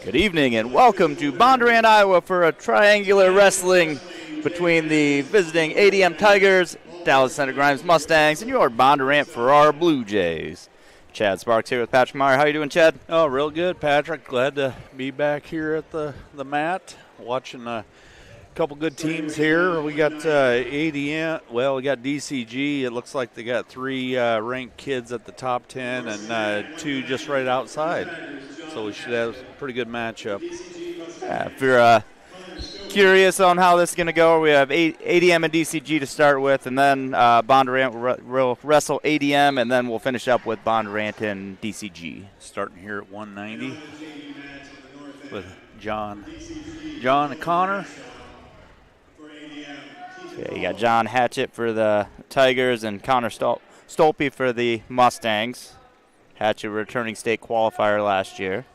Good evening and welcome to Bondurant, Iowa for a triangular wrestling between the visiting ADM Tigers, Dallas Center Grimes Mustangs, and your Bondurant Ferrara Bluejays. Chad Sparks here with Patrick Meyer. How you doing, Chad? Oh, real good, Patrick. Glad to be back here at the mat, watching a couple good teams here. We got ADM. Well, we got DCG. It looks like they got three ranked kids at the top 10 and two just right outside. So we should have a pretty good matchup. Yeah, if you're curious on how this is going to go, we have ADM and DCG to start with, and then Bondurant will wrestle ADM, and then we'll finish up with Bondurant and DCG. Starting here at 190 with John and Connor. Okay, you got John Hatchett for the Tigers and Connor Stolpe for the Mustangs. Hatchett returning state qualifier last year.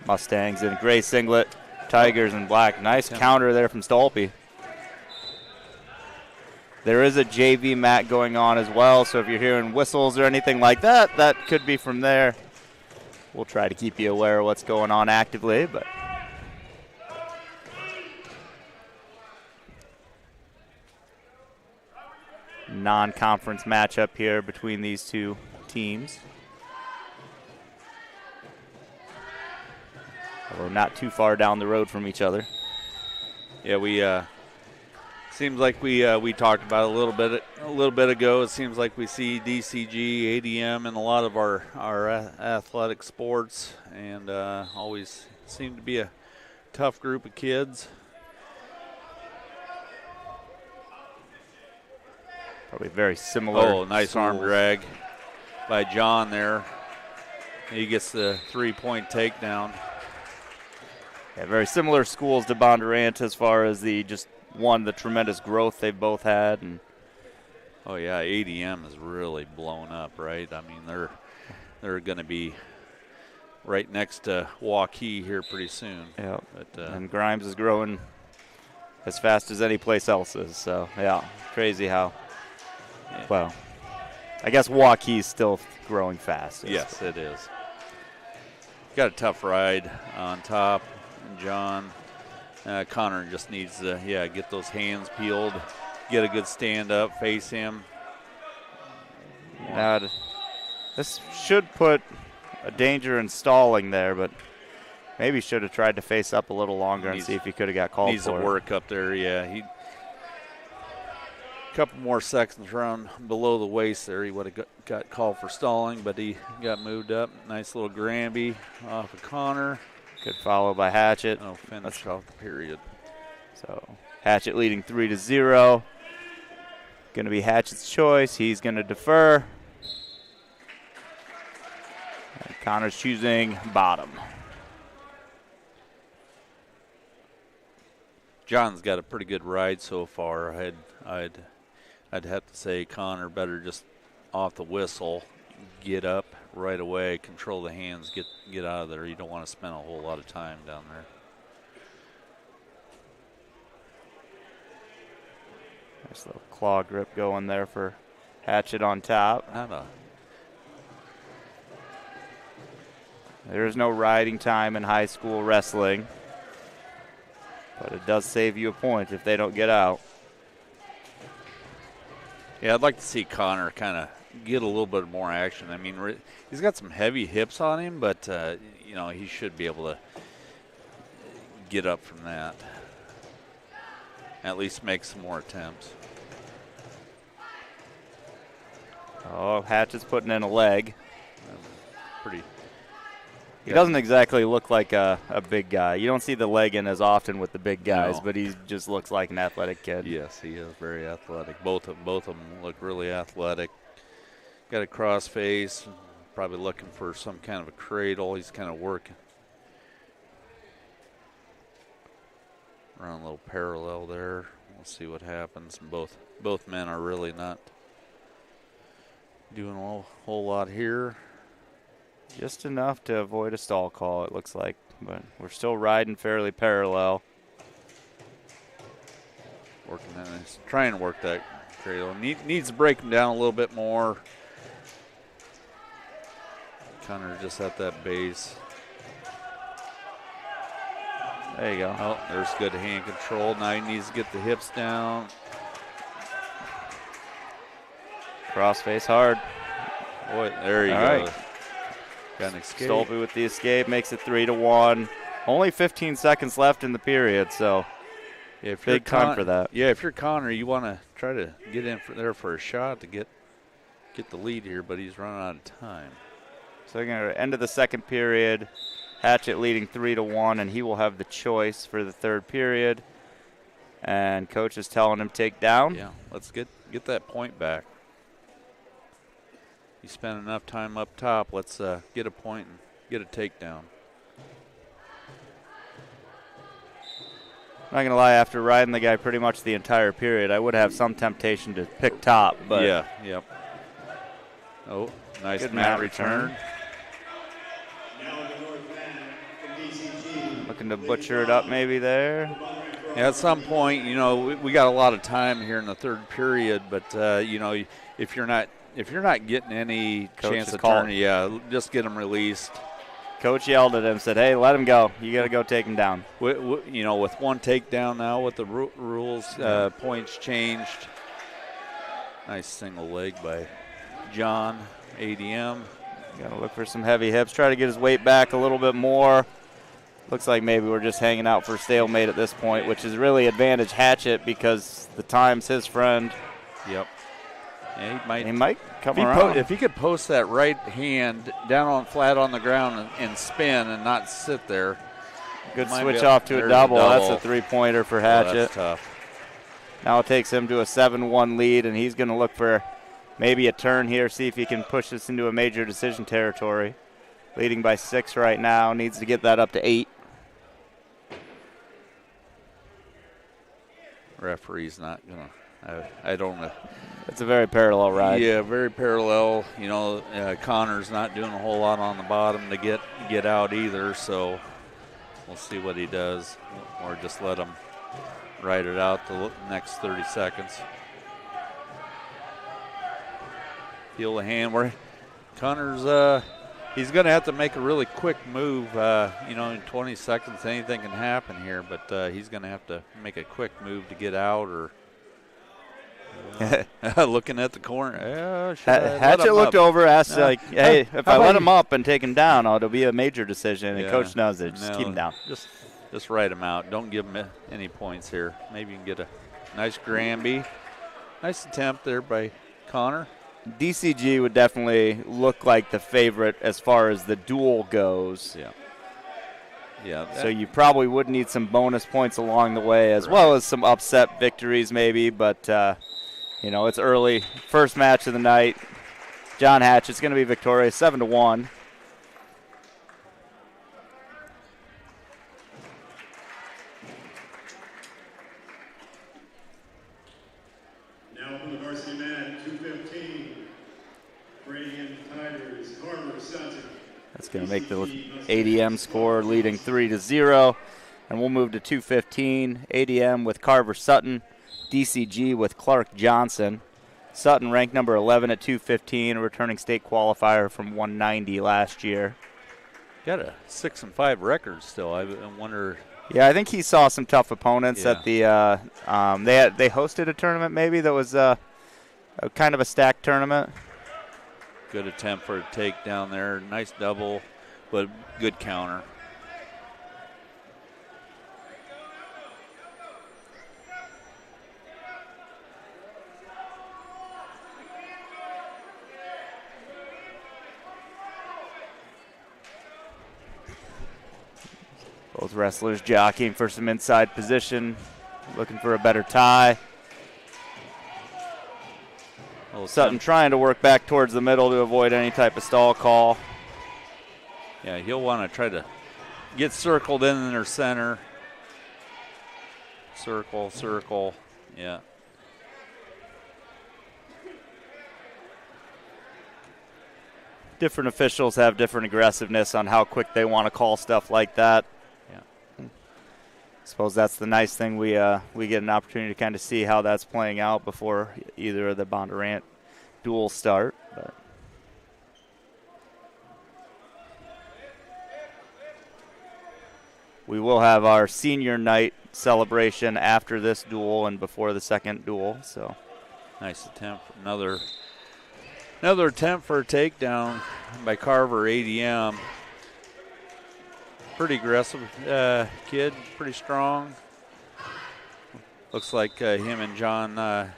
Mustangs in gray singlet, Tigers in black. Nice counter there from Stolpe. There is a JV mat going on as well, so if you're hearing whistles or anything like that, that could be from there. We'll try to keep you aware of what's going on actively, but non-conference matchup here between these two teams. We're not too far down the road from each other. Yeah, we seems like we talked about it a little bit ago. It seems like we see DCG, ADM in a lot of our athletic sports, and always seem to be a tough group of kids. Probably very similar. Oh, nice schools. Arm drag by John there. He gets the 3-point takedown. Yeah, very similar schools to Bondurant as far as the tremendous growth they've both had. And oh yeah, ADM is really blown up, right? I mean, they're going to be right next to Waukee here pretty soon. yeah, but, and Grimes is growing as fast as any place else is. So yeah, crazy how. Yeah. Well, I guess Waukee's still growing fast. Yes, it is. Got a tough ride on top. And John, Connor just needs to, get those hands peeled, get a good stand up, face him. Now, this should put a danger in stalling there, but maybe should have tried to face up a little longer and see if he could have got called for. Needs to work up there, yeah. He couple more seconds around below the waist there. He would have got called for stalling, but he got moved up. Nice little Granby off of Connor. Good follow by Hatchett. Oh, finish off the period. So Hatchett leading 3-0. Going to be Hatchett's choice. He's going to defer. And Connor's choosing bottom. John's got a pretty good ride so far. I'd have to say Connor better just off the whistle, get up right away, control the hands, get out of there. You don't want to spend a whole lot of time down there. Nice little claw grip going there for Hatchett on top. There is no riding time in high school wrestling, but it does save you a point if they don't get out. Yeah, I'd like to see Connor kind of get a little bit more action. I mean, he's got some heavy hips on him, but, he should be able to get up from that. At least make some more attempts. Oh, Hatchett's putting in a leg. Pretty. He doesn't exactly look like a big guy. You don't see the leg in as often with the big guys, no. but he just looks like an athletic kid. Yes, he is very athletic. Both of them look really athletic. Got a cross face, probably looking for some kind of a cradle. He's kind of working. Run a little parallel there. We'll see what happens. Both men are really not doing a whole lot here. Just enough to avoid a stall call, it looks like. But we're still riding fairly parallel. Working on this. Trying to work that cradle. Needs to break him down a little bit more. Connor just at that base. There you go. Oh, there's good hand control. Now he needs to get the hips down. Cross face hard. Boy, there you go. Right. Got an escape. Stolpe with the escape makes it 3-1. Only 15 seconds left in the period, so if big time for that. Yeah, if you're Connor, you want to try to get in there for a shot to get the lead here, but he's running out of time. So they're going to end of the second period. Hatchett leading 3-1, and he will have the choice for the third period. And coach is telling him take down. Yeah, let's get that point back. You spent enough time up top. Let's get a point and get a takedown. I'm not going to lie, after riding the guy pretty much the entire period, I would have some temptation to pick top. But yeah, yep. Oh, nice good mat mat return. Looking to butcher it up maybe there. Yeah, at some point, you know, we got a lot of time here in the third period, but you know, if you're not getting any chance to turn, yeah, just get them released. Coach yelled at him, said, "Hey, let him go. You got to go take him down." You know, with one takedown now, with the rules, points changed. Nice single leg by John, ADM. Got to look for some heavy hips. Try to get his weight back a little bit more. Looks like maybe we're just hanging out for stalemate at this point, which is really advantage Hatchett because the time's his friend. Yep. Yeah, he might come around. If he could post that right hand down flat on the ground and spin and not sit there. Good switch off to a double. That's a three-pointer for Hatchett. That's tough. Now it takes him to a 7-1 lead, and he's going to look for maybe a turn here, see if he can push this into a major decision territory. Leading by 6 right now. Needs to get that up to 8. Referee's not going to. I don't know. It's a very parallel ride. Yeah, very parallel. You know, Connor's not doing a whole lot on the bottom to get out either, so we'll see what he does. Or just let him ride it out the next 30 seconds. Feel the hand where Connor's he's going to have to make a really quick move. You know, in 20 seconds, anything can happen here, but he's going to have to make a quick move to get out or looking at the corner. Hatchett looked over, asked, hey, if I let him up and take him down, it'll be a major decision. And coach knows it. Just keep him down. Just write him out. Don't give him any points here. Maybe you can get a nice Granby. Nice attempt there by Connor. DCG would definitely look like the favorite as far as the duel goes. Yeah. So you probably would need some bonus points along the way as well as some upset victories maybe, but you know, it's early. First match of the night. John Hatchett's going to be victorious, 7-1. Now from the varsity mat, 215, Radiant Tigers, Carver Sutton. That's going to make the ADM score leading 3-0. And we'll move to 215. ADM with Carver Sutton. DCG with Clark Johnson. Sutton ranked number 11 at 215, a returning state qualifier from 190 last year. Got a 6-5 record still. I wonder. Yeah, I think he saw some tough opponents at the. They hosted a tournament maybe that was a kind of a stacked tournament. Good attempt for a takedown there. Nice double, but good counter. Both wrestlers jockeying for some inside position, looking for a better tie. Sutton trying to work back towards the middle to avoid any type of stall call. Yeah, he'll want to try to get circled in their center. Circle, yeah. Different officials have different aggressiveness on how quick they want to call stuff like that. Yeah. Suppose that's the nice thing. We get an opportunity to kind of see how that's playing out before either of the Bondurant duels start. But we will have our senior night celebration after this duel and before the second duel. So nice attempt. Another attempt for a takedown by Carver ADM. Pretty aggressive kid, pretty strong. Looks like him and John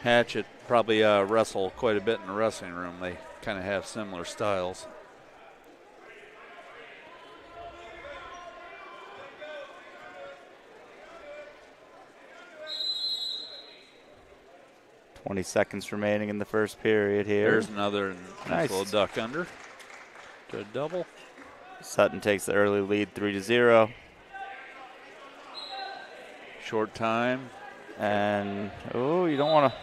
Hatchett probably wrestle quite a bit in the wrestling room. They kind of have similar styles. .20 seconds remaining in the first period here. There's another nice little duck under to a double. Sutton takes the early lead 3-0. Short time. And, you don't want to.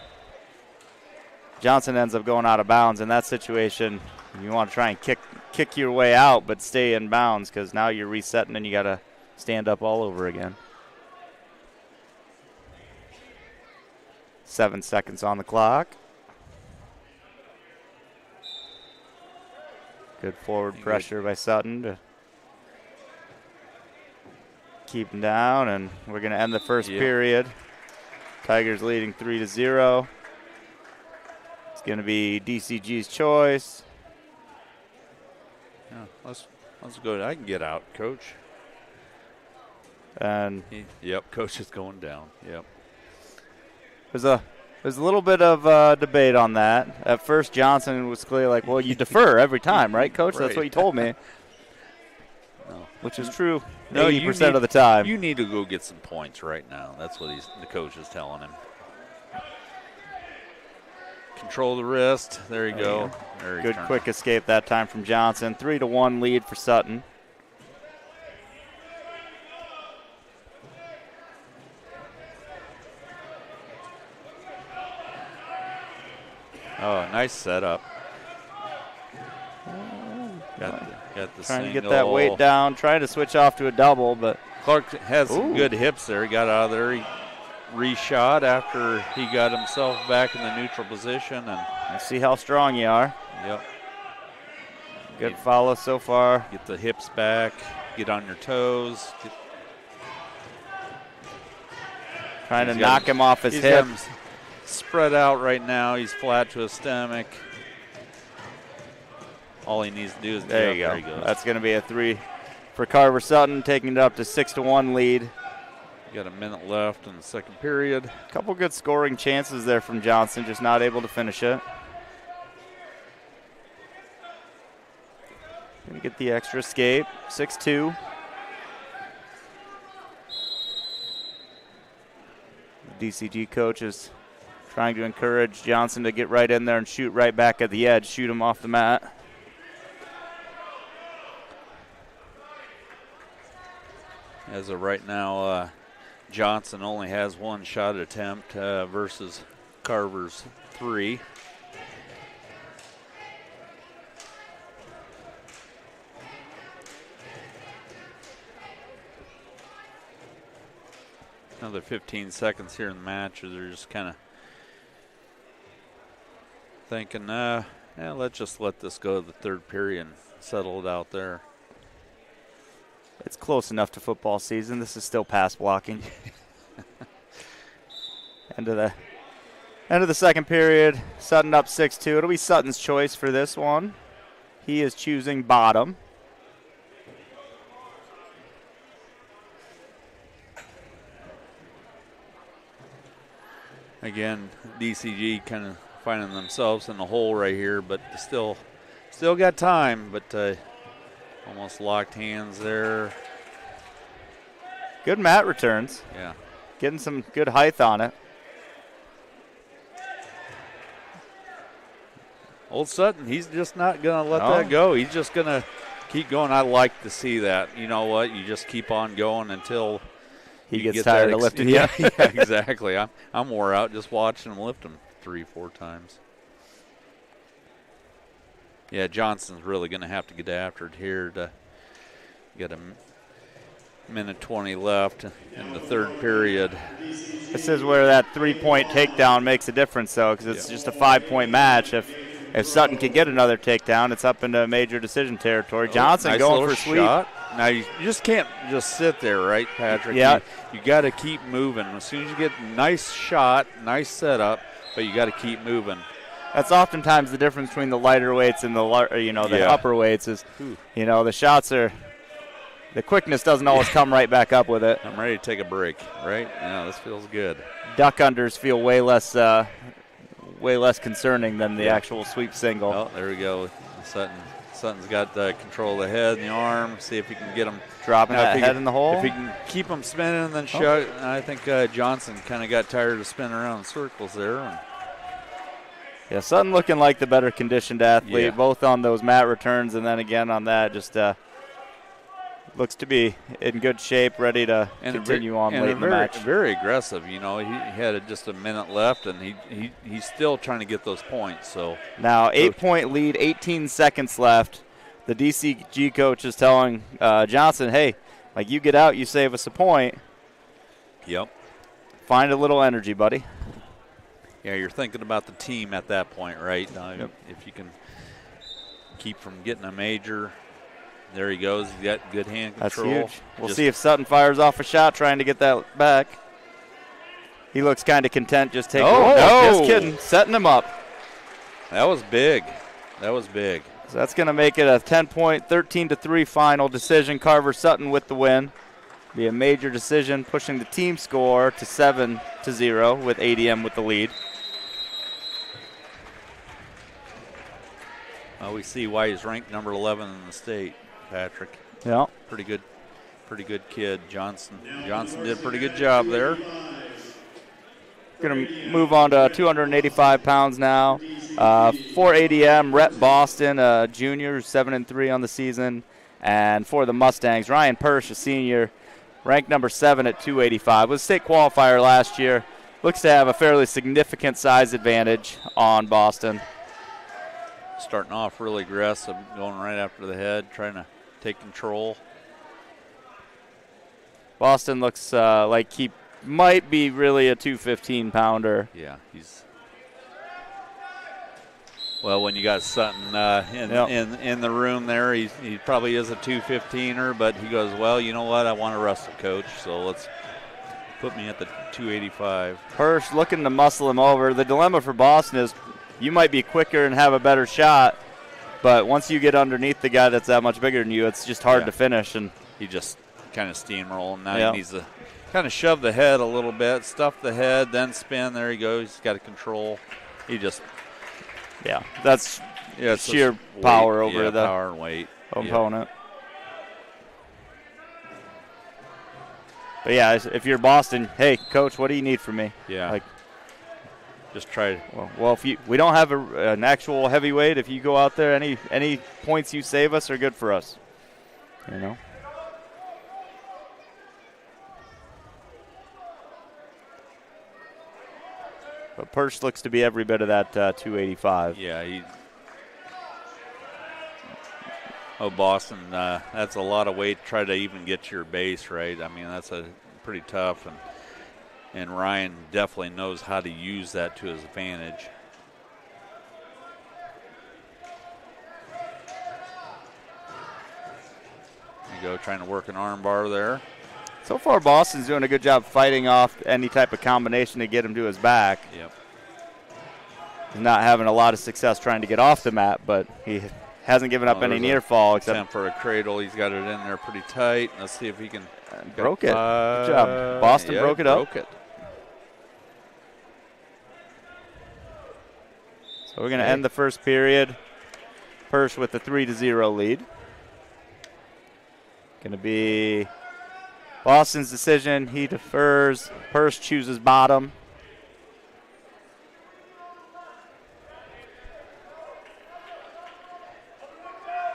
Johnson ends up going out of bounds. In that situation, you want to try and kick your way out, but stay in bounds because now you're resetting and you got to stand up all over again. 7 seconds on the clock. Good forward pressure by Sutton to keep him down, and we're going to end the first period. Tigers leading 3-0. It's going to be DCG's choice. Yeah, let's go. I can get out, Coach. And Coach is going down. Yep. There's a little bit of debate on that. At first, Johnson was clearly like, well, you defer every time, right, Coach? Right. That's what you told me. No. Which is true 80% of the time. You need to go get some points right now. That's what the coach is telling him. Control the wrist. There you go. Good quick escape that time from Johnson. 3-1 lead for Sutton. Oh, nice setup. Got the trying single. to get that weight down. Trying to switch off to a double, but Clark has some good hips there. He got out of there. He reshot after he got himself back in the neutral position. And let's see how strong you are. Yep. Good follow so far. Get the hips back. Get on your toes. Trying to knock him off his hip. Spread out right now. He's flat to his stomach. All he needs to do is there you go. That's going to be a 3 for Carver Sutton, taking it up to 6-1 lead. Got a minute left in the second period. A couple good scoring chances there from Johnson, just not able to finish it. Going to get the extra escape. 6-2. The DCG coach is trying to encourage Johnson to get right in there and shoot right back at the edge, shoot him off the mat. As of right now, Johnson only has one shot attempt versus Carver's 3. Another 15 seconds here in the match. They're just kind of thinking, let's just let this go to the third period and settle it out there. It's close enough to football season. This is still pass blocking. End of the second period. Sutton up 6-2. It'll be Sutton's choice for this one. He is choosing bottom. Again, DCG kind of finding themselves in the hole right here, but still got time, but almost locked hands there. Good mat returns. Yeah. Getting some good height on it. Old Sutton, he's just not going to let that go. He's just going to keep going. I like to see that. You know what? You just keep on going until he gets tired of lifting. Yeah, exactly. I'm wore out just watching him lift him 3-4 times. Yeah, Johnson's really going to have to get after it here to get a minute 20 left in the third period. This is where that 3-point takedown makes a difference, though, because it's just a 5-point match. If Sutton can get another takedown, it's up into major decision territory. Johnson nice going for a sweep. Shot. Now you just can't just sit there, right, Patrick? Yeah. You got to keep moving. As soon as you get nice shot, nice setup, but you got to keep moving. That's oftentimes the difference between the lighter weights and the upper weights is, the shots are, the quickness doesn't always come right back up with it. I'm ready to take a break, right? Yeah, this feels good. Duck unders feel way less concerning than the actual sweep single. Oh, there we go. Sutton's got control of the head and the arm. See if he can get him dropping that head in the hole. If he can keep him spinning and then shut. I think Johnson kind of got tired of spinning around in circles there. Yeah, Sutton looking like the better conditioned athlete, both on those mat returns and then again on that. Just looks to be in good shape, ready to continue on late in the match. Very aggressive. He had just a minute left, and he's still trying to get those points. So now 8-point lead, 18 seconds left. The DCG coach is telling Johnson, hey, like you get out, you save us a point. Yep. Find a little energy, buddy. Yeah, you're thinking about the team at that point, right? If you can keep from getting a major. There he goes. He's got good hand control. That's huge. We'll see if Sutton fires off a shot trying to get that back. He looks kind of content just taking no. Just kidding. Setting him up. That was big. So that's going to make it a 10-point, 13-3 final decision. Carver Sutton with the win. Be a major decision, pushing the team score to 7-0 with ADM with the lead. We see why he's ranked number 11 in the state. Patrick. Yeah. Pretty good kid. Johnson did a pretty good job there. Going to move on to 285 pounds now. For ADM, Rhett Boston, junior, 7-3 on the season. And for the Mustangs, Ryan Persh, a senior, ranked number 7 at 285. Was a state qualifier last year. Looks to have a fairly significant size advantage on Boston. Starting off really aggressive, going right after the head, trying to take control. Boston looks like he might be really a 215-pounder. Yeah, well, when you got Sutton in the room there, he probably is a 215er, but he goes, well, you know what, I want to wrestle, coach, so let's put me at the 285. Hirsch looking to muscle him over. The dilemma for Boston is you might be quicker and have a better shot, but once you get underneath the guy that's that much bigger than you, it's just hard to finish. And he just kind of steamroll. Now he needs to kind of shove the head a little bit, stuff the head, then spin. There he goes. He's got to control. That's sheer power over the power and weight opponent. But if you're Boston, hey, coach, what do you need from me? Yeah. Just try. Well, if we don't have an actual heavyweight, if you go out there, any points you save us are good for us. But Persh looks to be every bit of that 285. Yeah. Boston, that's a lot of weight to try to even get to your base, right? I mean, that's a pretty tough, and Ryan definitely knows how to use that to his advantage. There you go, trying to work an arm bar there. So far, Boston's doing a good job fighting off any type of combination to get him to his back. Yep. He's not having a lot of success trying to get off the mat, but he hasn't given up any near fall. Except for a cradle. He's got it in there pretty tight. Let's see if he can. Broke it. Good job. Boston broke it up. So we're going to end the first period. Persh with the 3-0 lead. Going to be Boston's decision. He defers. Persh chooses bottom.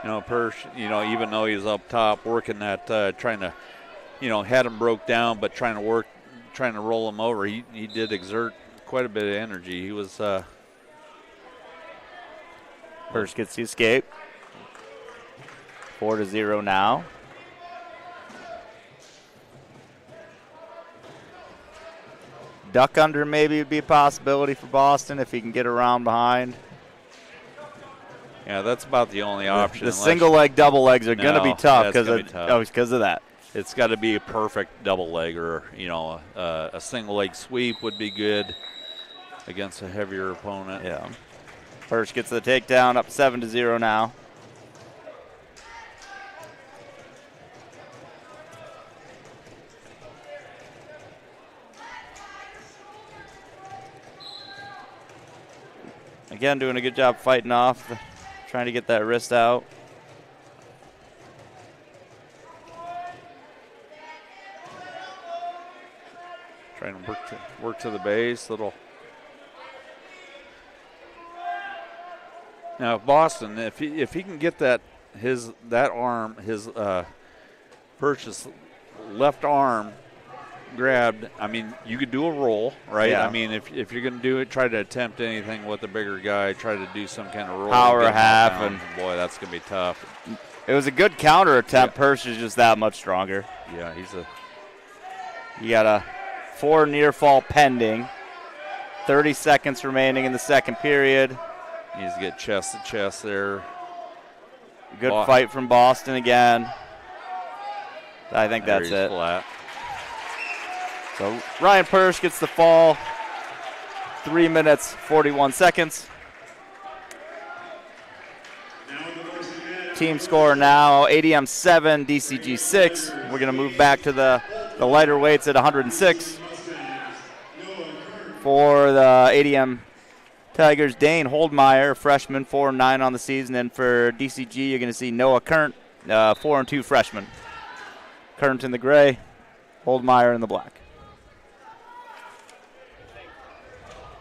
Persh, even though he's up top working that, trying to, had him broke down, but trying to roll him over. He did exert quite a bit of energy. He was. Persh gets the escape. 4-0 now. Duck under maybe would be a possibility for Boston if he can get around behind. Yeah, that's about the only option. The single leg, double legs are going to be tough because of that. It's got to be a perfect double leg, or a single leg sweep would be good against a heavier opponent. Yeah. Hirsch gets the takedown, up 7-0 now. Again, doing a good job fighting off, trying to get that wrist out. Trying to work to the base, little. Now Boston, if he can get that arm, his Hirsch's left arm grabbed, I mean, you could do a roll, right? Yeah. I mean, if you're going to do it, try to attempt anything with a bigger guy, try to do some kind of roll. Power half. And boy, that's going to be tough. It was a good counter attempt. Yeah. Hirsch is just that much stronger. Yeah, You got a 4 near fall pending. 30 seconds remaining in the second period. Needs to get chest to chest there. Good fight from Boston again. I think that's it. Flat. So Ryan Hirsch gets the fall. 3 minutes, 41 seconds. Team score now, ADM 7, DCG 6. We're going to move back to the lighter weights at 106. For the ADM Tigers, Dane Holdmeyer, freshman, 4-9 on the season. And for DCG, you're going to see Noah Kurnt, 4-2 freshman. Kurnt in the gray, Holdmeyer in the black.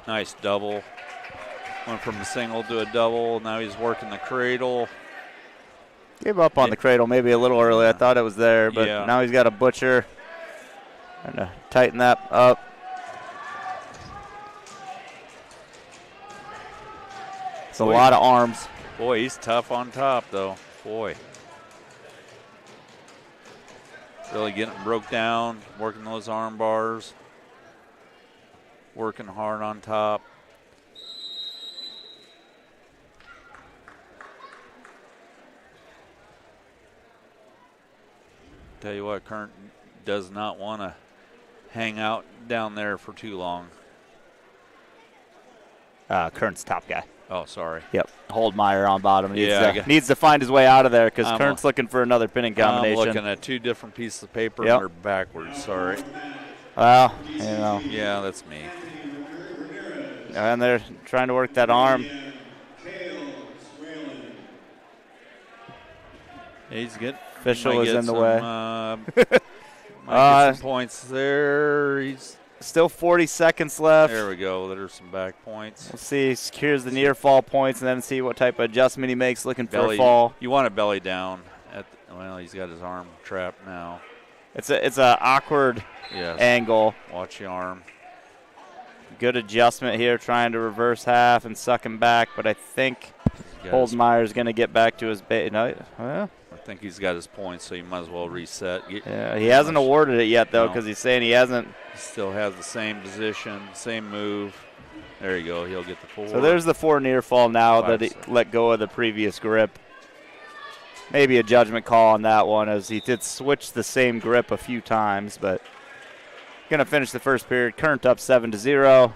Nice double. Went from a single to a double. Now he's working the cradle. Gave up on the cradle maybe a little early. I thought it was there, but now he's got a butcher. Trying to tighten that up. It's a lot of arms. Boy, he's tough on top, though. Boy. Really getting broke down, working those arm bars. Working hard on top. Tell you what, Kurnt does not want to hang out down there for too long. Kurnt's top guy. Oh, sorry. Yep. Holdmeyer on bottom. Needs to find his way out of there because Kurnt's looking for another pinning combination. I'm looking at 2 different pieces of paper and they're backwards. Sorry. Well, Yeah, that's me. And they're trying to work that arm. He's good. Official is in the way. Might get some points there. He's still 40 seconds left. There we go. There's some back points. We'll see. Secures the near fall points and then see what type of adjustment he makes looking for a fall. You want a belly down. Well, he's got his arm trapped now. It's a awkward angle. Watch the arm. Good adjustment here, trying to reverse half and suck him back, but I think Holdmeyer's going to get back to his base. I think he's got his points, so he might as well reset. He hasn't awarded it yet, though, because he's saying he hasn't. He still has the same position, same move. There you go. He'll get the 4. So there's the 4 near fall now that he let go of the previous grip. Maybe a judgment call on that one, as he did switch the same grip a few times, but going to finish the first period. Kurnt up 7-0.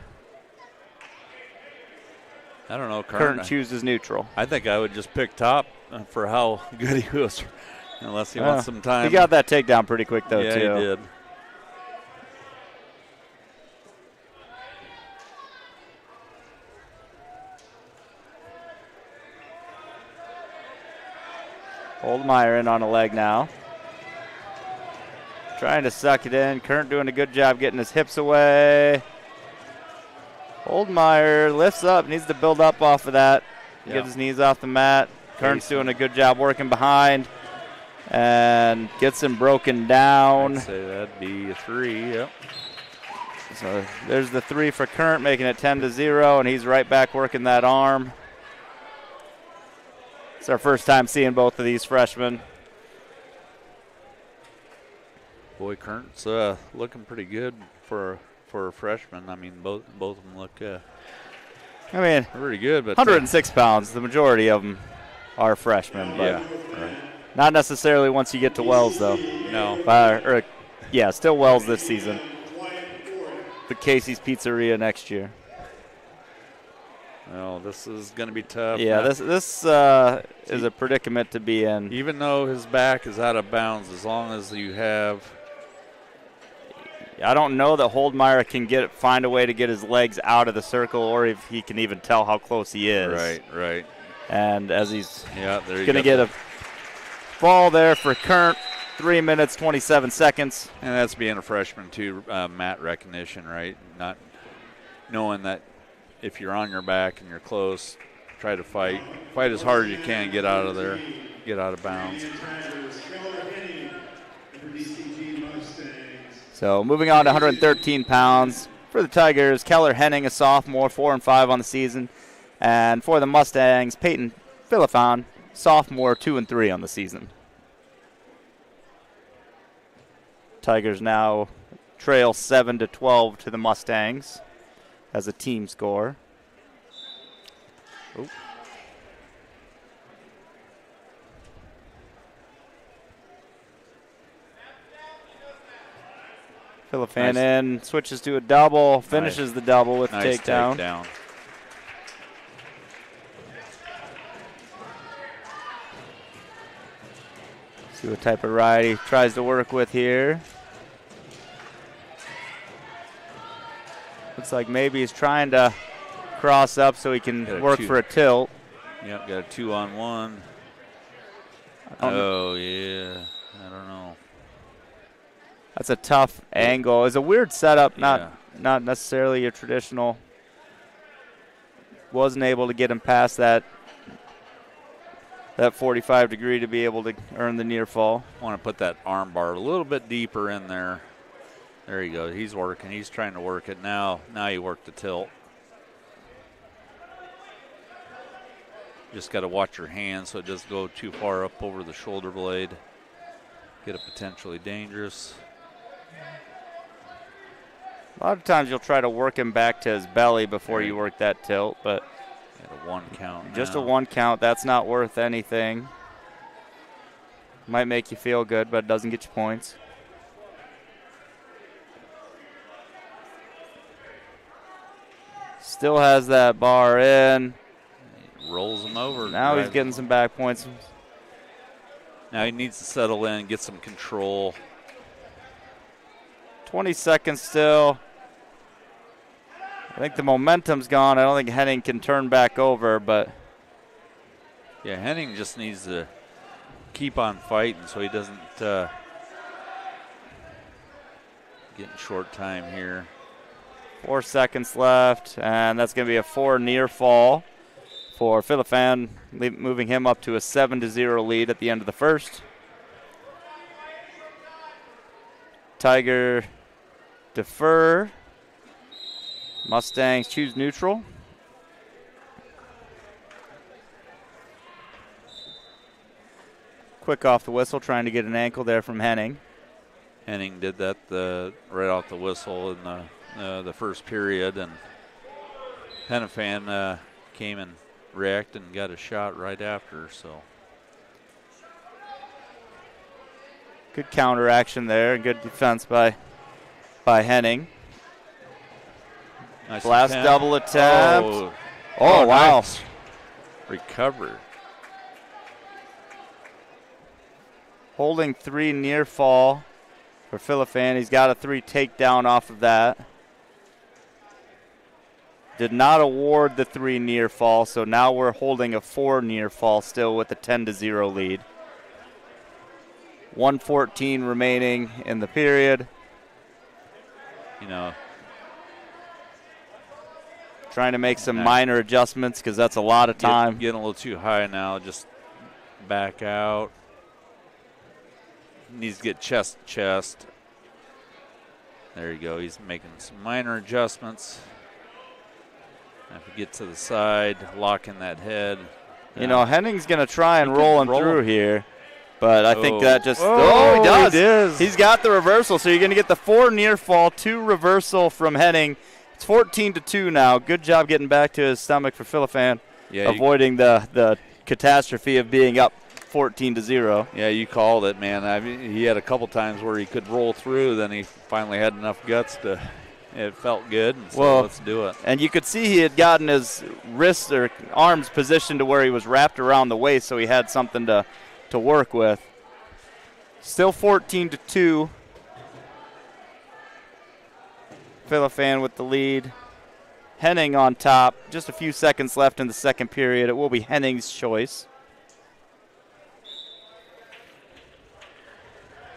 I don't know. Kurnt chooses neutral. I think I would just pick top for how good he was, unless he wants some time. He got that takedown pretty quick, though, too. Yeah, he did. Holdmeyer in on a leg now. Trying to suck it in. Kurnt doing a good job getting his hips away. Holdmeyer lifts up, needs to build up off of that. Get his knees off the mat. Kurnt's doing a good job working behind and gets him broken down. I'd say that'd be a 3, yep. So there's the 3 for Kurnt, making it 10-0, and he's right back working that arm. It's our first time seeing both of these freshmen. Boy, Kurnt's looking pretty good for a freshman. I mean, both of them look pretty good. But 106 pounds, the majority of them. our freshmen. But Yeah, right. not necessarily once you get to Wells, though. No. Still Wells this season. But Casey's Pizzeria next year. Well, this is going to be tough. Yeah, now. this is a predicament to be in. Even though his back is out of bounds, as long as you have. I don't know that Holdmeyer can find a way to get his legs out of the circle, or if he can even tell how close he is. Right. And as he's going to get a ball there for current 3 minutes, 27 seconds. And that's being a freshman, too, mat recognition, right? Not knowing that if you're on your back and you're close, try to fight. Fight as hard as you can, get out of there, get out of bounds. So moving on to 113 pounds. For the Tigers, Keller Henning, a sophomore, 4-5 on the season. And for the Mustangs, Peyton Philippon, sophomore, 2-3 on the season. Tigers now trail 7-12 to the Mustangs as a team score. Ooh. Philippon in, switches to a double, finishes the double with the takedown. See what type of ride he tries to work with here. Looks like maybe he's trying to cross up so he can work for a tilt. Yep, got a 2-on-1. Oh, yeah. I don't know. That's a tough angle. It's a weird setup, not necessarily a traditional. Wasn't able to get him past that 45 degree to be able to earn the near fall. Want to put that arm bar a little bit deeper in there. There you go. He's working. He's trying to work it now. Now you work the tilt. Just got to watch your hand so it doesn't go too far up over the shoulder blade. Get it potentially dangerous. A lot of times you'll try to work him back to his belly before you work that tilt, but at a 1 count. Just now. a 1 count. That's not worth anything. Might make you feel good, but it doesn't get you points. Still has that bar in. He rolls him over. Now he's getting some back points. Now he needs to settle in, get some control. 20 seconds still. I think the momentum's gone. I don't think Henning can turn back over, but. Yeah, Henning just needs to keep on fighting so he doesn't get in short time here. 4 seconds left, and that's going to be a 4 near fall for Philippon, moving him up to a 7-0 lead at the end of the first. Tiger defer. Mustangs choose neutral. Quick off the whistle, trying to get an ankle there from Henning. Henning did that right off the whistle in the first period, and Hennepin came and reacted and got a shot right after. So good counter action there, good defense by Henning. Nice Last attempt. double attempt. Oh wow. Nice. Recover. Holding 3 near fall for Philippon. He's got a 3 takedown off of that. Did not award the 3 near fall, so now we're holding a 4 near fall still with a 10-0 lead. 1:14 remaining in the period. You know, trying to make some minor adjustments because that's a lot of time. Getting a little too high now. Just back out. Needs to get chest to chest. There you go. He's making some minor adjustments. If he gets to the side, locking that head. You know, Henning's going to try and roll him through here, but I think that just. Oh, he does. He does. He's got the reversal, so you're going to get the 4 near fall, 2 reversal from Henning. It's 14-2 now. Good job getting back to his stomach for Philippon, avoiding the catastrophe of being up 14-0. Yeah, you called it, man. I mean, he had a couple times where he could roll through, then he finally had enough guts to. It felt good, and so let's do it. And you could see he had gotten his wrists or arms positioned to where he was wrapped around the waist, so he had something to work with. Still 14-2. Philippine with the lead. Henning on top. Just a few seconds left in the second period. It will be Henning's choice.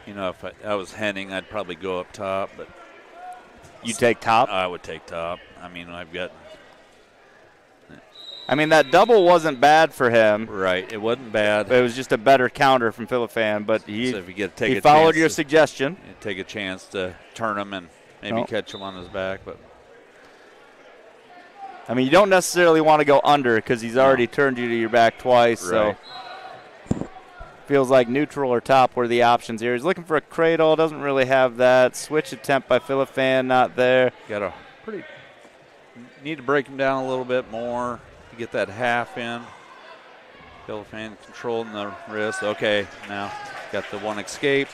You know, if I was Henning, I'd probably go up top, but. You take top? I would take top. I mean, that double wasn't bad for him. Right, it wasn't bad. It was just a better counter from Philippine, but he he followed your suggestion. Take a chance to turn him and maybe catch him on his back. But you don't necessarily want to go under because he's already turned you to your back twice. Right. So feels like neutral or top were the options here. He's looking for a cradle. Doesn't really have that. Switch attempt by Philippine, not there. Need to break him down a little bit more to get that half in. Philippine controlling the wrist. Okay, now got the one escape.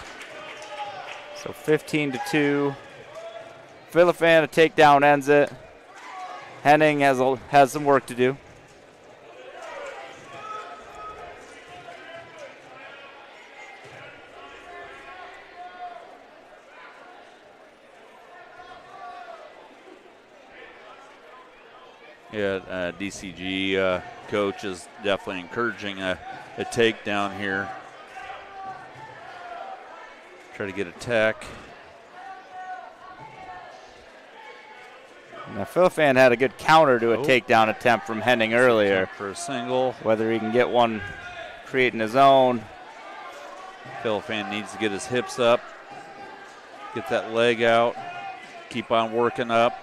So 15-2. Philippine, a takedown ends it. Henning has some work to do. Yeah, DCG coach is definitely encouraging a takedown here. Try to get a tech. Now, Philippine had a good counter to a takedown attempt from Henning earlier. For a single. Whether he can get one creating his own. Philippine needs to get his hips up. Get that leg out. Keep on working up.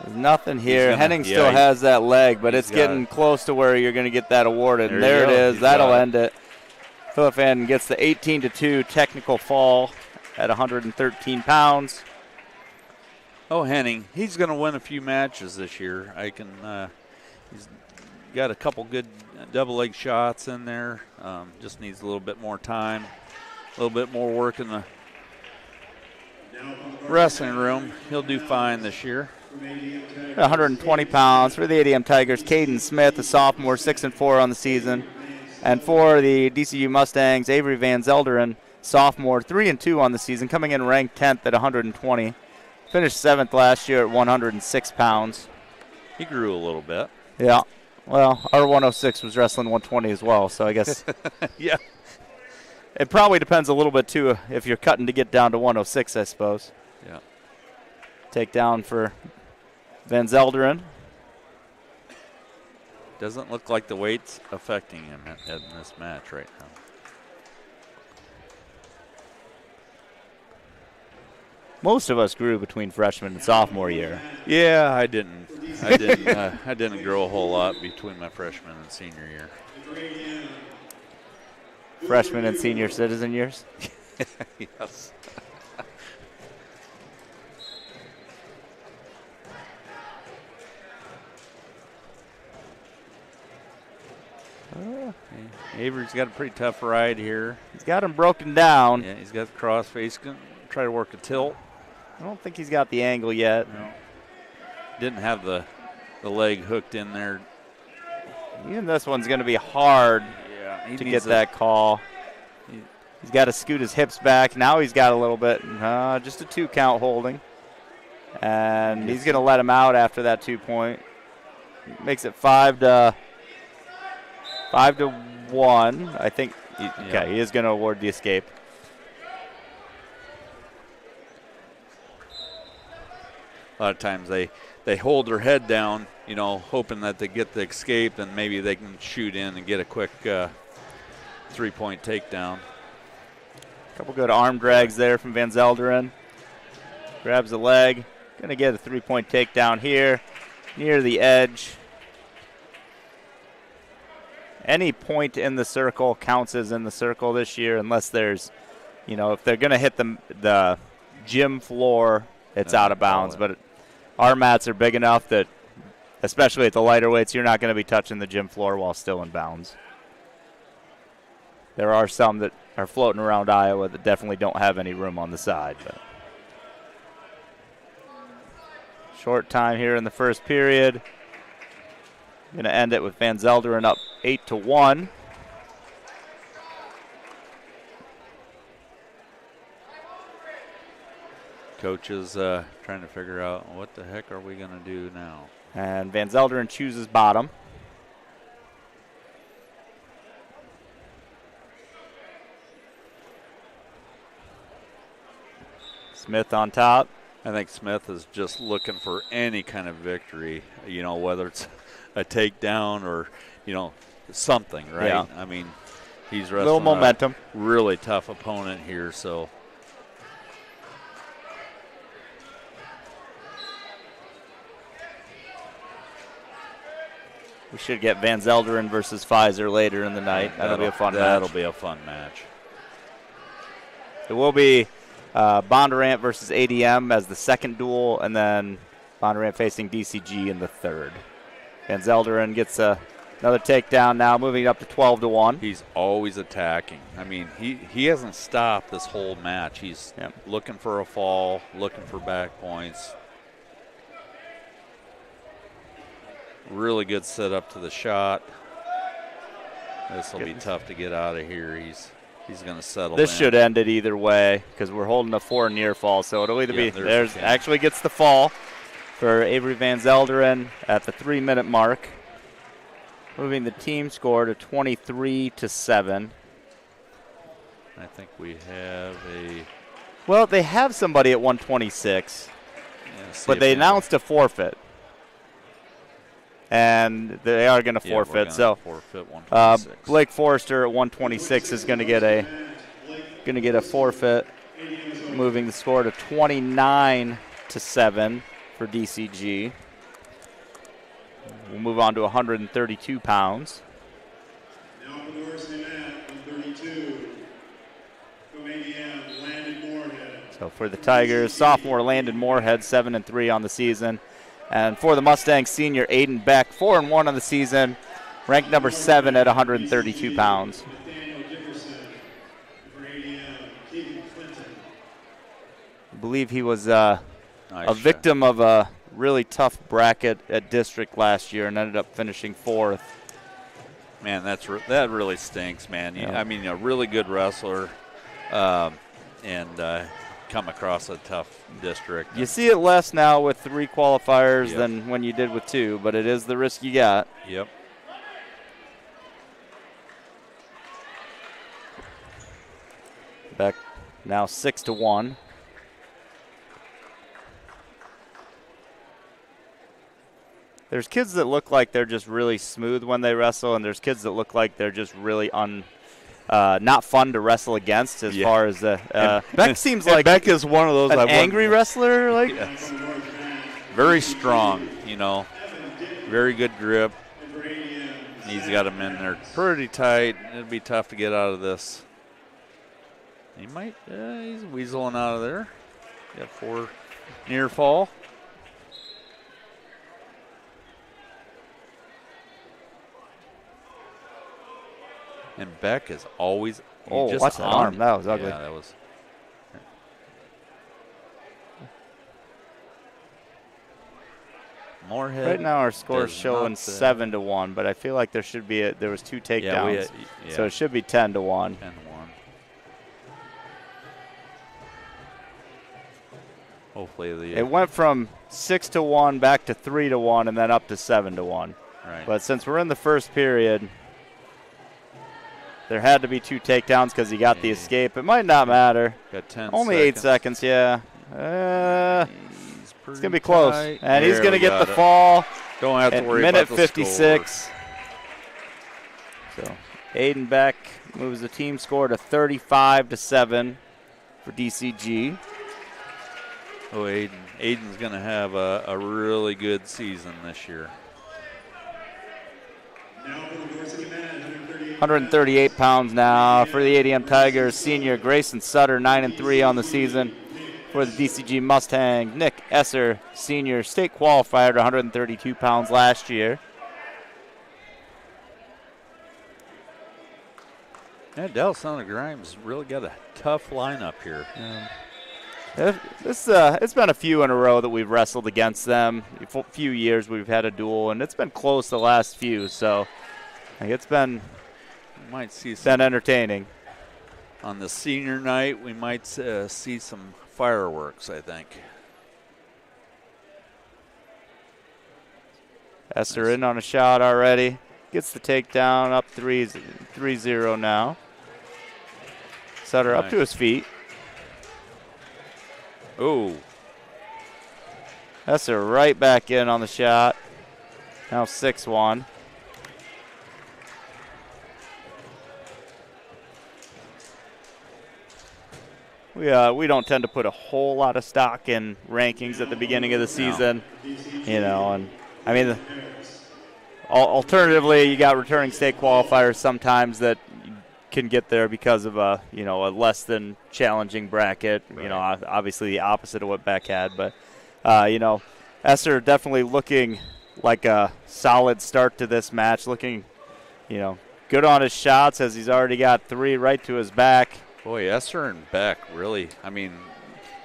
There's nothing here. Henning still has that leg, but it's getting close to where you're going to get that awarded. And there it is. That'll end it. Philippine gets the 18-2 technical fall at 113 pounds. Oh, Henning, he's going to win a few matches this year. He's got a couple good double leg shots in there. Just needs a little bit more time, a little bit more work in the wrestling room. He'll do fine this year. 120 pounds for the ADM Tigers. Caden Smith, a sophomore, 6-4 on the season. And for the DCU Mustangs, Avery Van Zelderen, sophomore, 3-2 on the season, coming in ranked 10th at 120. Finished 7th last year at 106 pounds. He grew a little bit. Yeah. Well, our 106 was wrestling 120 as well, so I guess. Yeah. It probably depends a little bit, too, if you're cutting to get down to 106, I suppose. Yeah. Takedown for Van Zelderen. Doesn't look like the weight's affecting him in this match right now. Most of us grew between freshman and sophomore year. Yeah, I didn't. I didn't grow a whole lot between my freshman and senior year. Freshman and senior citizen years? Yes. Avery's got a pretty tough ride here. He's got him broken down. Yeah, he's got the crossface. Going to try to work a tilt. I don't think he's got the angle yet. No. Didn't have the leg hooked in there. Even this one's going to be hard to get that call. He's got to scoot his hips back. Now he's got a little bit, just a 2 count holding. And he's going to let him out after that 2 point. Makes it 5-1. I think, he is going to award the escape. A lot of times they hold their head down, hoping that they get the escape, and maybe they can shoot in and get a quick 3-point takedown. A couple good arm drags there from Van Zelderen. Grabs the leg. Going to get a 3-point takedown here near the edge. Any point in the circle counts as in the circle this year, unless there's, if they're going to hit the gym floor, it's out of bounds. But our mats are big enough that especially at the lighter weights, you're not going to be touching the gym floor while still in bounds. There are some that are floating around Iowa that definitely don't have any room on the side. But short time here in the first period. Going to end it with Van Zelderen up 8-1. Coach is trying to figure out what the heck are we going to do now. And Van Zelderen chooses bottom. Smith on top. I think Smith is just looking for any kind of victory, you know, whether it's a takedown or, you know, something, right? Yeah. I mean, he's A little momentum. a really tough opponent here, so. We should get Van Zelderen versus Pfizer later in the night. That'll be a fun match. That'll be a fun match. It will be Bondurant versus ADM as the second duel, and then Bondurant facing DCG in the third. Van Zelderen gets another takedown now, moving up to 12-1. He's always attacking. I mean, he hasn't stopped this whole match. He's looking for a fall, looking for back points. Really good setup to the shot. This will be tough to get out of here. He's going to settle This in. should end it either way because we're holding a 4 near fall, so it'll either be there's actually gets the fall for Avery Van Zelderen at the 3-minute mark, moving the team score to 23-7. I think we have a. Well, they have somebody at 126, but they announced a forfeit. And they are going to forfeit. So forfeit 126. Blake Forrester at 126 is going to get a forfeit, moving the score to 29-7 for DCG. We'll move on to 132 pounds. Now for the varsity mat, 132. From ADM, Landon Moorhead. So for the Tigers, sophomore Landon Moorhead, 7-3 on the season. And for the Mustangs, senior Aiden Beck, 4-1 on the season, ranked number 7 at 132 pounds. I believe he was a victim of a really tough bracket at district last year and ended up finishing 4th. Man, that really stinks, man. Yeah. I mean, a really good wrestler, and come across a tough district. You see it less now with 3 qualifiers than when you did with 2, but it is the risk you got. Yep. Beck now 6-1. There's kids that look like they're just really smooth when they wrestle, and there's kids that look like they're just really not fun to wrestle against as far as Beck seems like Beck is one of those an angry wrestler. Like very strong, you know, very good grip. He's got him in there pretty tight. It'd be tough to get out of this. He might, he's weaseling out of there. Got 4 near fall. And Beck is always. Watch that arm. That was ugly. Yeah, that was. Moorhead. Right now our score is showing 7-1, but I feel like there should be there was 2 takedowns, so it should be 10-1. 10-1. Hopefully it went from 6-1 back to 3-1 and then up to 7-1. Right. But since we're in the first period, there had to be 2 takedowns because he got the escape. It might not matter. Got 10 Only seconds. 8 seconds, yeah. It's going to be close. Tight. And he's going to get the fall. Don't have to worry minute about the 56. So Aiden Beck moves the team score to 35-7 for DCG. Oh, Aiden's going to have a really good season this year. 138 pounds now for the ADM Tigers. Senior Grayson Sutter, 9-3 on the season. for the DCG Mustang, Nick Esser, senior, state qualifier at 132 pounds last year. Yeah, Dallas Center Grimes really got a tough lineup here. It's been a few in a row that we've wrestled against them. A few years we've had a duel, and it's been close the last few. So it's been entertaining. On the senior night, we might see some fireworks, I think. Esser in on a shot already. Gets the takedown, up 3-0 now. Sutter up to his feet. Oh. Esser right back in on the shot. Now 6-1. We don't tend to put a whole lot of stock in rankings at the beginning of the season, and I mean, alternatively, you got returning state qualifiers sometimes that can get there because of a less than challenging bracket. Right. Obviously the opposite of what Beck had, but Esser definitely looking like a solid start to this match. Looking, good on his shots as he's already got 3 right to his back. Boy, Esser and Beck really, I mean,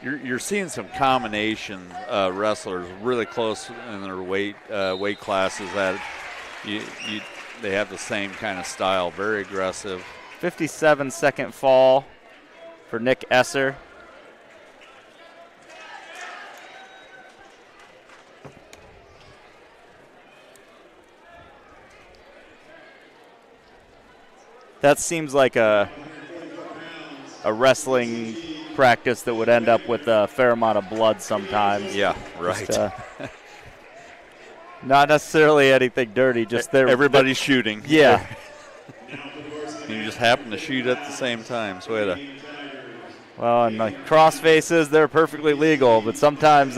you're seeing some combination wrestlers really close in their weight classes that they have the same kind of style, very aggressive. 57-second fall for Nick Esser. That seems like a wrestling practice that would end up with a fair amount of blood sometimes. Yeah, right. Just, not necessarily anything dirty, just everybody's shooting. Yeah. You just happen to shoot at the same time. So well, and like cross faces, they're perfectly legal, but sometimes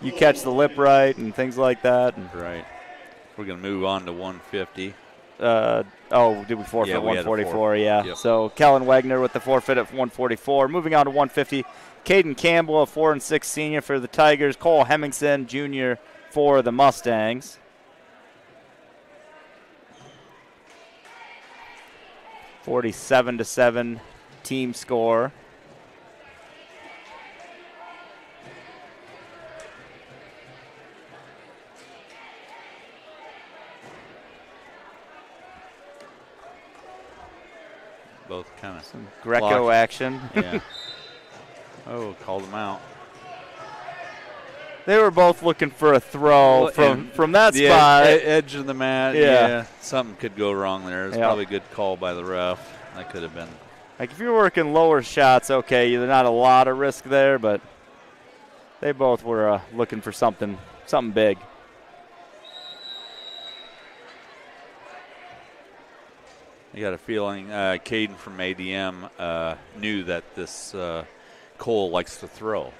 you catch the lip right and things like that. And right. We're going to move on to 150. Did we forfeit 144? Yeah. Yep. So Kellen Wagner with the forfeit at 144. Moving on to 150, Caden Campbell, a 4-6 senior for the Tigers. Cole Hemmingson, junior for the Mustangs. (47-7) team score. Both kind of some Greco action. Yeah. Oh, called them out. They were both looking for a throw from that spot. Edge of the mat. Yeah. Something could go wrong there. It's probably a good call by the ref. That could have been. Like if you're working lower shots, okay, there's not a lot of risk there, but they both were looking for something big. I got a feeling Caden from ADM knew that this Cole likes to throw.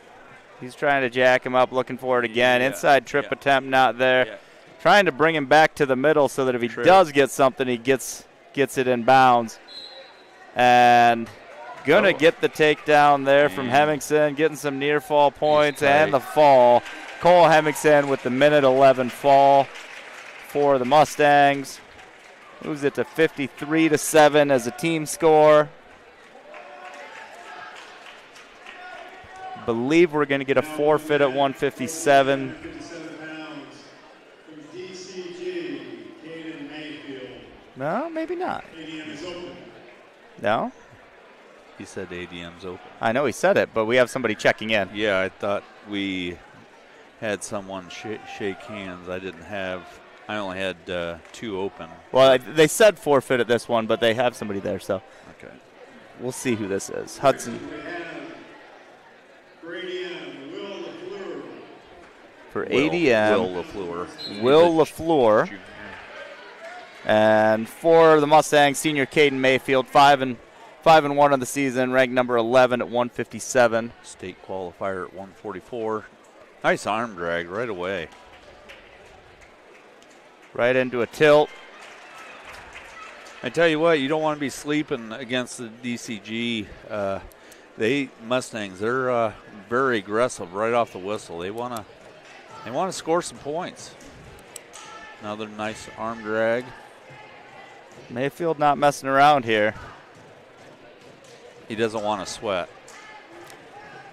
He's trying to jack him up, looking for it again. Inside trip attempt not there. Yeah. Trying to bring him back to the middle so that if he does get something, he gets it in bounds. And going to get the takedown there from Hemmingson, getting some near fall points and the fall. Cole Hemmingson with the minute 11 fall for the Mustangs. Moves it to 53-7 as a team score. Believe we're going to get a forfeit at 157. 57 pounds from DCG, Caden Mayfield. No, maybe not. ADM is open. No? He said ADM's open. I know he said it, but we have somebody checking in. Yeah, I thought we had someone shake hands. I only had 2 open. Well, they said forfeit at this one, but they have somebody there, so. Okay. We'll see who this is. Hudson. For ADM, Will LaFleur. And for the Mustangs, senior Caden Mayfield, 5-1 on the season, ranked number 11 at 157. State qualifier at 144. Nice arm drag right away. Right into a tilt. I tell you what, you don't want to be sleeping against the DCG. Mustangs, they're very aggressive right off the whistle. They want to score some points. Another nice arm drag. Mayfield not messing around here. He doesn't want to sweat.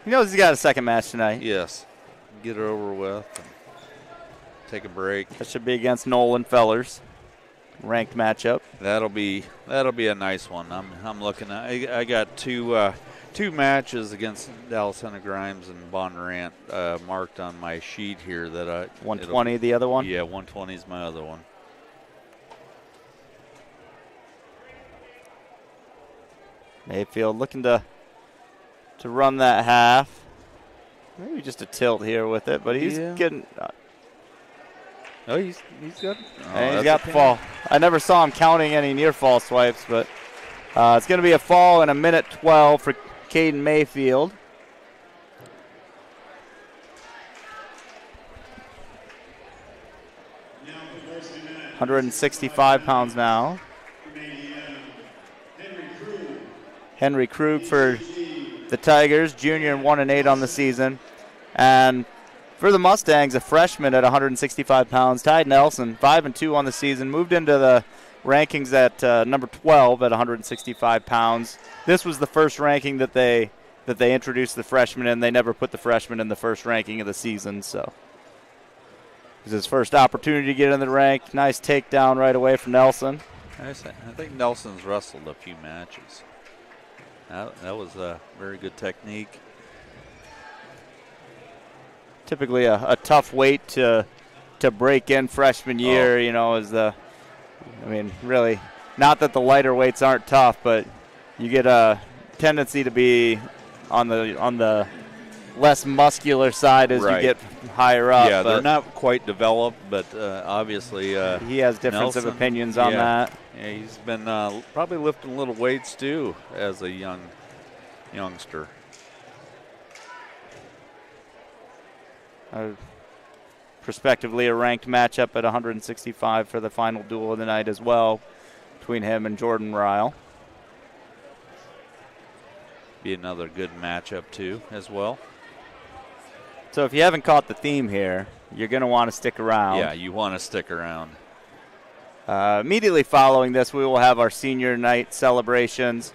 He knows he's got a second match tonight. Yes. Get it over with and take a break. That should be against Nolan Fellers. Ranked matchup. That'll be a nice one. I'm looking at. I got two matches against Dallas Center Grimes and Bondurant marked on my sheet here. That 120, the other one. Yeah, 120 is my other one. Mayfield looking to run that half. Maybe just a tilt here with it, but he's getting. Oh, he's good. He's got the fall. I never saw him counting any near fall swipes, but it's going to be a fall in 1:12 for Caden Mayfield. Now for Varsity match. 165 pounds now. From ADM, Henry Krug. Henry Krug for the Tigers, junior and 1-8 on the season. And for the Mustangs, a freshman at 165 pounds. Tide Nelson, 5-2 on the season, moved into the rankings at number 12 at 165 pounds. This was the first ranking that they introduced the freshman in. They never put the freshman in the first ranking of the season, so it was his first opportunity to get in the rank. Nice takedown right away from Nelson. I think Nelson's wrestled a few matches. That was a very good technique. Typically a tough weight to break in freshman year, really, not that the lighter weights aren't tough, but you get a tendency to be on the less muscular side as you get higher up. Yeah, they're not quite developed, but obviously he has difference of opinions on that. Yeah, he's been probably lifting little weights too as a youngster. Prospectively a ranked matchup at 165 for the final duel of the night as well between him and Jordan Ryle. Be another good matchup too as well. So if you haven't caught the theme here, you're going to want to stick around. Yeah, you want to stick around. Immediately following this, we will have our senior night celebrations.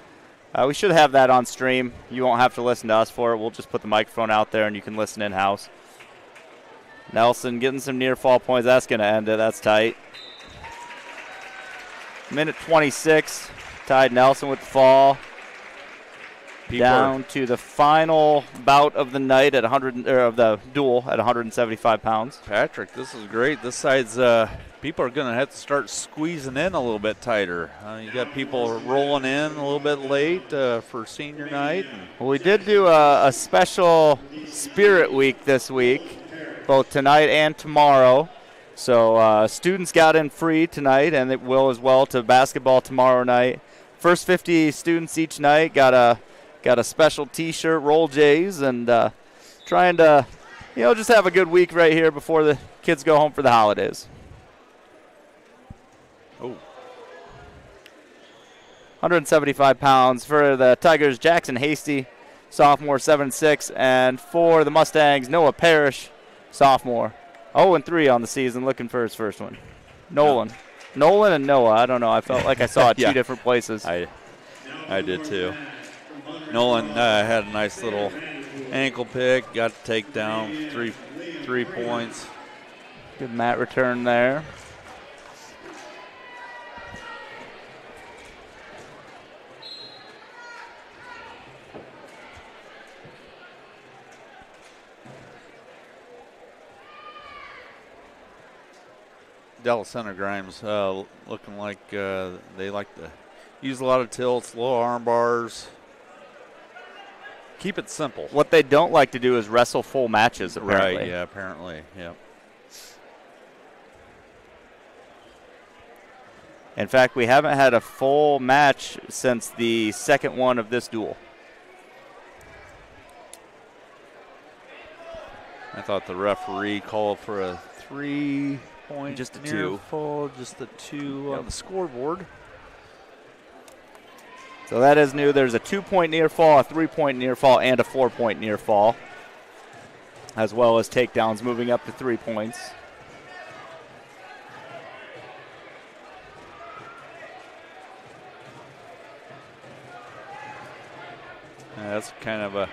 We should have that on stream. You won't have to listen to us for it. We'll just put the microphone out there and you can listen in-house. Nelson getting some near fall points. That's going to end it. That's tight. 1:26. Tied Nelson with the fall. Down to the final bout of the night at of the duel at 175 pounds. Patrick, this is great. This side's people are going to have to start squeezing in a little bit tighter. You got people rolling in a little bit late for senior night. Well, we did do a special Spirit Week this week, both tonight and tomorrow. So students got in free tonight, and it will as well to basketball tomorrow night. First 50 students each night got a special T-shirt, Roll Jays, and trying to, just have a good week right here before the kids go home for the holidays. Oh. 175 pounds for the Tigers, Jackson Hasty, sophomore, 7'6", and for the Mustangs, Noah Parrish, sophomore, 0-3 on the season, looking for his first one. Nolan and Noah. I don't know. I felt like I saw it two different places. I did too. Nolan had a nice little ankle pick, got to take down 3 points. Good mat return there. Dallas Center Grimes looking like they like to use a lot of tilts, low arm bars. Keep it simple. What they don't like to do is wrestle full matches, apparently. Right, yeah, apparently, yeah. In fact, we haven't had a full match since the second one of this duel. I thought the referee called for a 3-point, just a near 2. Full, just a 2 on the scoreboard. So that is new. There's a 2-point near fall, a 3-point near fall, and a 4-point near fall, as well as takedowns moving up to 3 points. That's kind of a.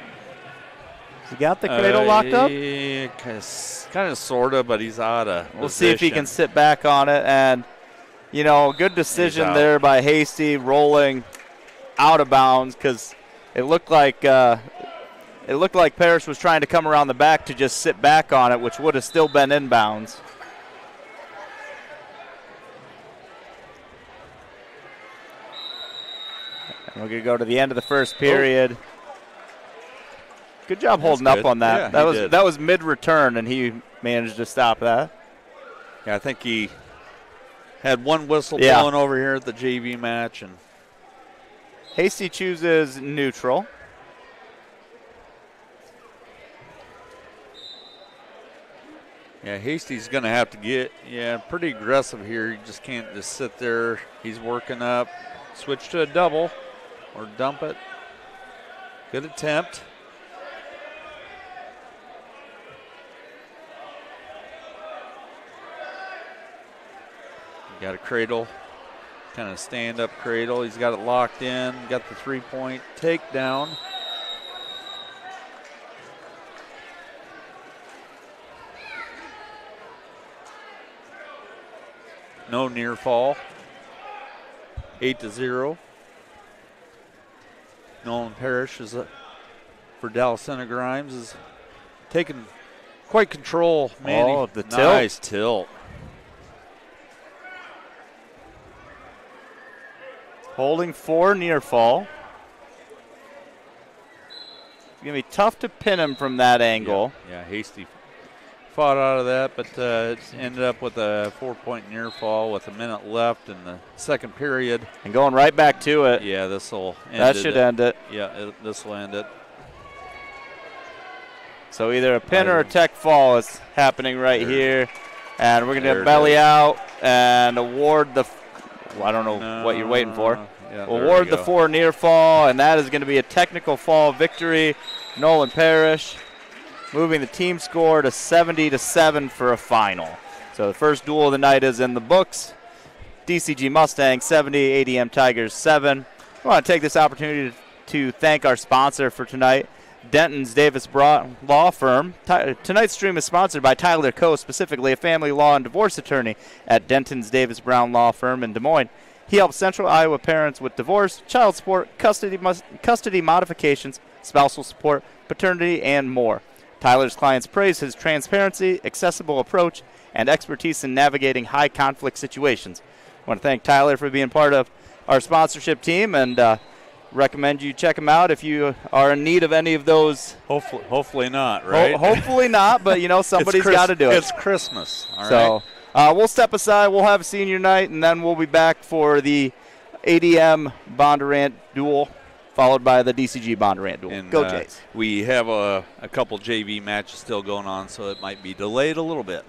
He got the cradle locked up? Kind of, sort of, but he's out of We'll see if he can sit back on it. And, you know, good decision there by Hasty, rolling out of bounds, because it looked like Parrish was trying to come around the back to just sit back on it, which would have still been in bounds. And we're going to go to the end of the first period. Oh. Good job holding up on that. Yeah, that was mid-return, and he managed to stop that. Yeah, I think he had one whistle blowing over here at the JV match. And Hasty chooses neutral. Yeah, Hasty's going to have to get, pretty aggressive here. You just can't just sit there. He's working up. Switch to a double or dump it. Good attempt. Got a cradle, kind of stand-up cradle. He's got it locked in. Got the 3-point takedown. No near fall. 8-0. Nolan Parrish is for Dallas Center Grimes is taking quite control. Manny. Oh, the tilt. Nice tilt. Holding 4 near fall. It's going to be tough to pin him from that angle. Yeah, Hasty fought out of that, but ended up with a 4-point near fall with a minute left in the second period. And going right back to it. Yeah, this will end that should end it. Yeah, this will end it. So either a pin or a tech fall is happening right here. And we're going to belly out and award the I don't know what you're waiting for. Yeah, award the 4 near fall, and that is going to be a technical fall victory. Nolan Parrish moving the team score to 70-7 for a final. So the first duel of the night is in the books. DCG Mustangs 70, ADM Tigers 7. I want to take this opportunity to thank our sponsor for tonight, Denton's Davis Brown Law Firm. Tonight's stream is sponsored by Tyler Coe, specifically a family law and divorce attorney at Denton's Davis Brown Law Firm in Des Moines. He helps Central Iowa parents with divorce, child support, custody modifications, spousal support, paternity, and more. Tyler's clients praise his transparency, accessible approach, and expertise in navigating high-conflict situations. I want to thank Tyler for being part of our sponsorship team, and recommend you check them out if you are in need of any of those. Hopefully not, right? Hopefully not, but, somebody's got to do it. It's Christmas, all right? So we'll step aside. We'll have a senior night, and then we'll be back for the ADM Bondurant duel, followed by the DCG Bondurant duel. And, Go Jays. We have a couple JV matches still going on, so it might be delayed a little bit.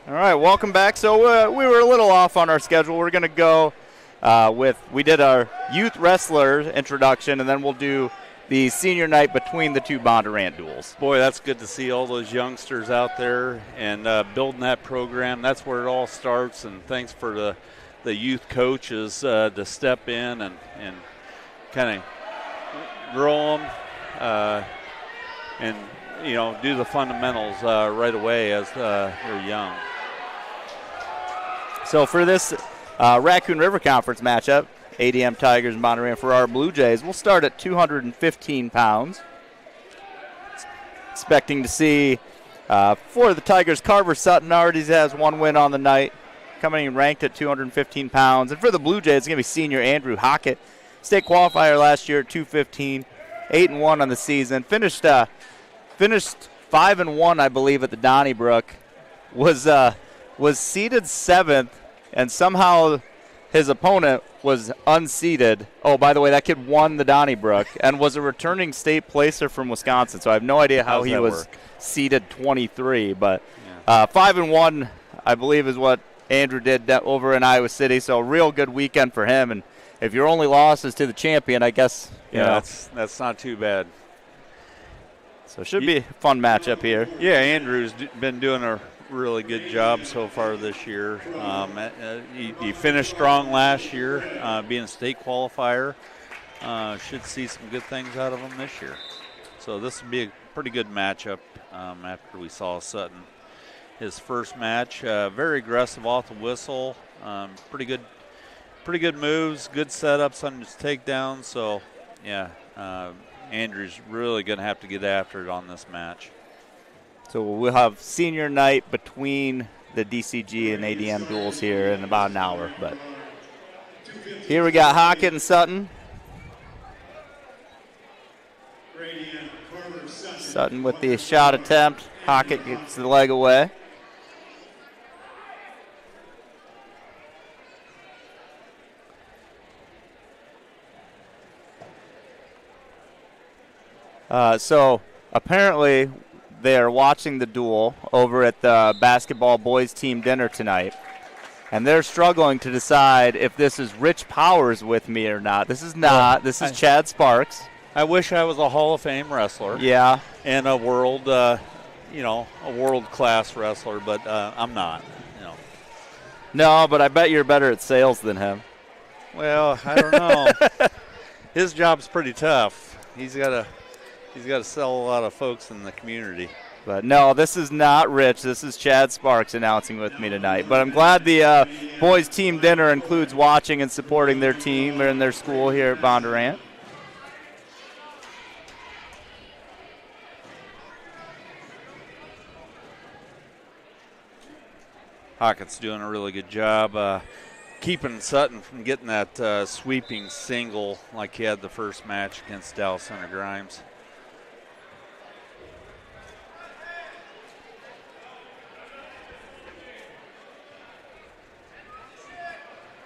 All right, welcome back. So we were a little off on our schedule. We're going to go we did our youth wrestler introduction, and then we'll do the senior night between the two Bondurant duels. Boy, that's good to see all those youngsters out there and building that program. That's where it all starts, and thanks for the youth coaches to step in and kind of grow them and, do the fundamentals right away as they're young. So for this Raccoon River Conference matchup, ADM Tigers and Bondurant for our Bluejays, we'll start at 215 pounds. Expecting to see for the Tigers, Carver Sutton already has one win on the night, coming in ranked at 215 pounds. And for the Bluejays, it's going to be senior Andrew Hockett. State qualifier last year at 215, 8-1 on the season. Finished 5-1, I believe, at the Donnybrook. Was seeded 7th, and somehow his opponent was unseeded. Oh, by the way, that kid won the Donnybrook and was a returning state placer from Wisconsin. So I have no idea how he was seeded 23. But 5-1, I believe, is what Andrew did over in Iowa City. So a real good weekend for him. And if your only loss is to the champion, I guess. That's not too bad. So it should be a fun matchup here. Yeah, Andrew's been doing a really good job so far this year. He finished strong last year, being a state qualifier. Should see some good things out of him this year. So this will be a pretty good matchup after we saw Sutton. His first match, very aggressive off the whistle, pretty good moves, good setups on his takedowns. So, Andrew's really going to have to get after it on this match. So we'll have senior night between the DCG and ADM duels here in about an hour. But here we got Hockett and Sutton. Sutton with the shot attempt. Hockett gets the leg away. So apparently they are watching the duel over at the basketball boys team dinner tonight, and they're struggling to decide if this is Rich Powers with me or not. This is not. This is Chad Sparks. I wish I was a Hall of Fame wrestler. Yeah. And a world, a world-class wrestler, but I'm not. No, but I bet you're better at sales than him. Well, I don't know. His job's pretty tough. He's got to sell a lot of folks in the community. But no, this is not Rich. This is Chad Sparks announcing with me tonight. But I'm glad the boys team dinner includes watching and supporting their team and their school here at Bondurant. Hockett's doing a really good job keeping Sutton from getting that sweeping single like he had the first match against Dallas Center Grimes.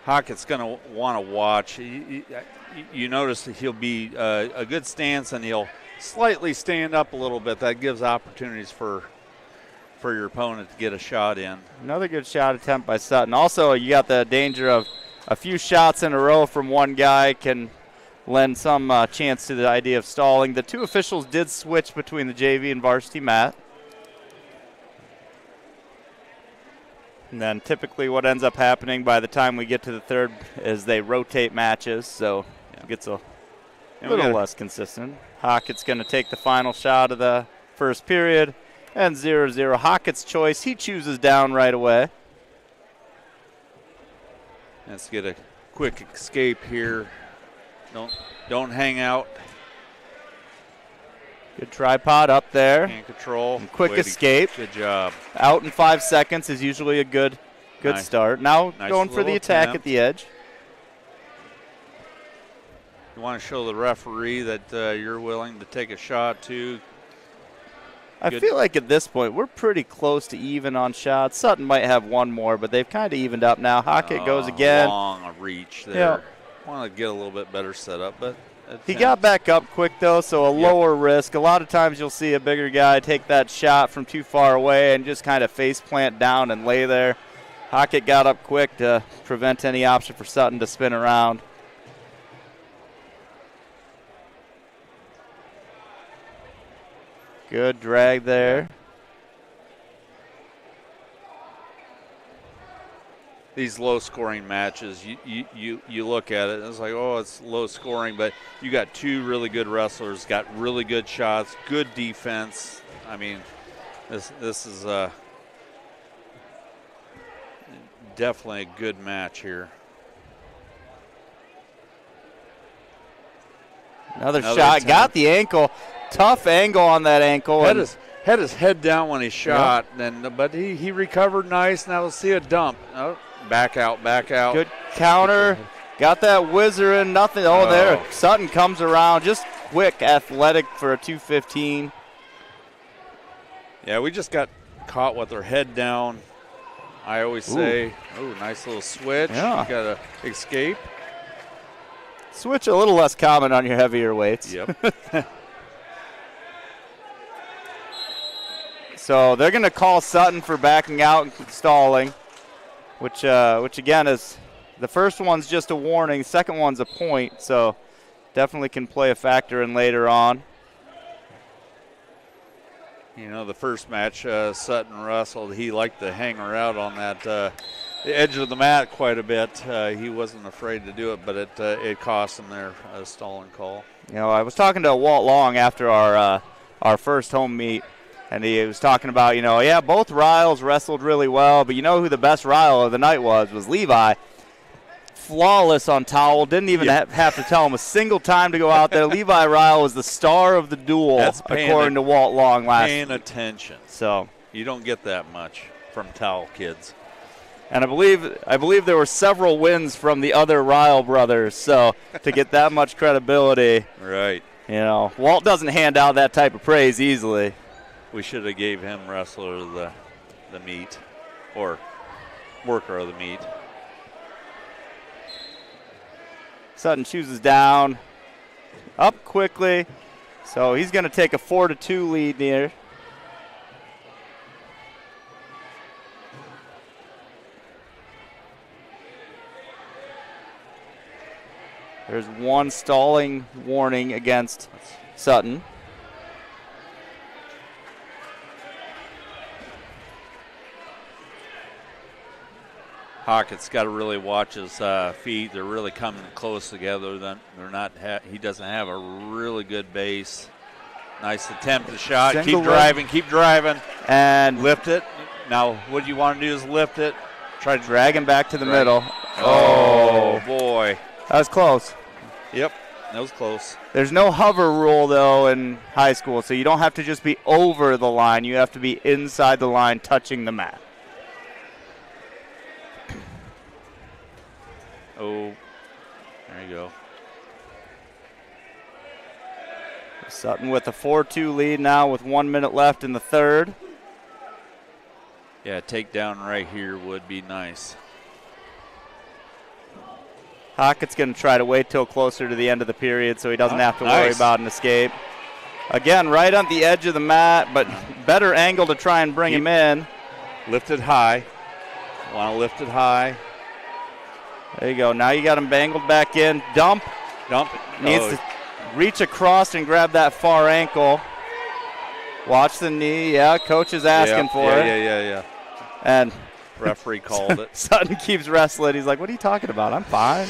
Hockett's going to want to watch. You notice that he'll be a good stance, and he'll slightly stand up a little bit. That gives opportunities for your opponent to get a shot in. Another good shot attempt by Sutton. Also, you got the danger of a few shots in a row from one guy can lend some chance to the idea of stalling. The two officials did switch between the JV and varsity mat. And then typically what ends up happening by the time we get to the third is they rotate matches, so it gets a little less consistent. Hockett's going to take the final shot of the first period, and 0-0. Hockett's choice. He chooses down right away. Let's get a quick escape here. Don't hang out. Good tripod up there. Hand control. And quick escape. Good job. Out in 5 seconds is usually a good start. Now going for the attack at the edge. You want to show the referee that you're willing to take a shot too. I feel like at this point we're pretty close to even on shots. Sutton might have one more, but they've kind of evened up now. Hockett goes again. Long reach there. Want to get a little bit better setup, but He got back up quick, though, so a lower risk. A lot of times you'll see a bigger guy take that shot from too far away and just kind of face plant down and lay there. Hockett got up quick to prevent any option for Sutton to spin around. Good drag there. These low-scoring matches, you look at it, and it's like, oh, it's low-scoring, but you got two really good wrestlers, got really good shots, good defense. I mean, this is definitely a good match here. Another shot, attempt. Got the ankle. Tough angle on that ankle. Had his head down when he shot, but he recovered nice. Now we'll see a dump. Oh, back out. Good counter. Got that whizzer in, nothing. Oh, there. Sutton comes around. Just quick, athletic for a 2:15. Yeah, we just got caught with our head down. I always say, nice little switch. Yeah. You got to escape. Switch a little less common on your heavier weights. Yep. So they're going to call Sutton for backing out and stalling, which again is the first one's just a warning, second one's a point, so definitely can play a factor in later on. You know, the first match Sutton wrestled, he liked to hang her out on that the edge of the mat quite a bit. He wasn't afraid to do it, but it cost him their stalling call. You know, I was talking to Walt Long after our first home meet, and he was talking about, both Riles wrestled really well, but you know who the best Ryle of the night was Levi. Flawless on towel, didn't even have to tell him a single time to go out there. Levi Ryle was the star of the duel, according to Walt Long last paying attention. So you don't get that much from towel kids. And I believe there were several wins from the other Ryle brothers, so to get that much credibility. Right. Walt doesn't hand out that type of praise easily. We should have gave him wrestler of the meet or worker of the meet. Sutton chooses down, up quickly, so he's going to take a 4-2 lead here. There's one stalling warning against Sutton. Hockett's got to really watch his feet. They're really coming close together. They're not. He doesn't have a really good base. Nice attempt at shot. Keep driving, and lift it. Now, what you want to do is lift it. Try to drag him back to the middle. Oh boy, that was close. Yep, that was close. There's no hover rule though in high school, so you don't have to just be over the line. You have to be inside the line, touching the mat. Oh, there you go. Sutton with a 4-2 lead now with 1 minute left in the third. Yeah, takedown right here would be nice. Hockett's going to try to wait till closer to the end of the period so he doesn't have to worry about an escape. Again, right on the edge of the mat, but better angle to try and bring him in. Lift it high. Want to lift it high. There you go. Now you got him bangled back in. Dump. Needs to reach across and grab that far ankle. Watch the knee. Yeah, coach is asking for it. Yeah. And referee called it. Sutton keeps wrestling. He's like, what are you talking about? I'm fine.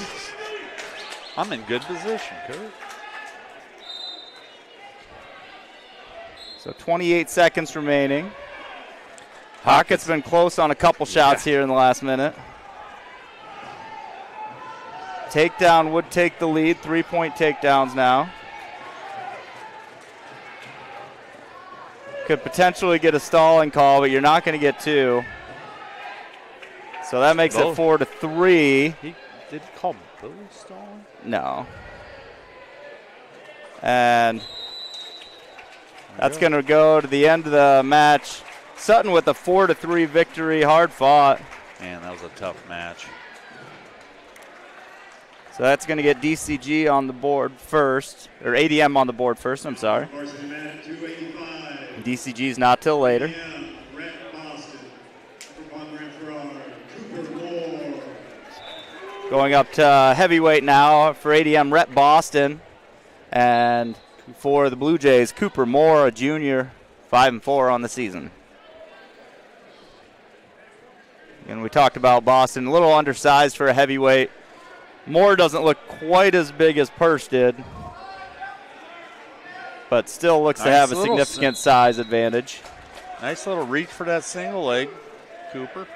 I'm in good position, Kurt. So 28 seconds remaining. Hockett's been close on a couple shots here in the last minute. Takedown would take the lead. 3-point takedowns now. Could potentially get a stalling call, but you're not going to get two. So that makes it 4-3. Did he call both stalling? No. And that's going to go to the end of the match. Sutton with a 4-3 victory. Hard fought. Man, that was a tough match. So that's going to get DCG on the board first, or ADM on the board first, I'm sorry. Varsity mat 285. DCG's not till later. ADM, Red Boston. For Bondurant Ferrara, Cooper Moore. Going up to heavyweight now for ADM, Rhett Boston. And for the Blue Jays, Cooper Moore, a junior, 5-4 on the season. And we talked about Boston, a little undersized for a heavyweight. Moore doesn't look quite as big as Purse did, but still looks to have a significant size advantage. Nice little reach for that single leg, Cooper.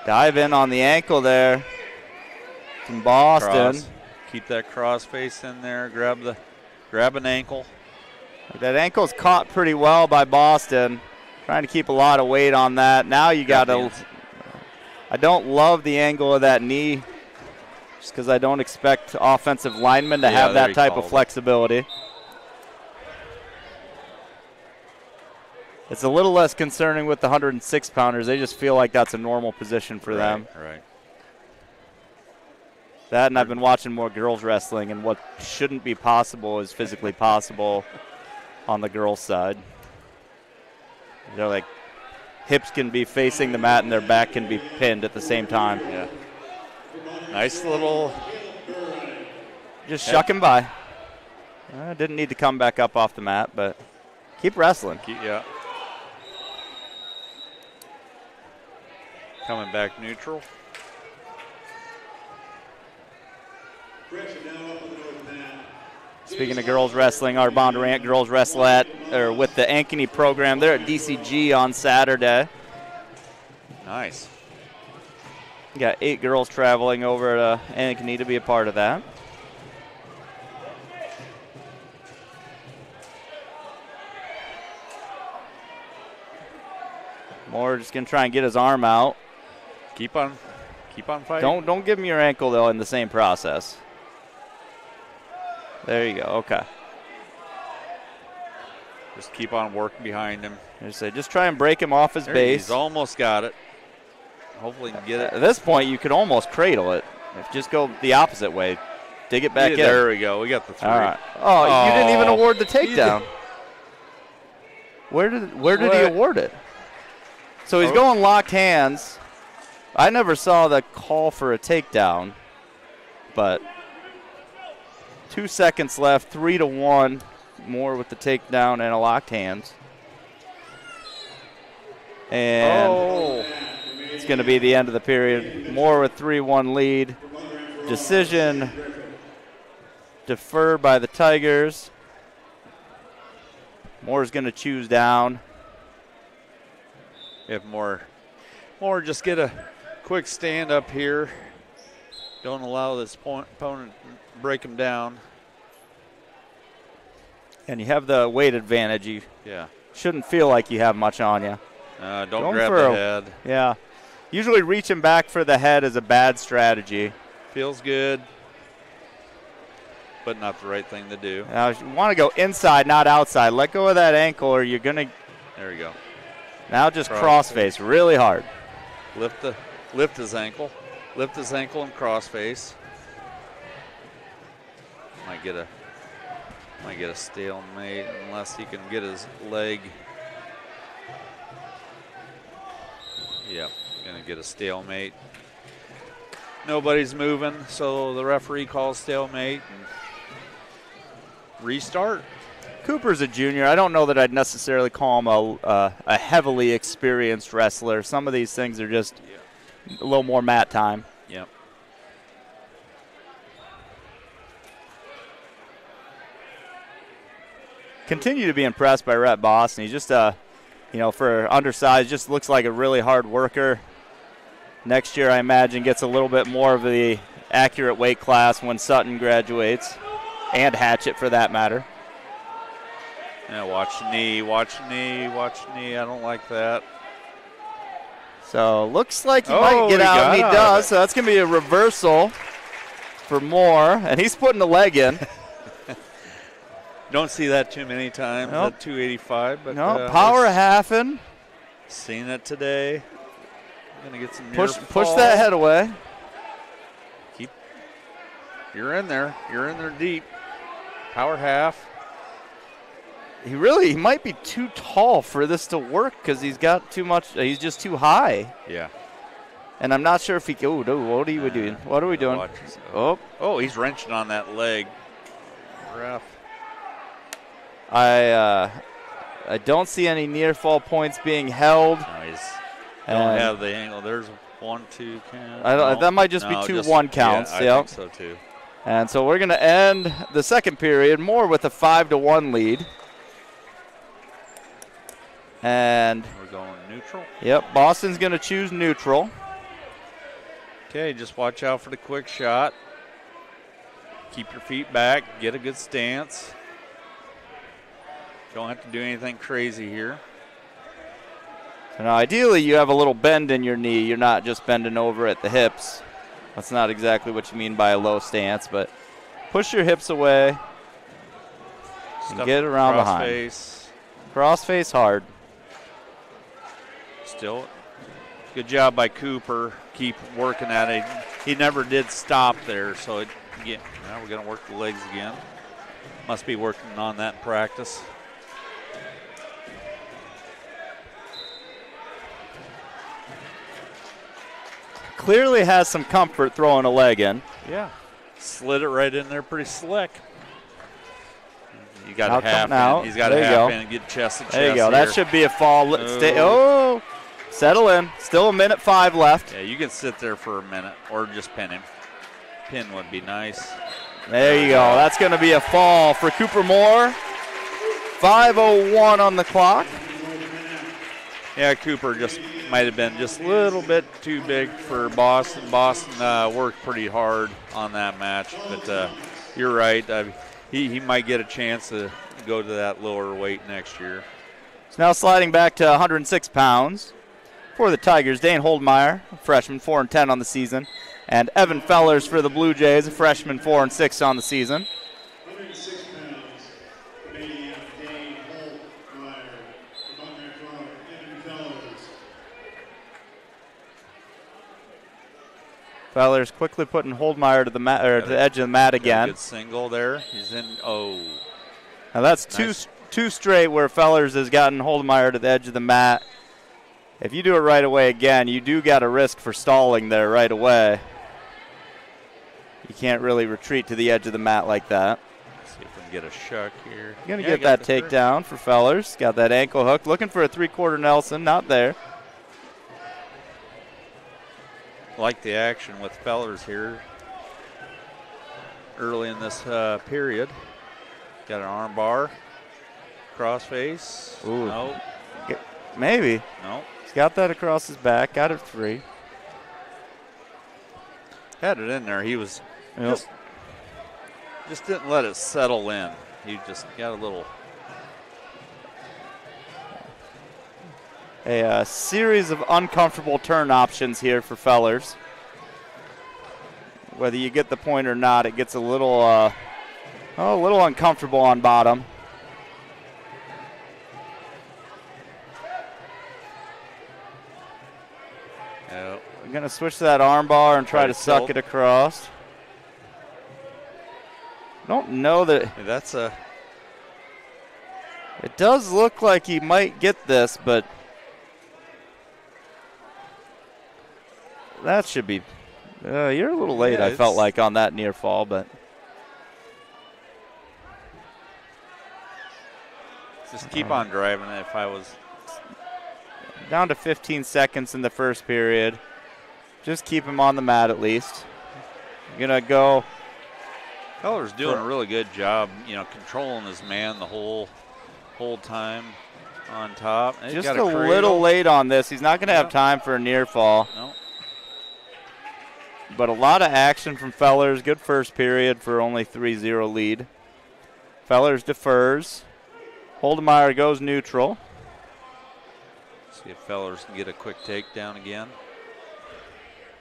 Dive in on the ankle there from Boston. Cross. Keep that cross face in there. Grab an ankle. That ankle's caught pretty well by Boston. Trying to keep a lot of weight on that. Now you got to. I don't love the angle of that knee, just because I don't expect offensive linemen to have that type of flexibility. It's a little less concerning with the 106-pounders. They just feel like that's a normal position for them. Right. That, and I've been watching more girls wrestling, and what shouldn't be possible is physically possible on the girls' side. They're like, hips can be facing the mat and their back can be pinned at the same time. Yeah. Nice little. Just shucking by. Didn't need to come back up off the mat, but keep wrestling. Yeah. Coming back neutral. Speaking of girls wrestling, our Bondurant girls wrestle with the Ankeny program. They're at DCG on Saturday. Nice. Got 8 girls traveling over to Ankeny to be a part of that. Moore just gonna try and get his arm out. Keep on fighting. Don't give him your ankle though in the same process. There you go. Okay. Just keep on working behind him. Just try and break him off his base. He's almost got it. Hopefully he can get it. At this point, you could almost cradle it. Just go the opposite way. Dig it back in. There we go. We got the 3. All right. Oh, you didn't even award the takedown. Where did he award it? So he's going locked hands. I never saw the call for a takedown, but 2 seconds left, 3-1. Moore with the takedown and a locked hands. And it's going to be the end of the period. Moore with 3-1 lead. Decision deferred by the Tigers. Moore's going to choose down. If Moore just get a quick stand up here. Don't allow this opponent to break him down. And you have the weight advantage. You shouldn't feel like you have much on you. Don't grab the head. Yeah. Usually reaching back for the head is a bad strategy. Feels good, but not the right thing to do. Now, you want to go inside, not outside. Let go of that ankle or you're going to. There we go. Now just cross-face really hard. Lift his ankle. Lift his ankle and cross-face. Might get a stalemate unless he can get his leg. Yep, gonna get a stalemate. Nobody's moving, so the referee calls stalemate and restart. Cooper's a junior. I don't know that I'd necessarily call him a heavily experienced wrestler. Some of these things are just a little more mat time. Yep. Continue to be impressed by Rhett Boston. He's just for undersized, just looks like a really hard worker. Next year, I imagine, gets a little bit more of the accurate weight class when Sutton graduates, and Hatchet for that matter. Yeah, watch knee. I don't like that. So looks like he might get out, and he does. So that's going to be a reversal for Moore, and he's putting the leg in. Don't see that too many times at 285. But power halfing. Seen it today. Gonna get some push that head away. You're in there. You're in there deep. Power half. He might be too tall for this to work because he's got too much. He's just too high. Yeah. And I'm not sure if he. Oh, no, what are we doing? What are we doing? Oh, he's wrenching on that leg. Rough. I don't see any near fall points being held. No, don't have the angle. There's 1, 2 count. That might just be 2-1 counts. Yeah, I think so too. And so we're going to end the second period more with a 5-1 lead. And we're going neutral. Yep, Boston's going to choose neutral. Okay, just watch out for the quick shot. Keep your feet back. Get a good stance. Don't have to do anything crazy here. So now ideally you have a little bend in your knee. You're not just bending over at the hips. That's not exactly what you mean by a low stance, but push your hips away and get around behind. Face. Cross face hard. Still, good job by Cooper. Keep working at it. He never did stop there, so now we're going to work the legs again. Must be working on that in practice. Clearly has some comfort throwing a leg in. Yeah. Slid it right in there pretty slick. You got a half in. He's got a half in and get chest to chest. There you go. Here. That should be a fall. Settle in. Still a minute 5 left. Yeah, you can sit there for a minute or just pin him. Pin would be nice. There you go. That's going to be a fall for Cooper Moore. 5:01 on the clock. Yeah, Cooper just might have been just a little bit too big for Boston. Boston worked pretty hard on that match, but you're right. He might get a chance to go to that lower weight next year. It's now sliding back to 106 pounds for the Tigers. Dane Holdmeyer, a freshman, 4-10 on the season, and Evan Fellers for the Blue Jays, a freshman, 4-6 on the season. 106 pounds, Canadian Dane Holdmeyer, Evan Fellers. Fellers quickly putting Holdmeyer to the mat, or to the edge of the mat again. Good single there. He's in. Oh. Now that's nice. two straight where Fellers has gotten Holdmeyer to the edge of the mat. If you do it right away again, you do got a risk for stalling there right away. You can't really retreat to the edge of the mat like that. Let's see if we can get a shuck here. You're going to get that takedown for Fellers. Got that ankle hook. Looking for a 3/4 Nelson. Not there. Like the action with Fellers here early in this period. Got an arm bar. Crossface. Ooh. Nope. Maybe. Nope. He's got that across his back. Got it 3. Had it in there. He was just didn't let it settle in. He just got a little. A series of uncomfortable turn options here for Fellers. Whether you get the point or not, it gets a little uncomfortable on bottom. Yep. I'm going to switch to that arm bar and try to suck it across. I don't know that. That's a. It does look like he might get this, but that should be. You're a little late, I felt like, on that near fall, but. Just keep on driving it if I was. Down to 15 seconds in the first period. Just keep him on the mat at least. You're going to go. Feller's doing a really good job, controlling his man the whole time on top. And just a little late on this. He's not going to have time for a near fall. No. But a lot of action from Fellers. Good first period for only 3-0 lead. Fellers defers. Holdmeyer goes neutral. See if Fellers can get a quick takedown again.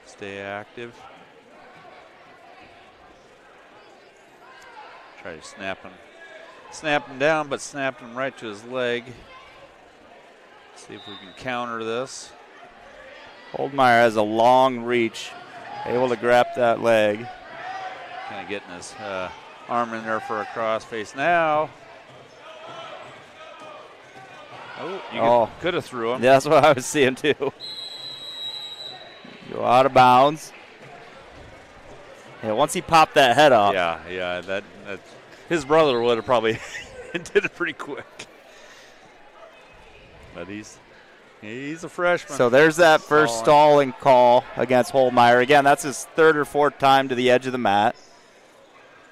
Stay active. Try to snap him down, but snap him right to his leg. See if we can counter this. Holdmeyer has a long reach, able to grab that leg. Kind of getting his arm in there for a crossface now. Oh, you could have threw him. Yeah, that's what I was seeing too. Go out of bounds. Yeah, once he popped that head off. Yeah, that his brother would have probably did it pretty quick. But he's a freshman. So there's that first stalling call against Holdmeyer. Again, that's his third or fourth time to the edge of the mat.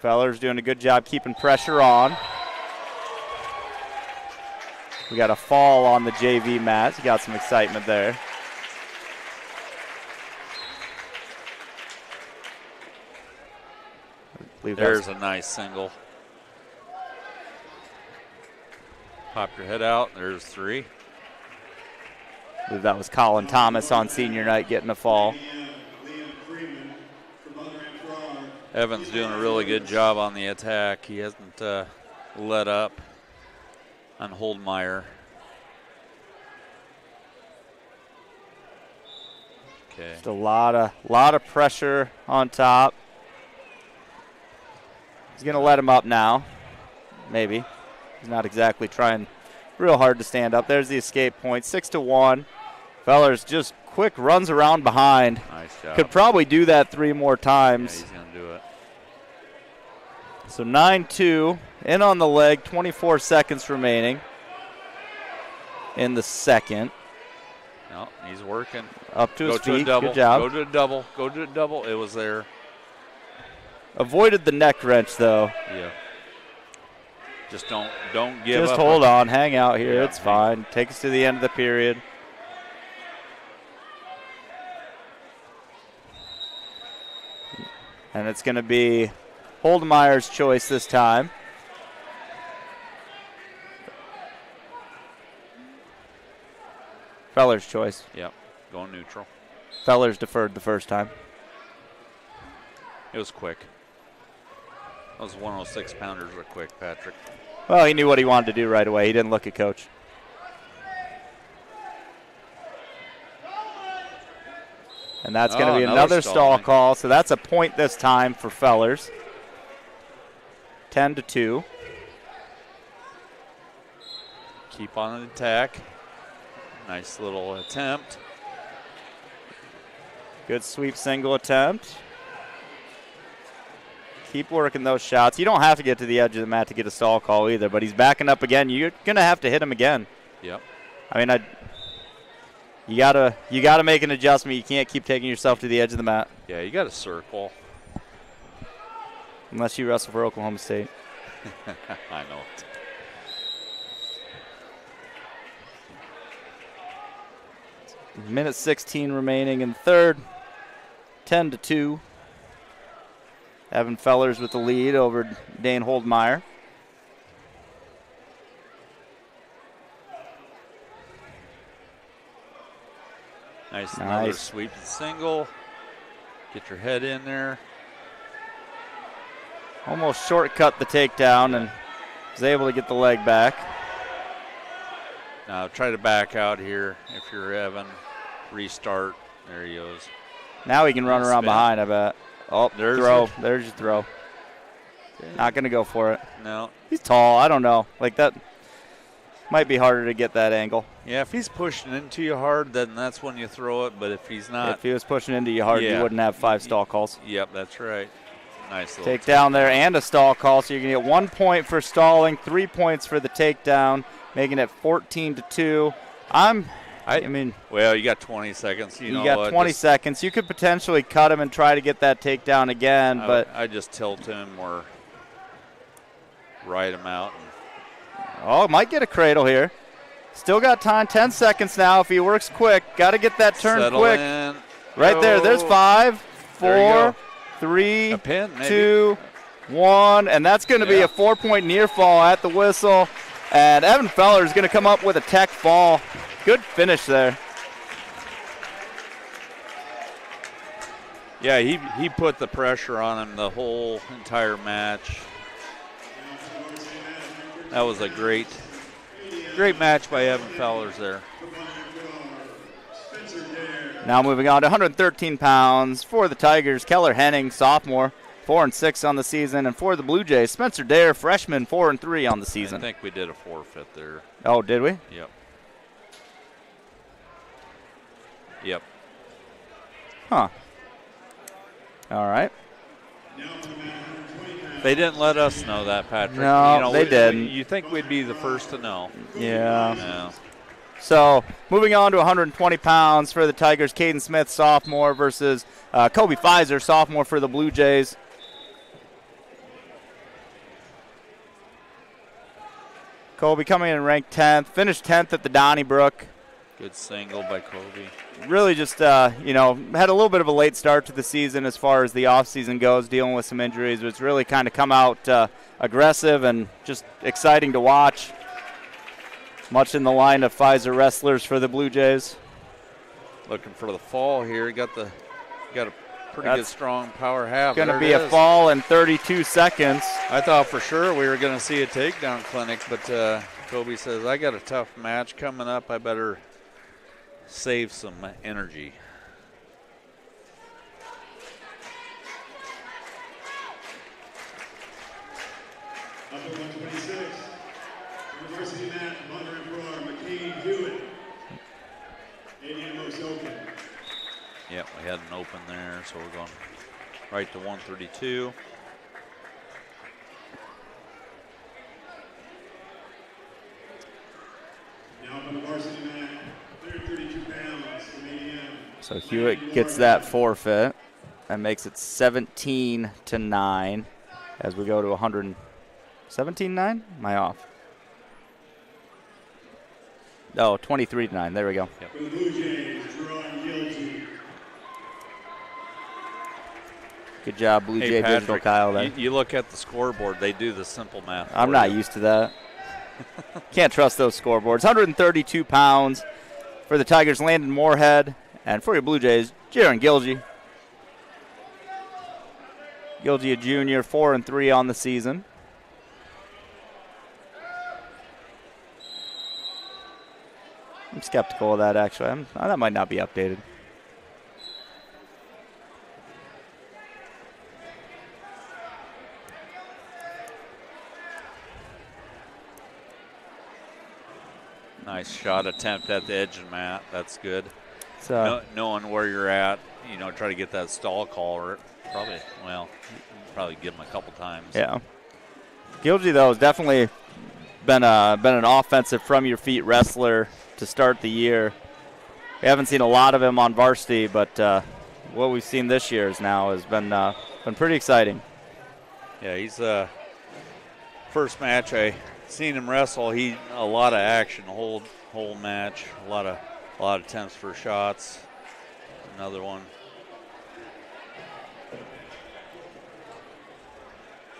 Feller's doing a good job keeping pressure on. We got a fall on the JV mat. You got some excitement there. There's a nice single. Pop your head out. There's 3. I believe that was Colin Thomas on senior night getting a fall. Evan's doing a really good job on the attack. He hasn't let up on Holdmeyer. Okay. Just a lot of pressure on top. He's going to let him up now. Maybe. He's not exactly trying real hard to stand up. There's the escape point, 6-1. Fellers just quick runs around behind. Nice job. Could probably do that 3 more times. Yeah, he's going to do it. So 9-2, in on the leg, 24 seconds remaining in the second. No, he's working. Up to his feet, good job. Go to a double, it was there. Avoided the neck wrench, though. Yeah. Just don't give up. Just hold on, hang out here, Yeah, it's fine. Take us to the end of the period. And it's going to be Holdmeyer's choice this time. Feller's choice. Yep, going neutral. Feller's deferred the first time. It was quick. Those 106-pounders are quick, Patrick. Well, he knew what he wanted to do right away. He didn't look at coach. And that's going to be another stall call. So that's a point this time for Fellers. 10-2. Keep on the attack. Nice little attempt. Good sweep single attempt. Keep working those shots. You don't have to get to the edge of the mat to get a stall call either, but he's backing up again. You're going to have to hit him again. Yep. I mean, you gotta make an adjustment. You can't keep taking yourself to the edge of the mat. Yeah, you got to circle. Unless you wrestle for Oklahoma State. I know it. Minute 16 remaining in third. 10-2. Evan Fellers with the lead over Dane Holdmeyer. Nice. Another sweep and single. Get your head in there. Almost shortcut the takedown and was able to get the leg back. Now try to back out here if you're Evan. Restart. There he goes. Now he can run around behind, I bet. Oh, there's throw. There's your throw. Not going to go for it. No. He's tall. I don't know. Like that might be harder to get that angle. Yeah, if he's pushing into you hard, then that's when you throw it. But if he's not. If he was pushing into you hard, you wouldn't have 5 stall calls. Yep, that's right. Nice little takedown there and a stall call. So you're going to get 1 point for stalling, 3 points for the takedown, making it 14-2. I mean, well, you got 20 seconds. You know got 20 seconds. You could potentially cut him and try to get that takedown again, but I just tilt him or ride him out. Might get a cradle here. Still got time. 10 seconds now. If he works quick, got to get that turn Settle quick. In. Right there. There's 5, 4, 3, 2, 1, and that's going to be a 4-point near fall at the whistle. And Evan Feller is going to come up with a tech fall. Good finish there. Yeah, he put the pressure on him the whole entire match. That was a great match by Evan Fellers there. Now moving on to 113 pounds for the Tigers, Keller Henning, sophomore, 4-6 on the season. And for the Blue Jays, Spencer Dare, freshman, 4-3 on the season. I think we did a forfeit there. Oh, did we? Yep. Yep. Huh. All right. They didn't let us know that, Patrick. No, they didn't. You think we'd be the first to know. Yeah. No. So moving on to 120 pounds for the Tigers, Caden Smith, sophomore, versus Kobe Pfizer, sophomore for the Blue Jays. Kobe coming in ranked 10th, finished 10th at the Donnybrook. Good single by Kobe. Really just, had a little bit of a late start to the season as far as the offseason goes, dealing with some injuries. But it's really kind of come out aggressive and just exciting to watch. Much in the line of Pfizer wrestlers for the Blue Jays. Looking for the fall here. Got a pretty good strong power half. Going to be a fall in 32 seconds. I thought for sure we were going to see a takedown clinic, but Kobe says, I got a tough match coming up. I better save some energy. Up at 126, Varsity mat, Bondurant for McCain Hewitt. ADM most open. Yeah, we had an open there, so we're going right to 132. Now up on the varsity mat, 132 pounds from ADM. So Hewitt gets that forfeit. That makes it 17-9 as we go to 100. 17-9? Am I off? Oh, 23-9. There we go. Yep. For the Blue Jays, drawing guilty. Good job, Blue Jay Patrick, Digital Kyle there. You look at the scoreboard, they do the simple math. I'm not used to that. Can't trust those scoreboards. 132 pounds for the Tigers, Landon Moorhead. And for your Blue Jays, Jaron Gilgy. Gilgy, a junior, 4-3 on the season. I'm skeptical of that, actually. That might not be updated. Nice shot attempt at the edge of the mat. That's good. So, knowing where you're at, try to get that stall call. Or probably give him a couple times. Yeah. Gilgy, though, has definitely been an offensive from-your-feet wrestler to start the year. We haven't seen a lot of him on varsity, but what we've seen this year has been pretty exciting. Yeah, he's first match I seen him wrestle. He a lot of action, whole match, a lot of attempts for shots. Another one.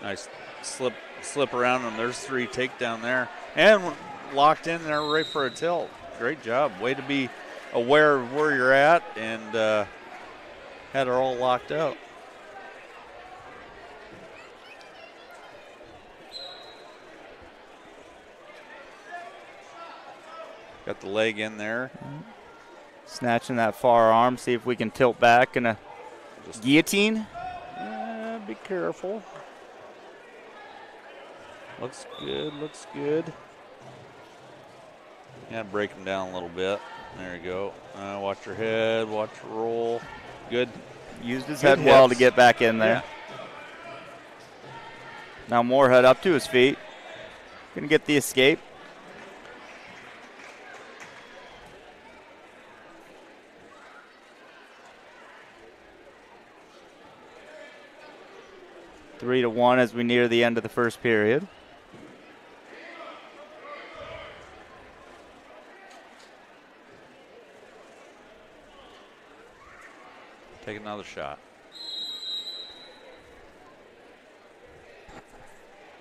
Nice slip around him. There's 3 takedown there, and locked in there right for a tilt. Great job. Way to be aware of where you're at and had her all locked up. Got the leg in there. Snatching that far arm, see if we can tilt back in a guillotine. Yeah, be careful. Looks good. Yeah, break him down a little bit. There you go. Watch your head, watch your roll. Good. Used his head well to get back in there. Yeah. Now Moorhead up to his feet. Gonna get the escape. Three to 1 as we near the end of the first period. Take another shot.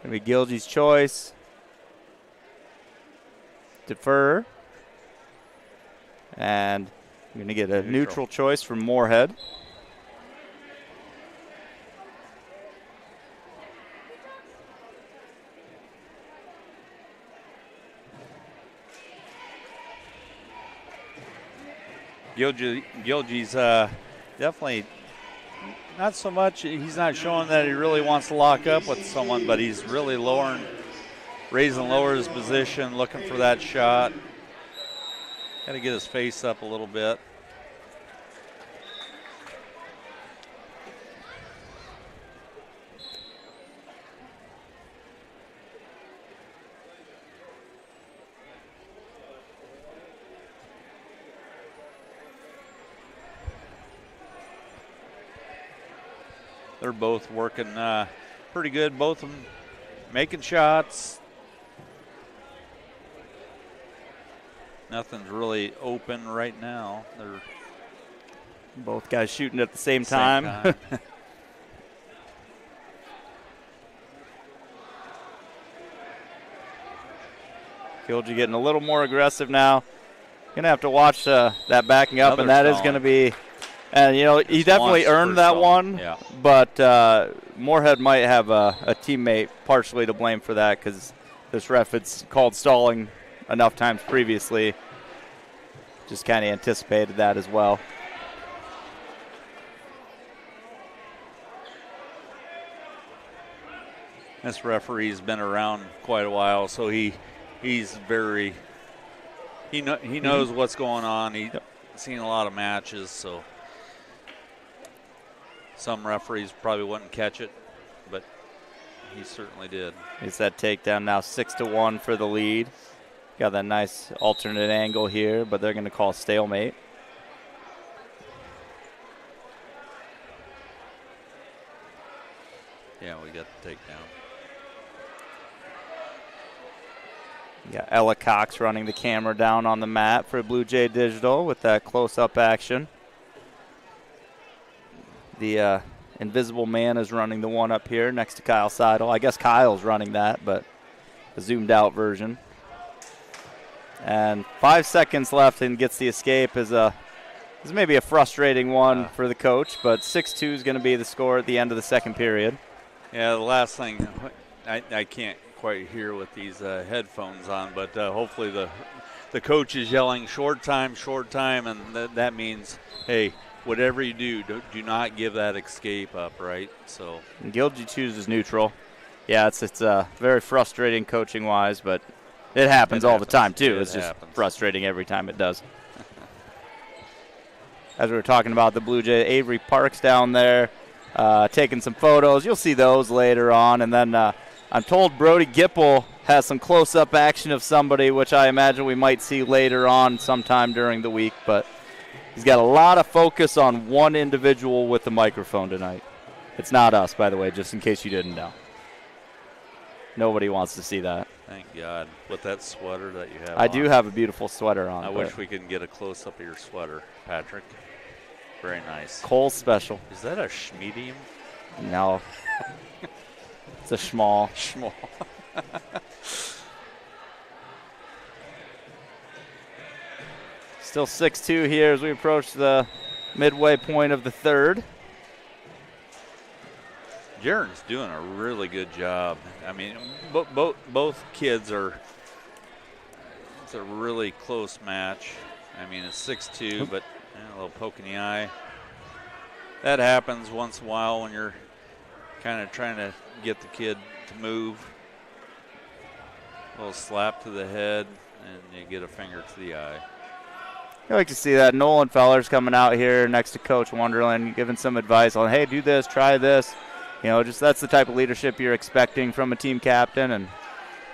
Gonna be Gilgy's choice. Defer. And we're gonna get a neutral choice from Moorhead. Gilgy's definitely not so much. He's not showing that he really wants to lock up with someone, but he's really raising lower his position, looking for that shot. Got to get his face up a little bit. They're both working pretty good, both of them making shots. Nothing's really open right now. They're both guys shooting at the same time. Gilgy getting a little more aggressive now. Going to have to watch that backing up, and that is going to be – and, you know, he definitely earned that one, but Moorhead might have a teammate partially to blame for that because this ref had called stalling enough times previously. Just kind of anticipated that as well. This referee's been around quite a while, so he's very he knows what's going on. He's seen a lot of matches, so some referees probably wouldn't catch it, but he certainly did. It's that takedown now, 6-1 for the lead. Got that nice alternate angle here, but they're going to call stalemate. Yeah, we got the takedown. Yeah, Ella Cox running the camera down on the mat for Blue Jay Digital with that close-up action. The Invisible Man is running the one up here next to Kyle Seidel. I guess Kyle's running that, but a zoomed-out version. And 5 seconds left and gets the escape is maybe a frustrating one for the coach, but 6-2 is going to be the score at the end of the second period. Yeah, the last thing, I can't quite hear with these headphones on, but hopefully the coach is yelling short time, and that means, hey, whatever you do not give that escape up, right? So Gilgy chooses neutral. Yeah, it's very frustrating coaching-wise, but it happens all the time, too. It's just frustrating every time it does. As we were talking about the Blue Jay, Avery Parks down there taking some photos. You'll see those later on. And then I'm told Brody Gipple has some close-up action of somebody, which I imagine we might see later on sometime during the week. But he's got a lot of focus on one individual with the microphone tonight. It's not us, by the way, just in case you didn't know. Nobody wants to see that. Thank God. With that sweater that you have I do have a beautiful sweater on. I wish we could get a close-up of your sweater, Patrick. Very nice. Cole's special. Is that a schmedium? No. It's a schmall. Schmall. Still 6-2 here as we approach the midway point of the third. Jaren's doing a really good job. I mean, both kids are. It's a really close match. I mean, it's 6-2, but a little poke in the eye. That happens once in a while when you're kind of trying to get the kid to move. A little slap to the head, and you get a finger to the eye. I like to see that. Nolan Feller's coming out here next to Coach Wonderland, giving some advice on, hey, do this, try this. You know, just that's the type of leadership you're expecting from a team captain, and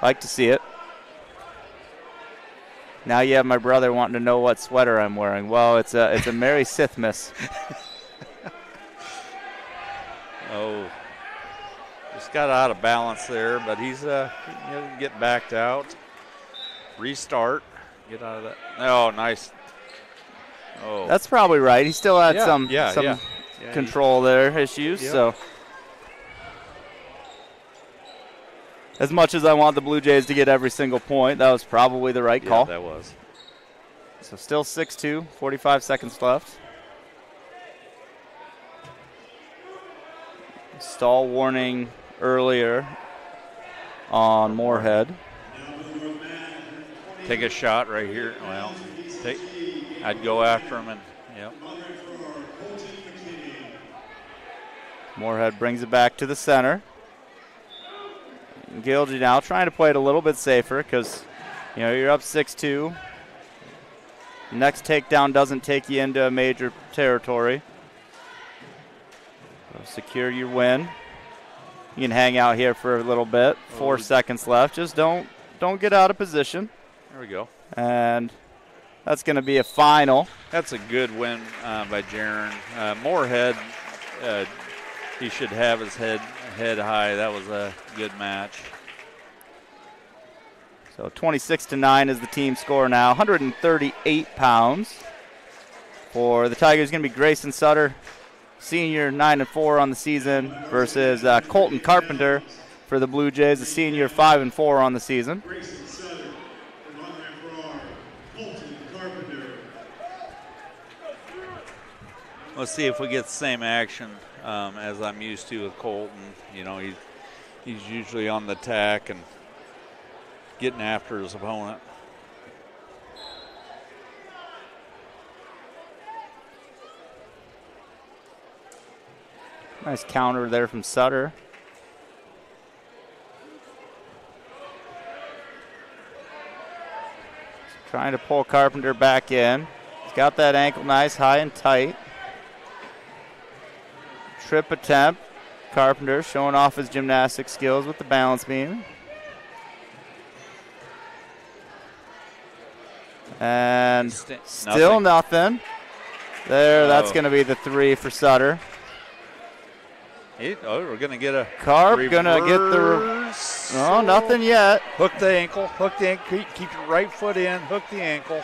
I like to see it. Now you have my brother wanting to know what sweater I'm wearing. Well, it's a Mary Sithmas. Oh, just got out of balance there, but he's he'll get backed out. Restart. Get out of that. Oh, nice. Oh, that's probably right. He still had some control there issues. Yeah. So, as much as I want the Blue Jays to get every single point, that was probably the right call. That was. So still 6-2, 45 seconds left. Stall warning earlier on Moorhead. Take a shot right here. Well, I'd go after him and Yep. Moorhead brings it back to the center. Gilgy now trying to play it a little bit safer because, you're up 6-2. Next takedown doesn't take you into a major territory. So secure your win. You can hang out here for a little bit. 4 seconds left. Just don't get out of position. There we go. And that's going to be a final. That's a good win by Jaron. Moorhead, he should have his head high. That was a good match. So 26-9 is the team score now. 138 pounds. For the Tigers, going to be Grayson Sutter, senior, 9-4 on the season, versus Colton Carpenter for the Blue Jays, a senior, 5-4 on the season. Grayson Sutter, and on that for our Colton Carpenter. Let's see if we get the same action as I'm used to with Colton. He's usually on the attack and getting after his opponent. Nice counter there from Sutter. Trying to pull Carpenter back in. He's got that ankle nice, high and tight. Trip attempt. Carpenter showing off his gymnastic skills with the balance beam. And still nothing. There, that's going to be the 3 for Sutter. We're going to get a Carp going to get the nothing yet. Hook the ankle. Keep your right foot in. Hook the ankle.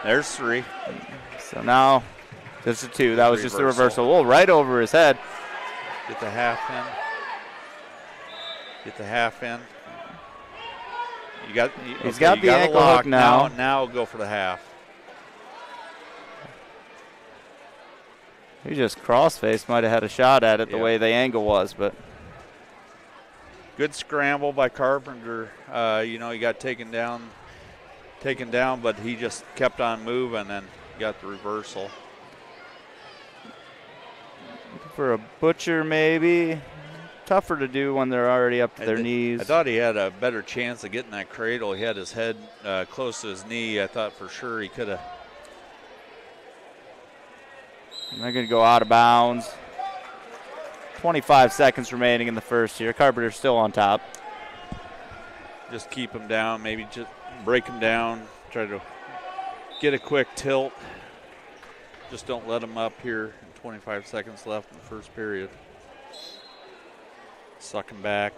There's 3. So now this is 2. That was just the reversal. Oh, right over his head. Get the half in. He's got the ankle hook now. Now go for the half. He just cross-faced, might have had a shot at it the way the angle was, but. Good scramble by Carpenter. He got taken down, but he just kept on moving and got the reversal. For a butcher, maybe. Tougher to do when they're already up to their knees. I thought he had a better chance of getting that cradle. He had his head close to his knee. I thought for sure he could have. They're going to go out of bounds. 25 seconds remaining in the first here. Carpenter's still on top. Just keep him down. Maybe just break him down. Try to get a quick tilt. Just don't let him up here. 25 seconds left in the first period. Suck him back.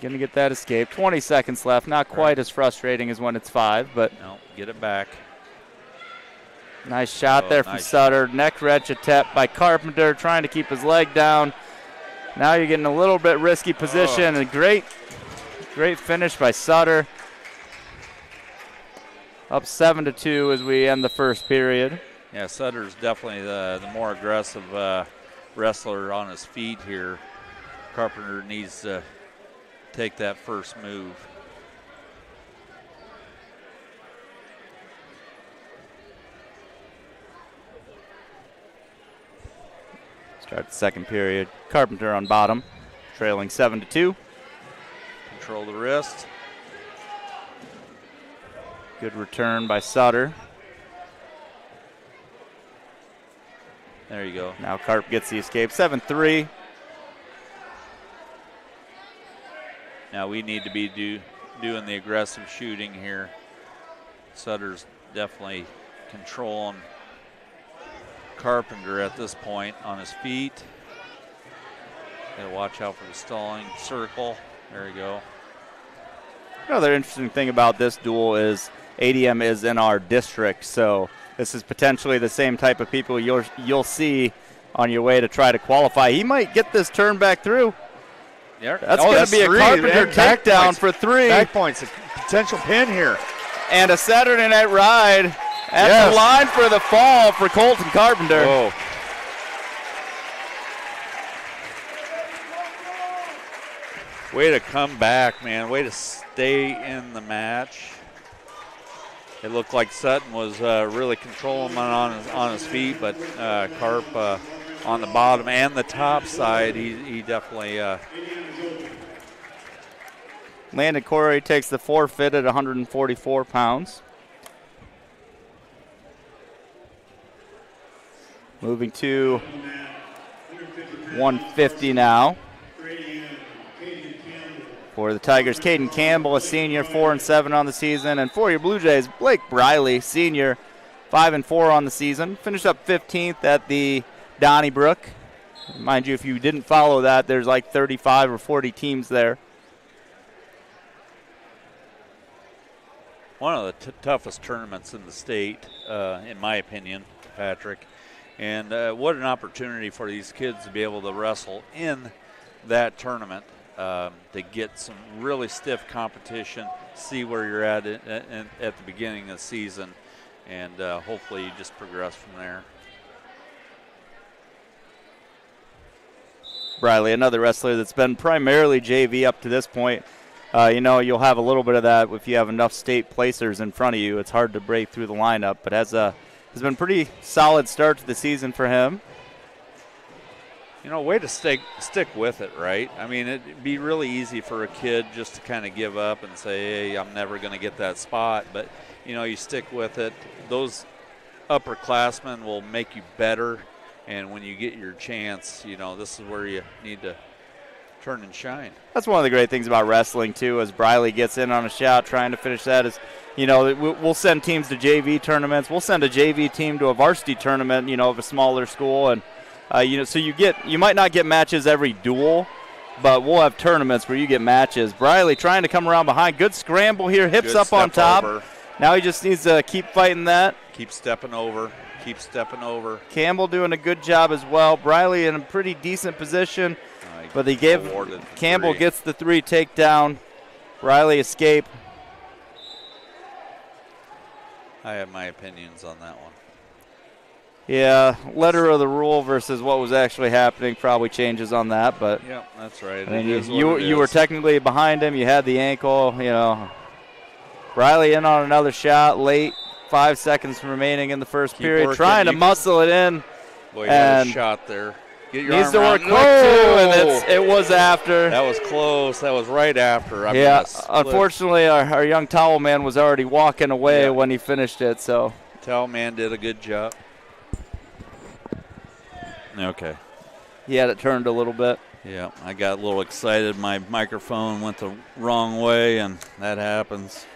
Going to get that escape. 20 seconds left. Not quite as frustrating as when it's 5, but. No, get it back. Nice shot there from Sutter. Neck wrench attempt by Carpenter, trying to keep his leg down. Now you're getting a little bit risky position. And great finish by Sutter. Up 7-2 as we end the first period. Yeah, Sutter's definitely the more aggressive wrestler on his feet here. Carpenter needs to take that first move. Start the second period. Carpenter on bottom, trailing 7-2. Control the wrist. Good return by Sutter. There you go. Now Carp gets the escape. 7-3. Now we need to be doing the aggressive shooting here. Sutter's definitely controlling Carpenter at this point on his feet. Got to watch out for the stalling circle. There you go. Another interesting thing about this duel is ADM is in our district, so this is potentially the same type of people you'll see on your way to try to qualify. He might get this turn back through. Yeah. That's going to be a Carpenter takedown for 3. Back points, a potential pin here. And a Saturday Night Ride at the line for the fall for Colton Carpenter. Whoa. Way to come back, man. Way to stay in the match. It looked like Sutton was really controlling him on his feet, but Karp on the bottom and the top side, he definitely. Landon Corey takes the forfeit at 144 pounds. Moving to 150 now. For the Tigers, Caden Campbell, a senior, 4-7 on the season. And for your Blue Jays, Blake Briley, senior, 5-4 on the season. Finished up 15th at the Donnybrook. Mind you, if you didn't follow that, there's like 35 or 40 teams there. One of the toughest tournaments in the state, in my opinion, Patrick. And what an opportunity for these kids to be able to wrestle in that tournament, to get some really stiff competition, see where you're at the beginning of the season, and hopefully you just progress from there. Briley, another wrestler that's been primarily JV up to this point. You'll have a little bit of that if you have enough state placers in front of you. It's hard to break through the lineup, but has been pretty solid start to the season for him. Way to stick with it, right? I mean, it'd be really easy for a kid just to kind of give up and say, hey, I'm never going to get that spot. But, you stick with it. Those upperclassmen will make you better. And when you get your chance, this is where you need to turn and shine. That's one of the great things about wrestling, too, as Briley gets in on a shot trying to finish that is, we'll send teams to JV tournaments. We'll send a JV team to a varsity tournament, of a smaller school. And, so you might not get matches every duel, but we'll have tournaments where you get matches. Briley trying to come around behind. Good scramble here, hips up on top. Over. Now he just needs to keep fighting that. Keep stepping over. Campbell doing a good job as well. Briley in a pretty decent position, but he gave Campbell gets the 3 takedown. Briley escape. I have my opinions on that one. Yeah, letter of the rule versus what was actually happening probably changes on that, but yeah, that's right. I mean, you were technically behind him. You had the ankle. Briley in on another shot late. 5 seconds remaining in the first period, working. Trying to muscle it in. Boy, you had a shot there. Get your needs arm to work quick, too, and it was after. That was close. That was right after. Unfortunately, our young towel man was already walking away when he finished it. So towel man did a good job. Okay. He had it turned a little bit. Yeah, I got a little excited. My microphone went the wrong way, and that happens.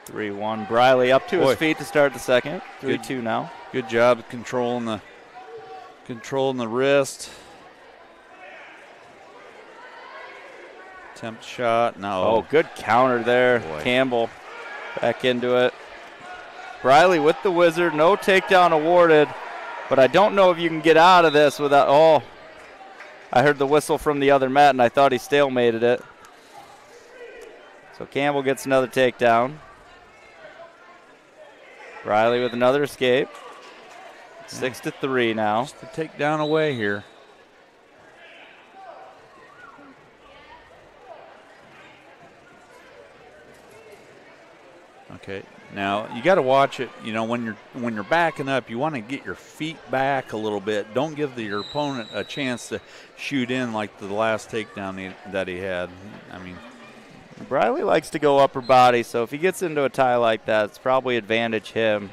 (3-1). Briley up to his feet to start the second. 3-2 now. Good job controlling the wrist. Attempt shot. No. Oh, good counter there. Boy. Campbell back into it. Briley with the wizard. No takedown awarded. But I don't know if you can get out of this without. Oh, I heard the whistle from the other mat, and I thought he stalemated it. So Campbell gets another takedown. Briley with another escape. 6-3 now. Just to take down away here. Okay. Now you got to watch it. When you're backing up, you want to get your feet back a little bit. Don't give your opponent a chance to shoot in like the last takedown that he had. I mean, Briley likes to go upper body, so if he gets into a tie like that, it's probably advantage him.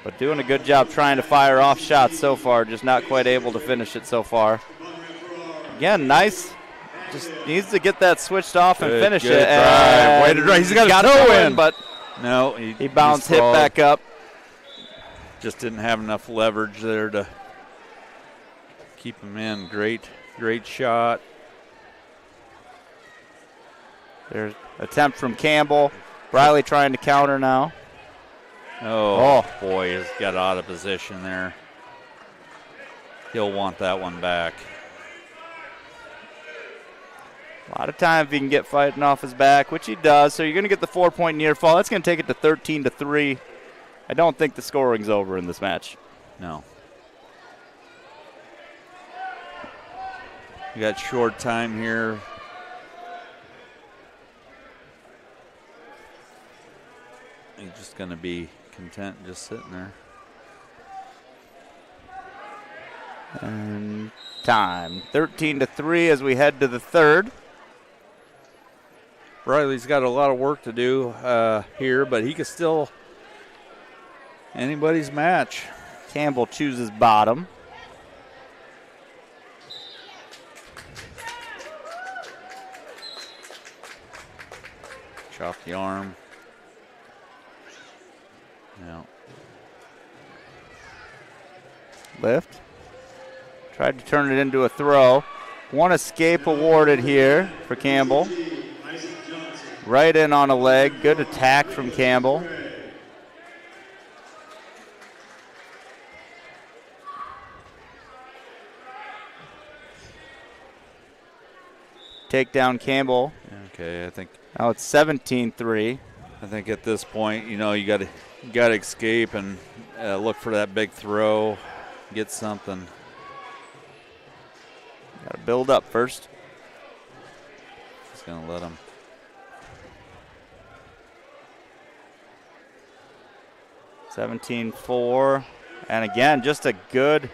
But doing a good job trying to fire off shots so far, just not quite able to finish it so far. Again, nice. Just needs to get that switched off and finish it. Drive. Way to drive. He's got to toe in, but no, he bounced, hit back up. Just didn't have enough leverage there to keep him in. Great shot. There's attempt from Campbell. Briley trying to counter now. Oh, boy, he's got out of position there. He'll want that one back. A lot of time if he can get fighting off his back, which he does. So you're going to get the 4-point near fall. That's going to take it to 13-3. I don't think the scoring's over in this match. No. We got short time here. He's just going to be content just sitting there. And time. 13-3 as we head to the third. Riley's got a lot of work to do here, but he could still anybody's match. Campbell chooses bottom. Chop the arm. Yeah. Lift. Tried to turn it into a throw. One escape awarded here for Campbell. Right in on a leg. Good attack from Campbell. Takedown Campbell. Okay, I think. Now it's 17-3. I think at this point, you know, you got to escape and look for that big throw, get something. Got to build up first. Just gonna let him. $17-4, and again, just a good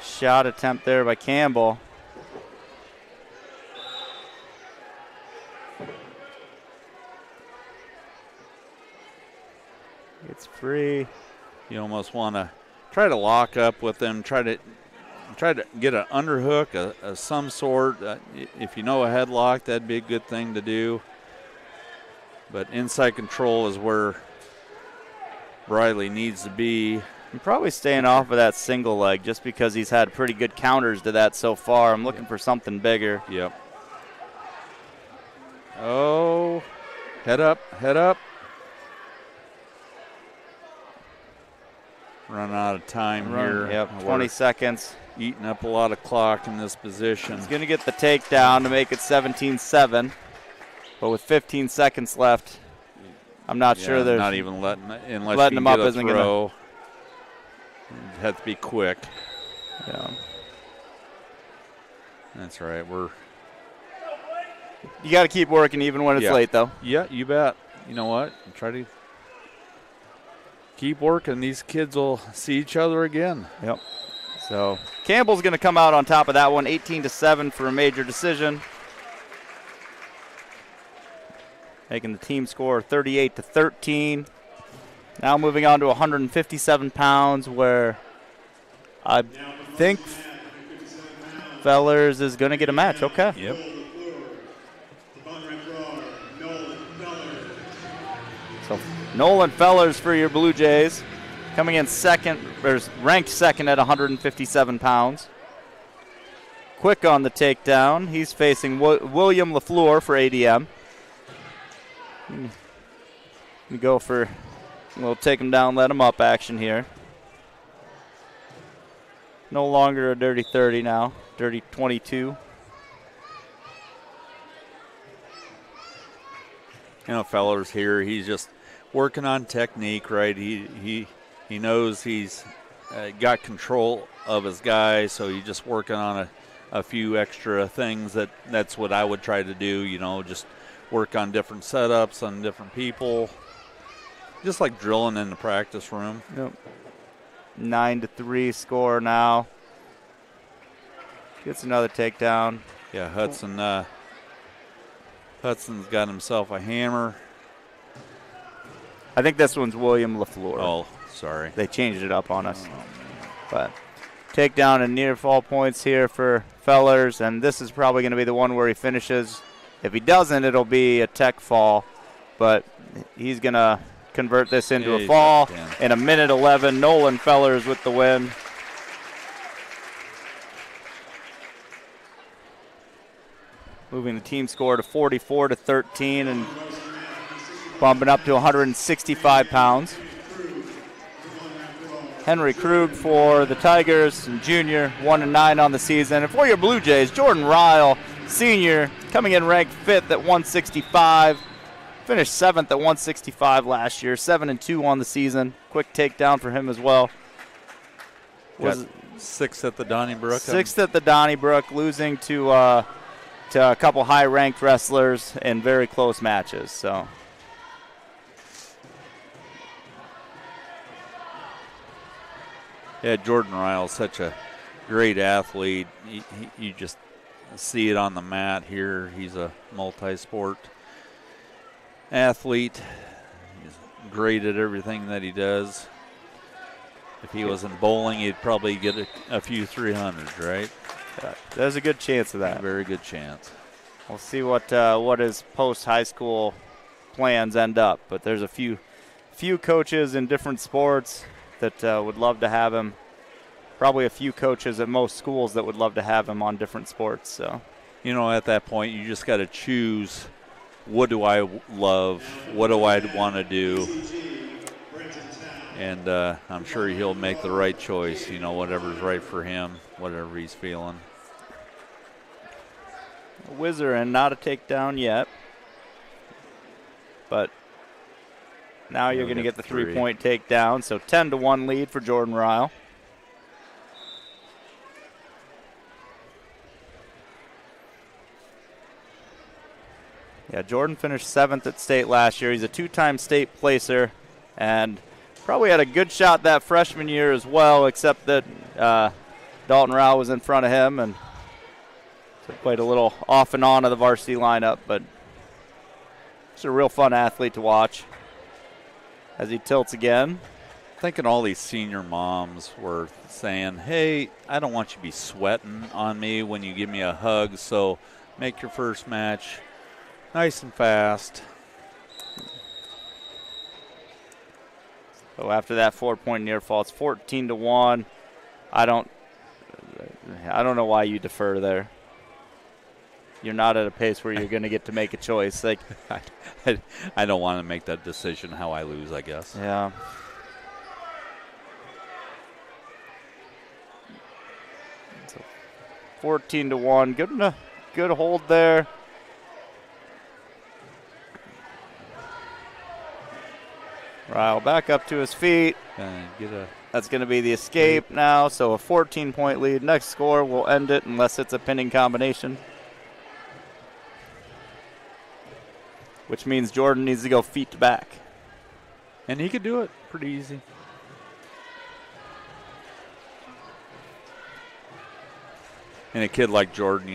shot attempt there by Campbell. It's free. You almost want to try to lock up with them. Try to get an underhook of some sort. If you know a headlock, that'd be a good thing to do. But inside control is where Riley needs to be. I'm probably staying off of that single leg just because he's had pretty good counters to that so far. I'm looking for something bigger. Yep. Oh, head up, head up. Run out of time here. Yep, 20 seconds. Eating up a lot of clock in this position. He's going to get the takedown to make it 17-7. But with 15 seconds left, I'm not sure there's not even letting you him get up a isn't throw. It had to be quick. Yeah. That's right. You got to keep working even when it's late, though. Yeah, you bet. You know what? Try to keep working. These kids will see each other again. Yep. So Campbell's going to come out on top of that one, 18-7 for a major decision. Making the team score 38-13. Now moving on to 157 pounds, where I think Fellers is going to get a match. Okay. Yep. So Nolan Fellers for your Blue Jays, coming in second, or ranked second at 157 pounds. Quick on the takedown. He's facing William LaFleur for ADM. We go for, we'll take him down, let him up action here. No longer a dirty 30 now, dirty 22. You know, Fellers here, he's just working on technique, right? He knows he's got control of his guy, so he's just working on a few extra things. That's what I would try to do, you know, just work on different setups on different people, just like drilling in the practice room. Yep. 9-3 score now. Gets another takedown. Yeah, Hudson's got himself a hammer. I think this one's William LaFleur. Oh, sorry. They changed it up on us. But takedown and near fall points here for Fellers, and this is probably going to be the one where he finishes. If he doesn't, it'll be a tech fall, but he's going to convert this into a fall in a minute 11. Nolan Fellers with the win. Moving the team score to 44-13 and bumping up to 165 pounds. Henry Krug for the Tigers, and junior, 1-9 on the season. And for your Blue Jays, Jordan Ryle, senior, coming in ranked 5th at 165. Finished 7th at 165 last year, 7-2 on the season. Quick takedown for him as well. Sixth at the Donnybrook. Sixth at the Donnybrook, losing to a couple high-ranked wrestlers in very close matches. So, yeah, Jordan Ryle's such a great athlete. You just see it on the mat here. He's a multi-sport athlete. He's great at everything that he does. If he was in bowling, he'd probably get a few 300s, right? There's a good chance of that. A very good chance. We'll see what his post-high school plans end up. But there's a few coaches in different sports that would love to have him. Probably a few coaches at most schools that would love to have him on different sports. So, at that point, you just got to choose, what do I love? What do I want to do? And I'm sure he'll make the right choice, whatever's right for him, whatever he's feeling. Whizzer and not a takedown yet. But now you're going to get the 3-point takedown. So 10-1 lead for Jordan Ryle. Yeah, Jordan finished 7th at state last year. He's a 2-time state placer and probably had a good shot that freshman year as well, except that Dalton Rao was in front of him and so played a little off and on of the varsity lineup, but he's a real fun athlete to watch as he tilts again. Thinking all these senior moms were saying, hey, I don't want you to be sweating on me when you give me a hug, so make your first match nice and fast. So after that 4-point near fall, it's 14-1. I don't know why you defer there. You're not at a pace where you're going to get to make a choice. Like, I don't want to make that decision how I lose, I guess. Yeah. So 14-1. Good hold there. Ryle back up to his feet. That's going to be the escape now. So a 14-point lead. Next score will end it unless it's a pinning combination. Which means Jordan needs to go feet to back. And he could do it pretty easy. And a kid like Jordan,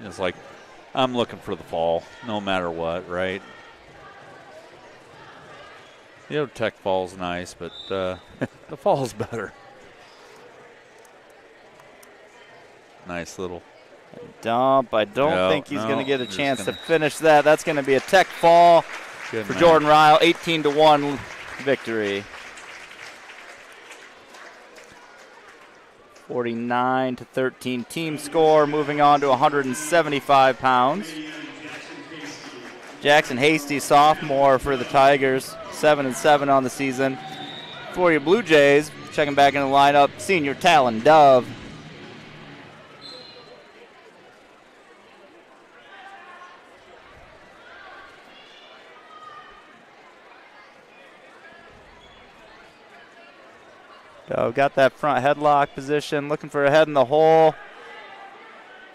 he's like, I'm looking for the fall no matter what, right? Tech fall's nice, but the fall's better. Nice little dump. I don't think he's going to get a chance to finish that. That's going to be a tech fall for Jordan Ryle. 18-1 victory. 49-13 team score. Moving on to 175 pounds. Jackson Hasty, sophomore for the Tigers, 7-7 on the season. For your Blue Jays, checking back in the lineup, senior Talon Dove. Dove got that front headlock position, looking for a head in the hole.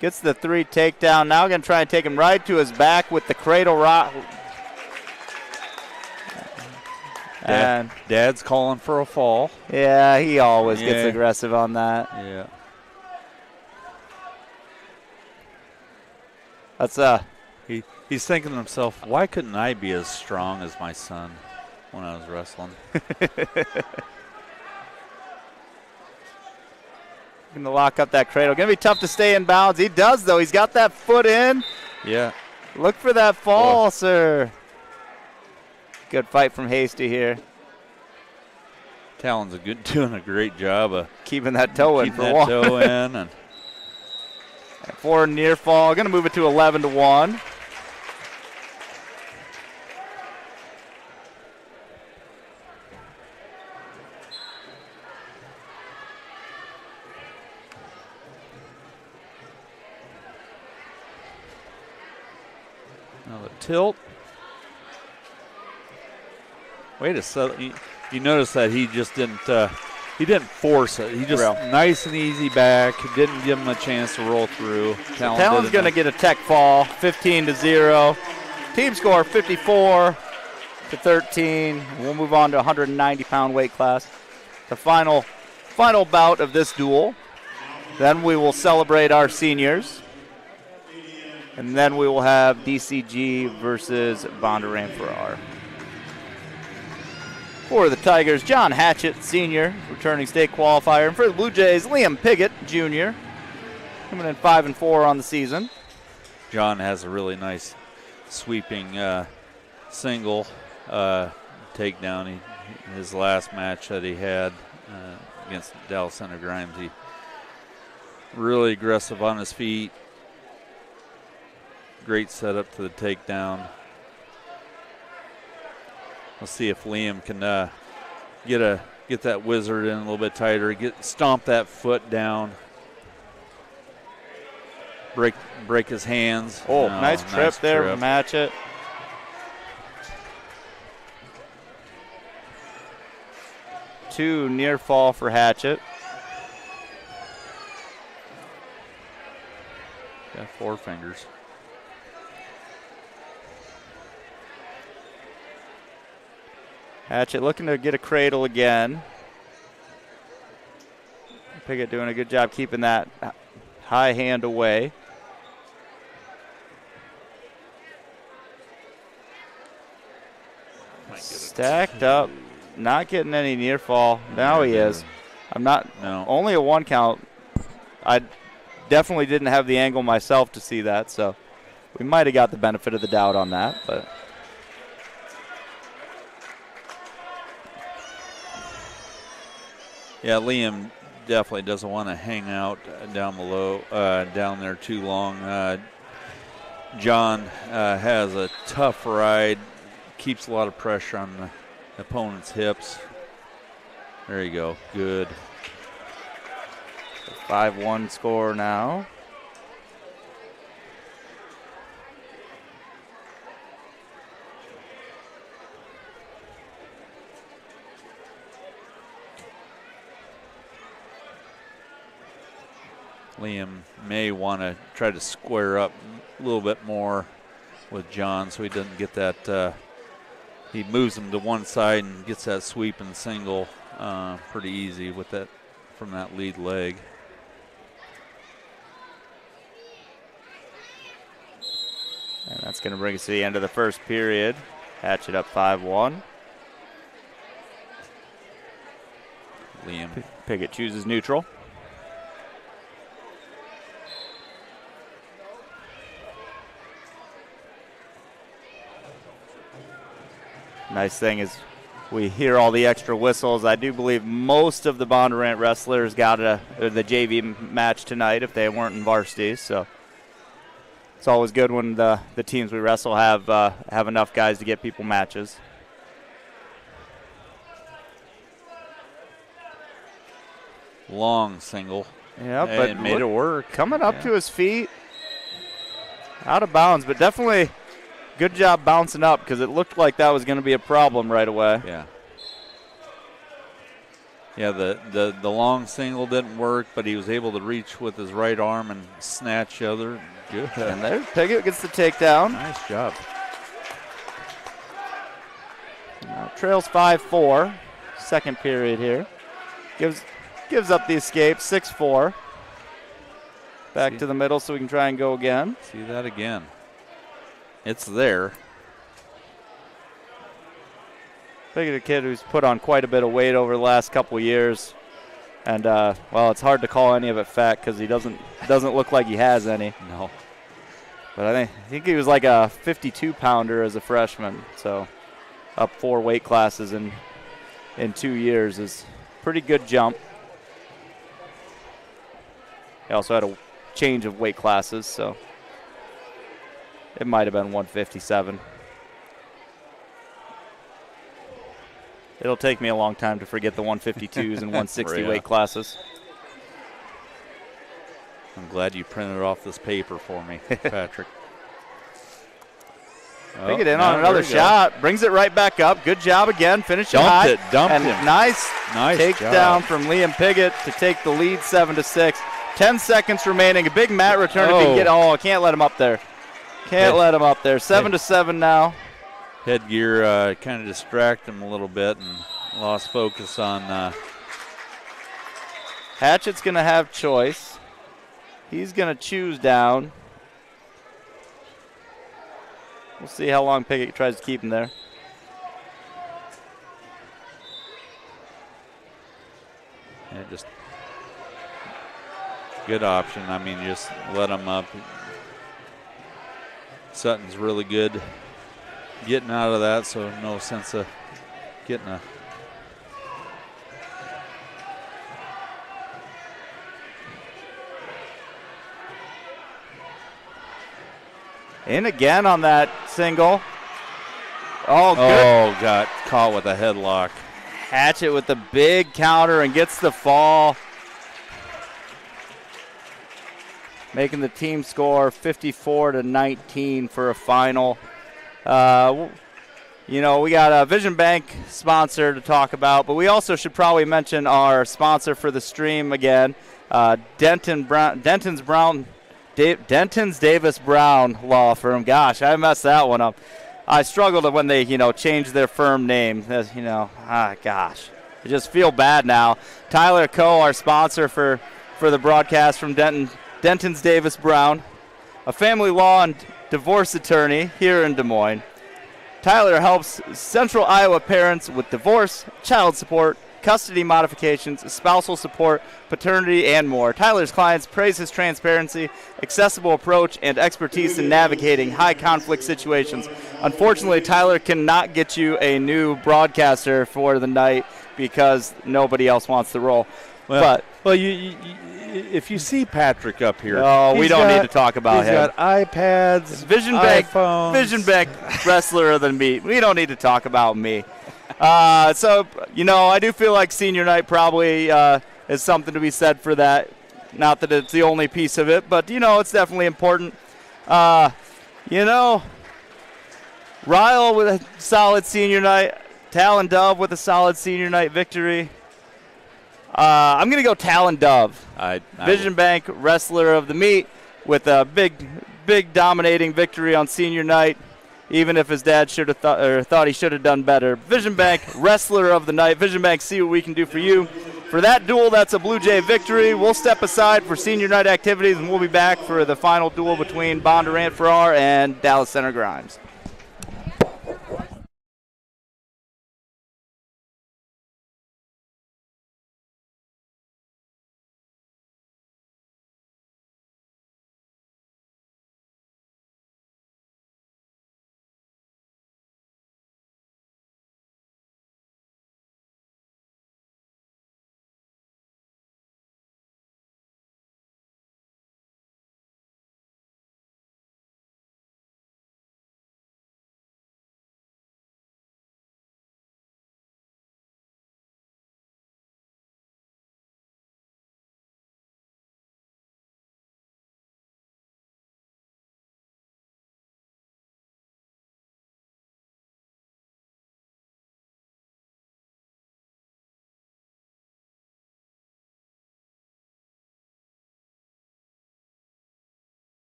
Gets the 3 takedown. Now going to try and take him right to his back with the cradle rock. And Dad's calling for a fall. Yeah, he always gets aggressive on that. Yeah. That's he's thinking to himself, why couldn't I be as strong as my son when I was wrestling? Going to lock up that cradle. Going to be tough to stay in bounds. He does, though. He's got that foot in. Yeah. Look for that fall, sir. Good fight from Hasty here. Talon's doing a great job of keeping that toe in for one. Toe in and 4 near fall. Going to move it to 11-1. Now the tilt. Wait a second. You notice that he just didn't he didn't force it. He just nice and easy back. Didn't give him a chance to roll through. Talon's going to get a tech fall, 15-0. Team score 54-13. We'll move on to 190-pound weight class. The final bout of this duel. Then we will celebrate our seniors. And then we will have DCG versus Bondurant for our. For the Tigers, John Hatchett, senior, returning state qualifier. And for the Blue Jays, Liam Piggott, junior, coming in 5-4 on the season. John has a really nice sweeping single takedown. His last match that he had against Dallas Center Grimes, he really aggressive on his feet. Great setup to the takedown. Let's see if Liam can get that wizard in a little bit tighter. Stomp that foot down. Break his hands. Oh, nice trip there. Match it. Two near fall for Hatchett. Got 4 fingers. Hatchett looking to get a cradle again. Piggott doing a good job keeping that high hand away. Stacked up, not getting any near fall. Now he is. Only a 1 count. I definitely didn't have the angle myself to see that, so we might have got the benefit of the doubt on that, but. Yeah, Liam definitely doesn't want to hang out down there too long. John has a tough ride, keeps a lot of pressure on the opponent's hips. There you go, good. 5-1 score now. Liam may want to try to square up a little bit more with John so he doesn't get that. He moves him to one side and gets that sweep and single pretty easy with that from that lead leg. And that's going to bring us to the end of the first period. Hatchet up 5-1. Liam Piggott chooses neutral. Nice thing is we hear all the extra whistles. I do believe most of the Bondurant wrestlers got the JV match tonight if they weren't in varsity. So it's always good when the teams we wrestle have enough guys to get people matches. Long single. Yeah, but it made it work. Coming up to his feet. Out of bounds, but definitely good job bouncing up because it looked like that was going to be a problem right away. Yeah. Yeah, the long single didn't work, but he was able to reach with his right arm and snatch the other. Good. And there, Piggott gets the takedown. Nice job. Now, trails 5-4. Second period here. Gives up the escape, 6-4. Back to the middle so we can try and go again. See that again. It's there. Piggott, a kid who's put on quite a bit of weight over the last couple of years. And, it's hard to call any of it fat because he doesn't look like he has any. No. But I think he was like a 52-pounder as a freshman. So up 4 weight classes in 2 years is a pretty good jump. He also had a change of weight classes, so it might have been 157. It'll take me a long time to forget the 152s and 160 weight classes. I'm glad you printed off this paper for me, Patrick. Pick it in on another shot. Brings it right back up. Good job again. Finishing high. Dumped him. Nice job. takedown from Liam Piggott to take the lead 7-6. 10 seconds remaining. A big mat return. If he can get, I can't let him up there. Can't let him up there. 7-7 now. Headgear kind of distracted him a little bit and lost focus on. Hatchett's going to have choice. He's going to choose down. We'll see how long Piggott tries to keep him there. Yeah, just good option. I mean, just let him up. Sutton's really good getting out of that, so no sense of getting a. In again on that single. Oh, good. Oh, got caught with a headlock. Hatchett with the big counter and gets the fall. Making the team score 54-19 for a final. You know, we got a Vision Bank sponsor to talk about, but we also should probably mention our sponsor for the stream again, Denton's Davis Brown Law Firm. Gosh, I messed that one up. I struggled when they, changed their firm name. Gosh. I just feel bad now. Tyler Coe, our sponsor for the broadcast from Denton's Davis Brown, a family law and divorce attorney here in Des Moines. Tyler helps Central Iowa parents with divorce, child support, custody modifications, spousal support, paternity, and more. Tyler's clients praise his transparency, accessible approach, and expertise in navigating high-conflict situations. Unfortunately, Tyler cannot get you a new broadcaster for the night because nobody else wants the role. If you see Patrick up here, we don't need to talk about him. He's got iPads, iPhones. Vision Bank wrestler of the meet. We don't need to talk about me. I do feel like senior night probably is something to be said for that. Not that it's the only piece of it, but, it's definitely important. Ryle with a solid senior night. Talon Dove with a solid senior night victory. I'm going to go Talon Dove. Vision Bank wrestler of the meet with a big dominating victory on senior night. Even if his dad should have thought he should have done better. Vision Bank, wrestler of the night. Vision Bank, see what we can do for you. For that duel, that's a Blue Jay victory. We'll step aside for senior night activities, and we'll be back for the final duel between Bondurant Farrar and Dallas Center Grimes.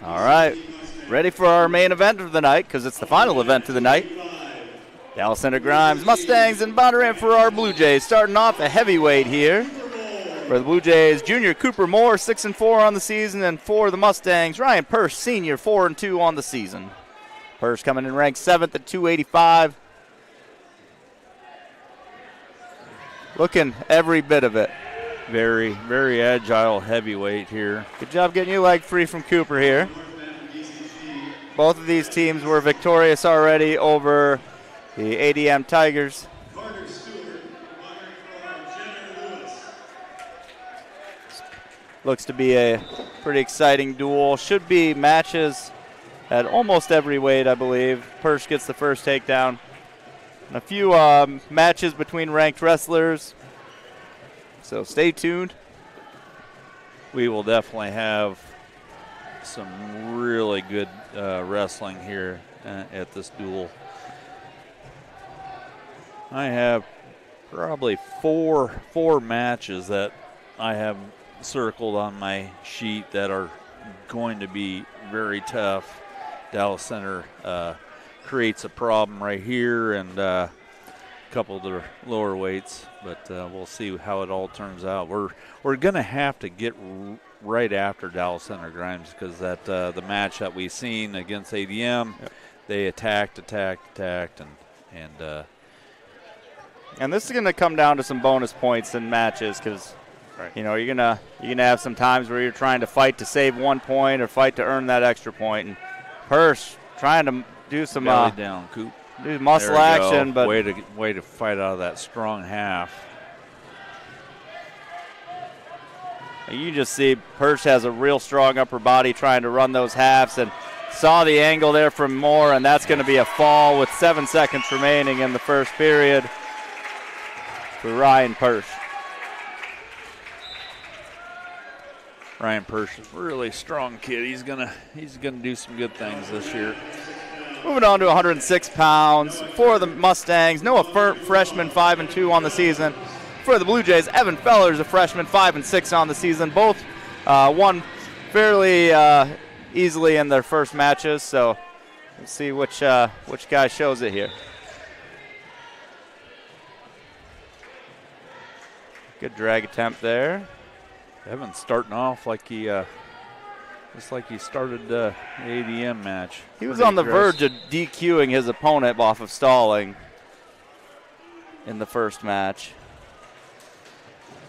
All right, ready for our main event of the night because it's the final event of the night. Dallas Center Grimes Mustangs and Bondurant for our Bluejays starting off a heavyweight here. For the Blue Jays, Junior Cooper Moore, 6-4 on the season, and for the Mustangs, Ryan Persh, Senior, 4-2 on the season. Persh coming in ranked 7th at 285. Looking every bit of it. Very, very agile heavyweight here. Good job getting your leg free from Cooper here. Both of these teams were victorious already over the ADM Tigers. Looks to be a pretty exciting duel. Should be matches at almost every weight, I believe. Persh gets the first takedown. And a few matches between ranked wrestlers. So stay tuned. We will definitely have some really good wrestling here at this duel. I have probably four matches that I have circled on my sheet that are going to be very tough. Dallas Center creates a problem right here, and a couple of the lower weights, but we'll see how it all turns out. We're going to have to get right after Dallas Center Grimes because that the match that we've seen against ADM, yep. They attacked, and this is going to come down to some bonus points in matches because. Right. You know, you're gonna have some times where you're trying to fight to save 1 point or fight to earn that extra point. And Persh trying to do some down, Coop. Do muscle action, but way to fight out of that strong half. You just see Persh has a real strong upper body trying to run those halves, and saw the angle there from Moore, and that's going to be a fall with 7 seconds remaining in the first period for Ryan Persh. Ryan Persh is a really strong kid. He's gonna do some good things this year. Moving on to 106 pounds for the Mustangs. Noah freshman, 5-2 on the season. For the Blue Jays, Evan Fellers, a freshman, 5-6 on the season. Both won fairly easily in their first matches. So let's see which guy shows it here. Good drag attempt there. Evan's starting off like he, just like he started the ADM match. He was on the verge of DQing his opponent off of stalling in the first match.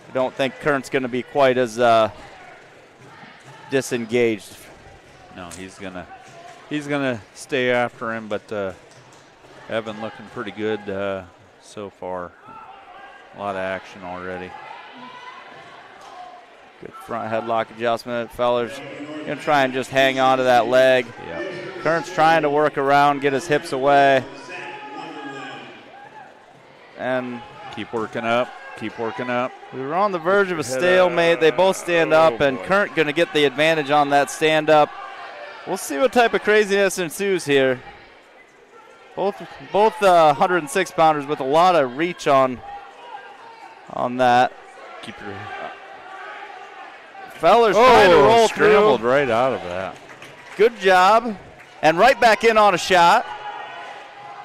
I don't think Kern's going to be quite as disengaged. No, he's gonna stay after him, but Evan looking pretty good so far. A lot of action already. Good front headlock adjustment. Fellers going to try and just hang on to that leg. Yeah. Kern's trying to work around, get his hips away. And keep working up. We were on the verge of a stalemate. They both stand up, and Kern going to get the advantage on that stand-up. We'll see what type of craziness ensues here. Both 106-pounders with a lot of reach on that. Keep your Fellers trying to roll scrambled through. right out of that. Good job. And right back in on a shot.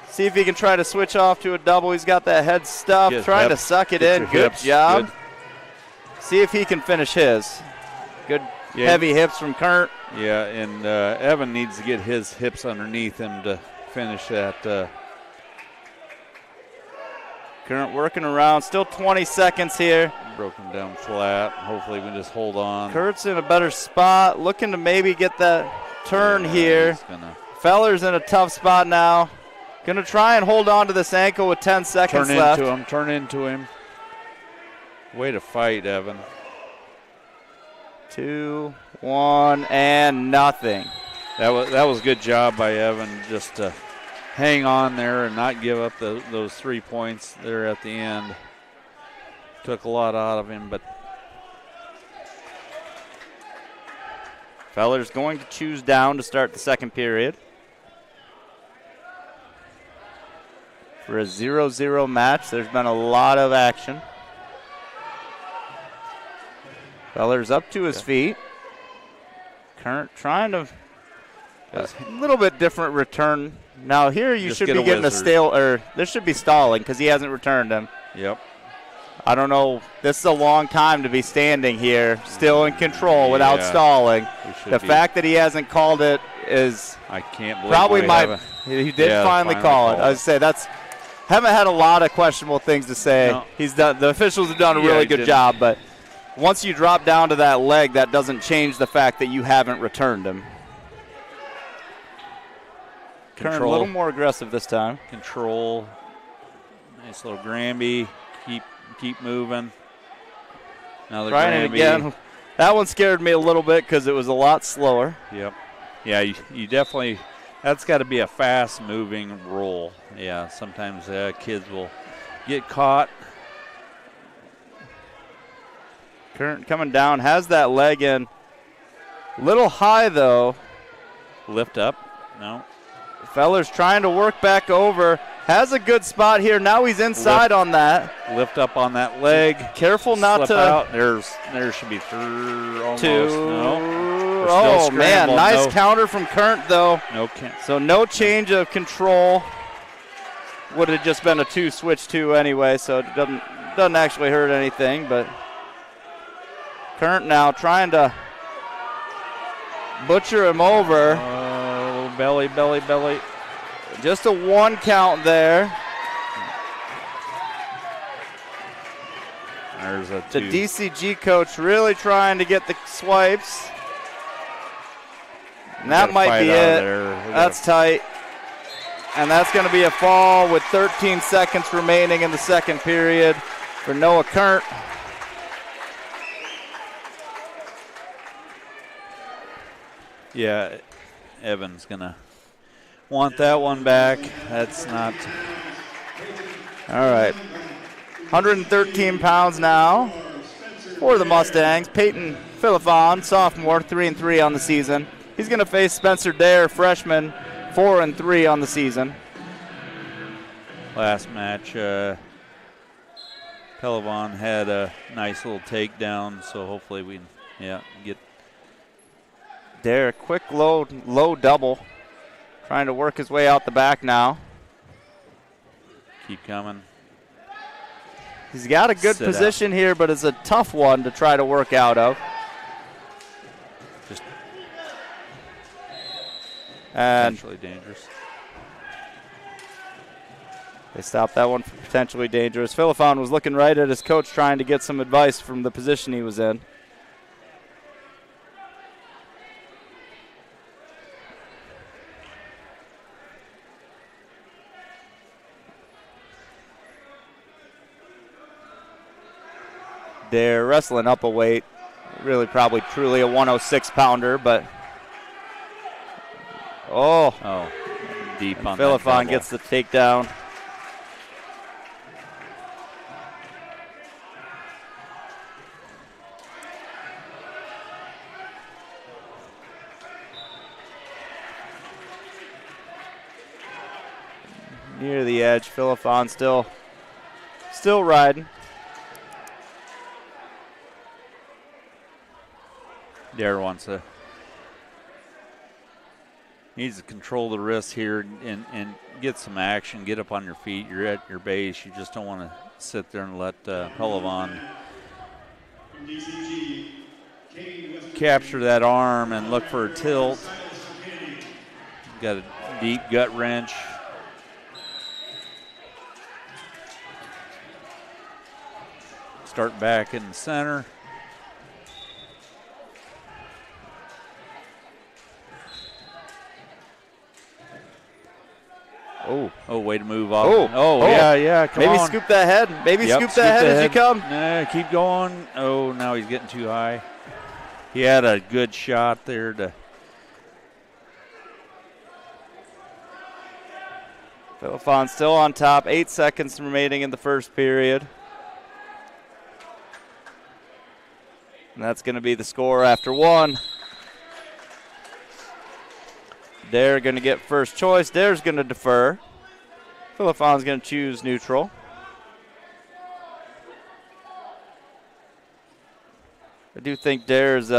See if he can try to switch off to a double. He's got that head stuff, trying to suck it in. Good job. Good. See if he can finish his. Good heavy hips from Kern. Yeah, and Evan needs to get his hips underneath him to finish that. Kern working around. Still 20 seconds here. Broken down flat. Hopefully we can just hold on. Kurt's in a better spot. Looking to maybe get that turn here. Feller's in a tough spot now. Going to try and hold on to this ankle with 10 seconds left. Turn into him. Way to fight, Evan. 2, 1, and nothing. That was a good job by Evan just to hang on there and not give up those 3 points there at the end. Took a lot out of him, but Feller's going to choose down to start the second period. For a 0-0 match, there's been a lot of action. Feller's up to his feet. Kern trying to A little bit different return. Now here you should be getting a stale, or there should be stalling because he hasn't returned him. Yep. I don't know. This is a long time to be standing here, still in control without stalling. The fact that he hasn't called it is I can't believe probably he did finally call it. I would say haven't had a lot of questionable things to say. No. The officials have done a really good job, but once you drop down to that leg, that doesn't change the fact that you haven't returned him. Current a little more aggressive this time. Control. Nice little Granby. Keep moving. Another Trying it again. That one scared me a little bit because it was a lot slower. Yep. Yeah, you definitely, that's got to be a fast-moving roll. Yeah, sometimes kids will get caught. Current coming down, has that leg in. Little high, though. Lift up. No. Feller's trying to work back over. Has a good spot here. Now he's inside on that. Lift up on that leg. Careful not to. Out. There should be almost. Two. No. Oh, man. Nice counter from Current, though. Okay. So no change of control. Would have just been a 2 switch 2 anyway, so it doesn't actually hurt anything. But Current now trying to butcher him over. Belly. Just a 1 count there. There's a 2. The DCG coach really trying to get the swipes. And that might be it. That's tight. And that's going to be a fall with 13 seconds remaining in the second period for Noah Current. Yeah, Evan's going to want that one back. That's not. All right. 113 pounds now for the Mustangs. Peyton Philippon, sophomore, 3-3 on the season. He's going to face Spencer Dare, freshman, 4-3 on the season. Last match, Philippon had a nice little takedown, so hopefully we can get. Dare, quick low double. Trying to work his way out the back now. Keep coming. He's got a good position here, but it's a tough one to try to work out of. Just potentially dangerous. They stopped that one for potentially dangerous. Philippon was looking right at his coach trying to get some advice from the position he was in. They're wrestling up a weight. Really probably truly a 106-pounder, but deep on Philippon gets the takedown. Near the edge, Philippon still riding. Dare needs to control the wrist here and get some action, get up on your feet. You're at your base. You just don't want to sit there and let Philippon capture that arm and look for a tilt. Got a deep gut wrench. Start back in the center. Oh, way to move off. Yeah, come on. Maybe scoop that head. Scoop that head as you come. Keep going. Oh, now he's getting too high. He had a good shot there to. Philippon still on top. 8 seconds remaining in the first period. And that's going to be the score after 1. They're going to get first choice. Dare's going to defer. Philippon's going to choose neutral. I do think Dare's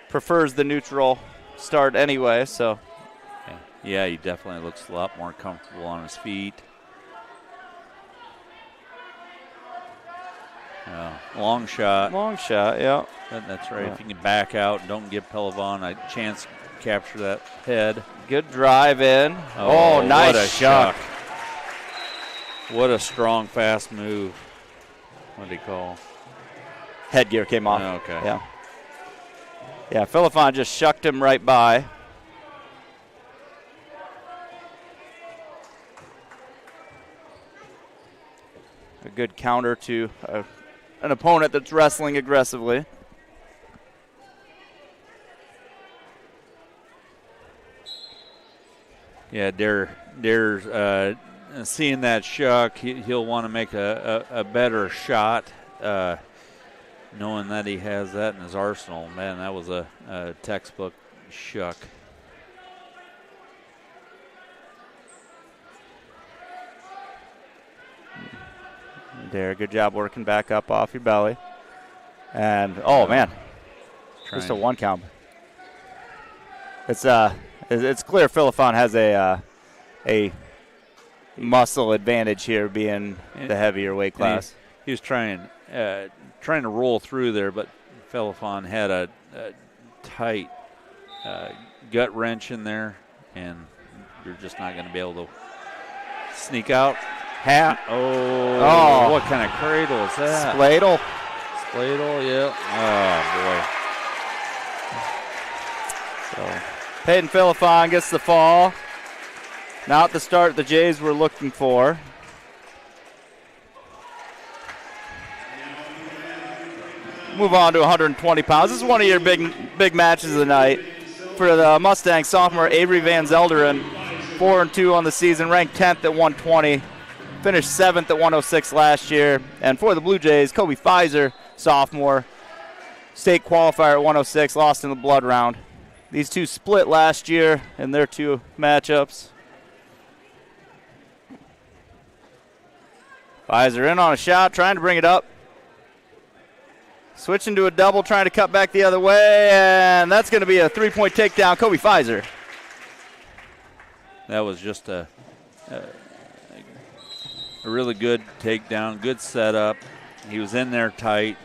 prefers the neutral start anyway, so Yeah, he definitely looks a lot more comfortable on his feet. Long shot. Long shot, yeah. That's right. Yeah. If you can back out and don't give Pelivan a chance to capture that head. Good drive in. Oh, nice what a shuck. What a strong, fast move. What did he call? Headgear came off. Oh, okay. Yeah. Yeah, Philippon just shucked him right by. A good counter to an opponent that's wrestling aggressively. Yeah, Dare's seeing that shuck, he'll want to make a better shot, knowing that he has that in his arsenal. Man, that was a textbook shuck. Dare, good job working back up off your belly. And, oh, man, just a one count. It's clear Philippon has a muscle advantage here, being the heavier weight class. He was trying to roll through there, but Philippon had a tight gut wrench in there, and you're just not going to be able to sneak out. Oh, what kind of cradle is that? Spladle. Spladle, yeah. Oh, boy. So Peyton Philippon gets the fall. Not the start the Jays were looking for. Move on to 120 pounds. This is one of your big matches of the night. For the Mustang sophomore, Avery Van Zelderen, 4-2 on the season, ranked 10th at 120. Finished 7th at 106 last year. And for the Blue Jays, Kobe Pfizer, sophomore, state qualifier at 106, lost in the blood round. These two split last year in their two matchups. Pfizer in on a shot, trying to bring it up. Switching to a double, trying to cut back the other way, and that's going to be a three-point takedown, Kobe Pfizer. That was just a really good takedown, good setup. He was in there tight.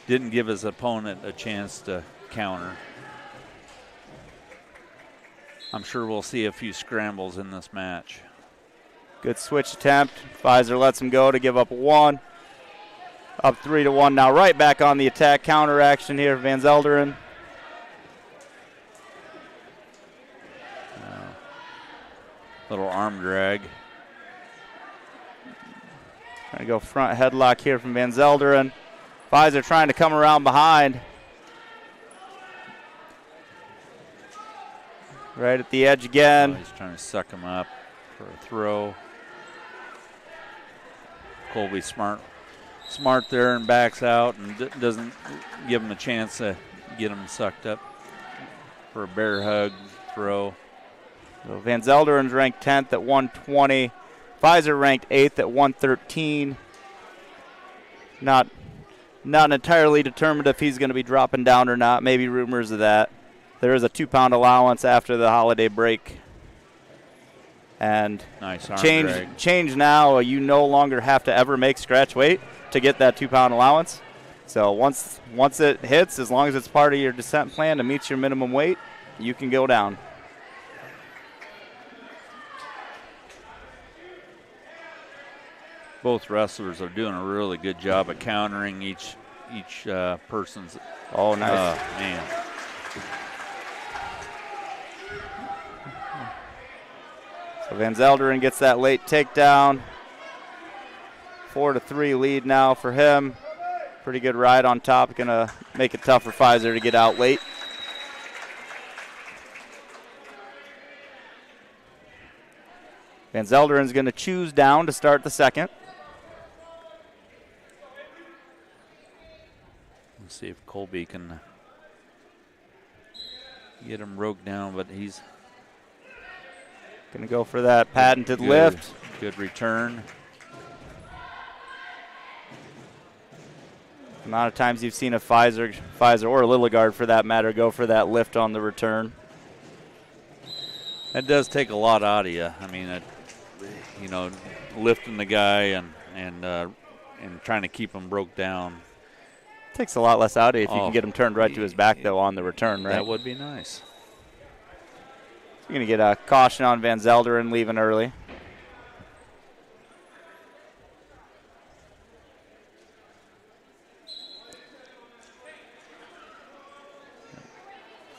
Didn't give his opponent a chance to counter. I'm sure we'll see a few scrambles in this match. Good switch attempt. Pfizer lets him go to give up one. Up 3-1 now, right back on the attack. Counter action here, Van Zelderen. Little arm drag. Trying to go front headlock here from Van Zelderen. Pfizer trying to come around behind. Right at the edge again. He's trying to suck him up for a throw. Colby smart there and backs out and doesn't give him a chance to get him sucked up for a bear hug throw. So Van Zelderen's ranked 10th at 120. Pfizer ranked 8th at 113. Not entirely determined if he's going to be dropping down or not. Maybe rumors of that. There is a 2-pound allowance after the holiday break. And nice arm change now. You no longer have to ever make scratch weight to get that 2-pound allowance. So once it hits, as long as it's part of your descent plan and meets your minimum weight, you can go down. Both wrestlers are doing a really good job of countering each person's. Oh, nice. Man. So Van Zelderen gets that late takedown. 4-3 lead now for him. Pretty good ride on top. Going to make it tough for Pfizer to get out late. Van Zelderen's going to choose down to start the second. Let's see if Colby can get him roped down, but he's going to go for that patented lift. Good return. The amount of times you've seen a Pfizer or a Lilligard for that matter go for that lift on the return. That does take a lot out of you. I mean, lifting the guy and trying to keep him broke down. Takes a lot less out of you if you can get him turned right to his back, though, on the return, right? That would be nice. You're going to get a caution on Van Zelderen leaving early.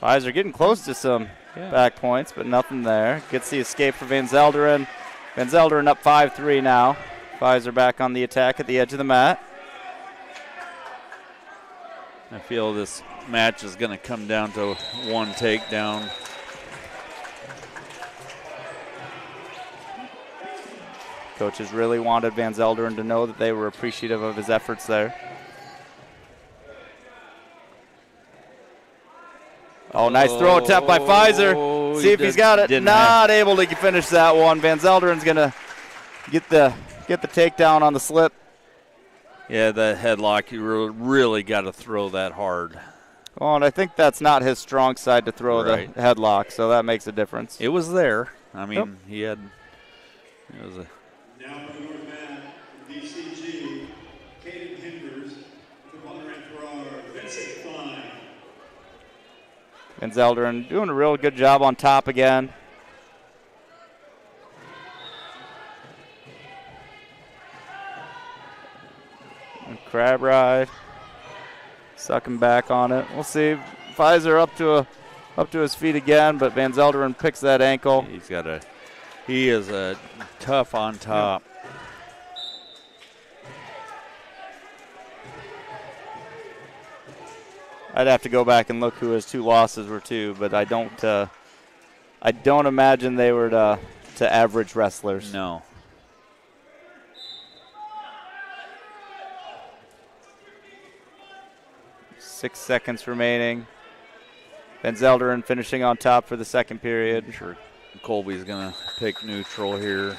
Pfizer getting close to some back points, but nothing there. Gets the escape for Van Zelderen. Van Zelderen up 5-3 now. Pfizer back on the attack at the edge of the mat. I feel this match is going to come down to one takedown. Coaches really wanted Van Zelderen to know that they were appreciative of his efforts there. Oh, nice throw attempt by Pfizer. See if he's got it. Not able to finish that one. Van Zelderen's going to get the takedown on the slip. Yeah, that headlock, you really got to throw that hard. Well, and I think that's not his strong side to throw the headlock, so that makes a difference. It was there. I mean, it was a... Now for the North Mat, DCG, Caden Hinders, the Bondurant for our Vincent Fine. Van Zelderen doing a real good job on top again. Crab ride, sucking back on it. We'll see. Pfizer up to his feet again, but Van Zelderen picks that ankle. He is a tough on top. I'd have to go back and look who his two losses were to, but I don't imagine they were to average wrestlers. No. Six seconds remaining. Van Zelderen finishing on top for the second period. I'm sure Colby's going to pick neutral here.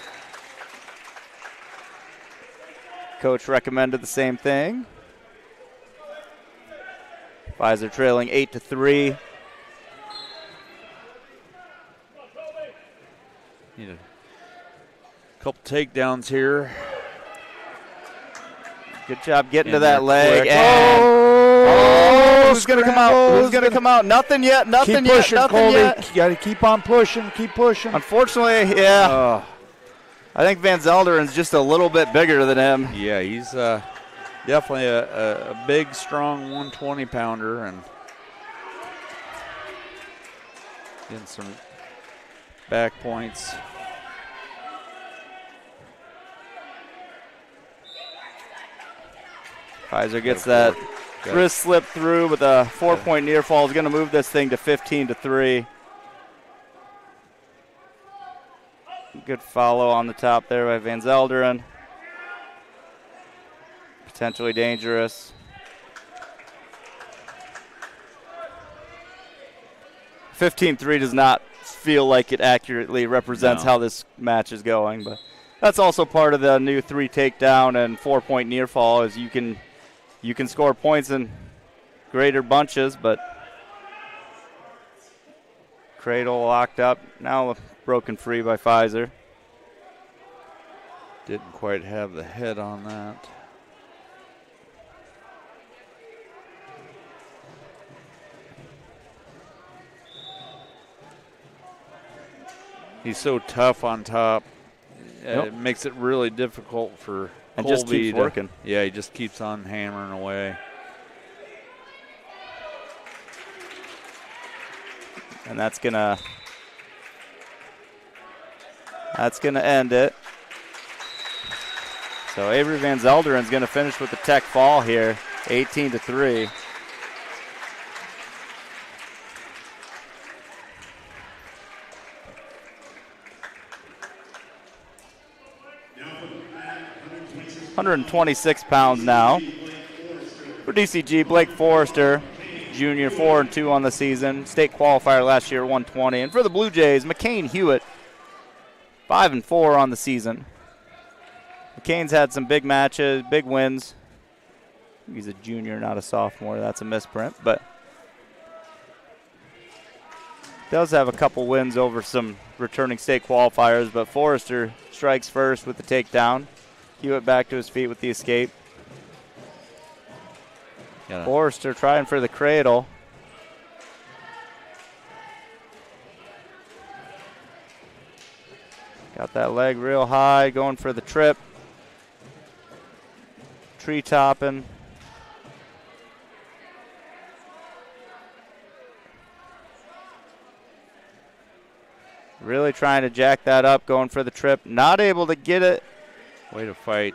Coach recommended the same thing. Pfizer trailing 8-3. Need a couple takedowns here. Good job getting to that leg. And who's going to come out? Who's going to come out? Nothing yet. Nothing yet. Pushing, nothing Colby. yet. You got to keep on pushing. Keep pushing. Unfortunately, yeah. I think Van Zelderen's just a little bit bigger than him. Yeah, he's definitely a big, strong 120-pounder, and getting some back points. Pfizer gets that wrist slip through, but the 4-point near fall is going to move this thing to 15-3. Good follow on the top there by Van Zelderen. Potentially dangerous. 15-3 does not feel like it accurately represents how this match is going, but that's also part of the new 3 takedown and 4-point near fall, is you can score points in greater bunches, but cradle locked up, now broken free by Pfizer. Didn't quite have the head on that. He's so tough on top. It makes it really difficult for and Colby just keeps working. Yeah, he just keeps on hammering away. And that's gonna end it. So Avery Van Zelderen's gonna finish with the tech fall here, 18-3. £126 now. For DCG, Blake Forrester, junior, 4-2 on the season. State qualifier last year, 120. And for the Bluejays, McCain Hewitt, 5-4 on the season. McCain's had some big matches, big wins. He's a junior, not a sophomore. That's a misprint, but Does have a couple wins over some returning state qualifiers, but Forrester strikes first with the takedown. Hewitt back to his feet with the escape. Forrester trying for the cradle. Got that leg real high, going for the trip. Tree topping. Really trying to jack that up, going for the trip. Not able to get it. Way to fight.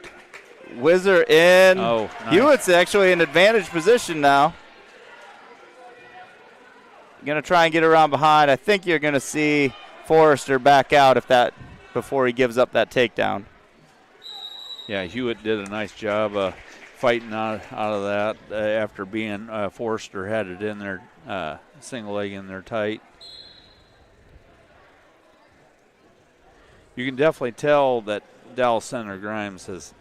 Whizzer in. Oh, nice. Hewitt's actually in advantage position now. Going to try and get around behind. I think you're going to see Forrester back out before he gives up that takedown. Yeah, Hewitt did a nice job fighting out of that after being Forrester had it in there, single leg in there tight. You can definitely tell that Dallas Center Grimes has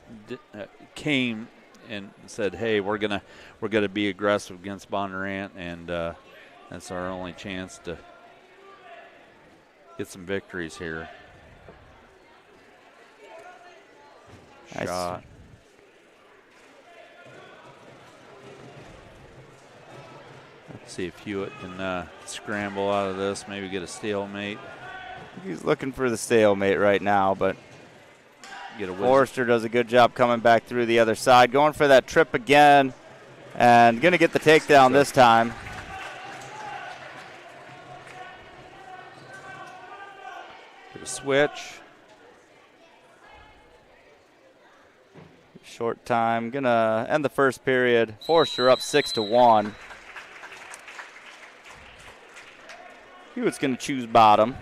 came and said, "Hey, we're gonna be aggressive against Bondurant, and that's our only chance to get some victories here." Nice. Shot. Let's see if Hewitt can scramble out of this, maybe get a stalemate. He's looking for the stalemate right now, but Get a Forrester does a good job coming back through the other side. Going for that trip again, and going to get the takedown this time. Get a switch. Short time. Going to end the first period. Forrester up 6-1. Hewitt's going to choose bottom.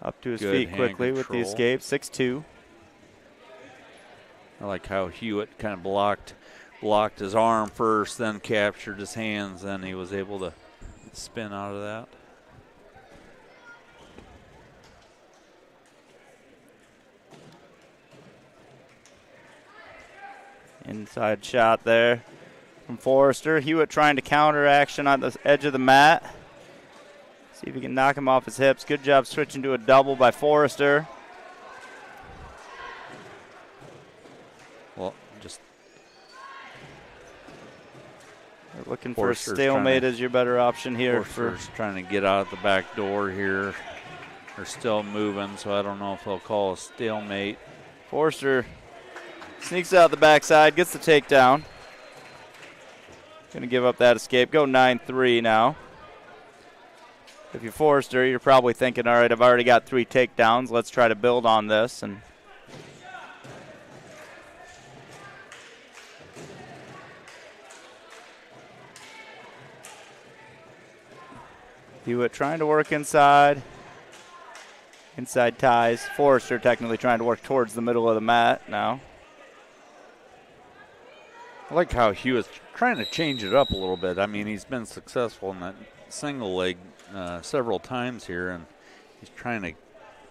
Up to his feet quickly with the escape, 6-2. I like how Hewitt kind of blocked his arm first, then captured his hands, then he was able to spin out of that. Inside shot there from Forrester. Hewitt trying to counter action on the edge of the mat. See if he can knock him off his hips. Good job switching to a double by Forrester. Well, just looking for a stalemate as your better option here. Forrester's trying to get out the back door here. They're still moving, so I don't know if they'll call a stalemate. Forrester sneaks out the backside, gets the takedown. Going to give up that escape. Go 9-3 now. If you're Forrester, you're probably thinking, all right, I've already got 3 takedowns. Let's try to build on this. And Hewitt trying to work inside. Inside ties. Forrester technically trying to work towards the middle of the mat now. I like how Hewitt's trying to change it up a little bit. I mean, he's been successful in that single leg several times here, and he's trying to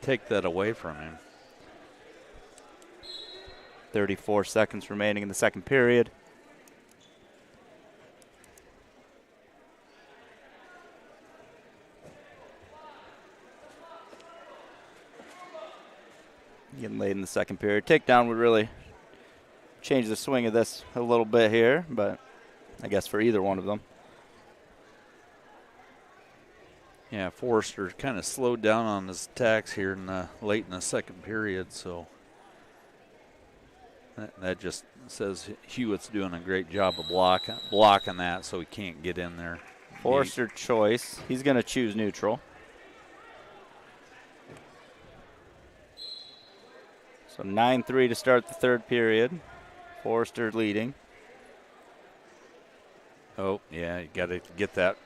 take that away from him. 34 seconds remaining in the second period. Getting late in the second period. Takedown would really change the swing of this a little bit here, but I guess for either one of them. Yeah, Forrester kind of slowed down on his attacks here late in the second period, so that just says Hewitt's doing a great job of blocking that, so he can't get in there. Forrester choice. He's going to choose neutral. So 9-3 to start the third period. Forrester leading. Oh, yeah, you got to get that.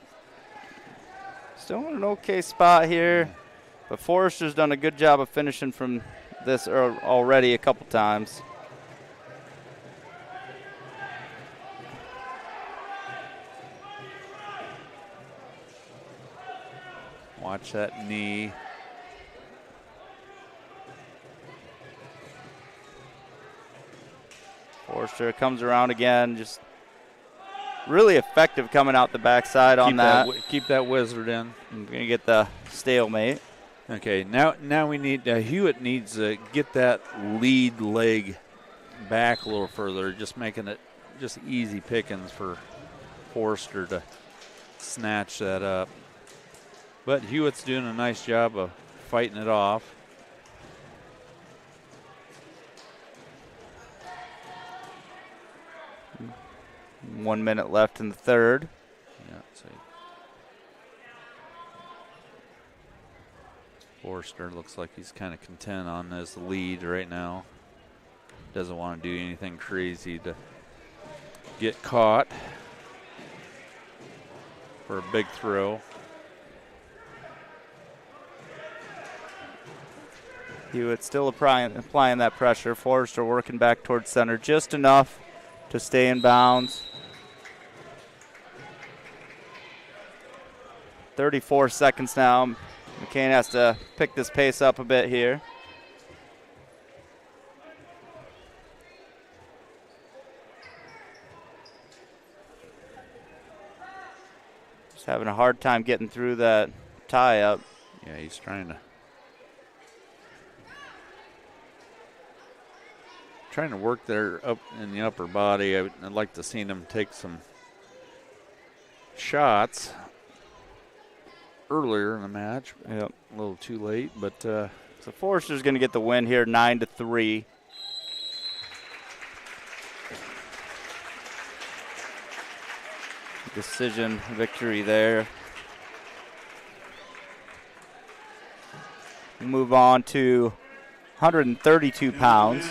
Still in an okay spot here, but Forrester's done a good job of finishing from this already a couple times. Watch that knee. Forster comes around again, just really effective coming out the backside on that. Keep that wizard in. I'm going to get the stalemate. Okay, now we need Hewitt needs to get that lead leg back a little further, just making it just easy pickings for Forster to snatch that up. But Hewitt's doing a nice job of fighting it off. One minute left in the third. Yeah, so Forster looks like he's kind of content on his lead right now. Doesn't want to do anything crazy to get caught for a big throw. Hewitt still applying that pressure. Forster working back towards center just enough to stay in bounds. 34 seconds now. McCain has to pick this pace up a bit here. Just having a hard time getting through that tie up. Yeah, he's trying to work there up in the upper body. I'd like to see him take some shots earlier in the match. Yep. A little too late, but so Forster's going to get the win here, 9-3. Decision victory there. Move on to 132 pounds.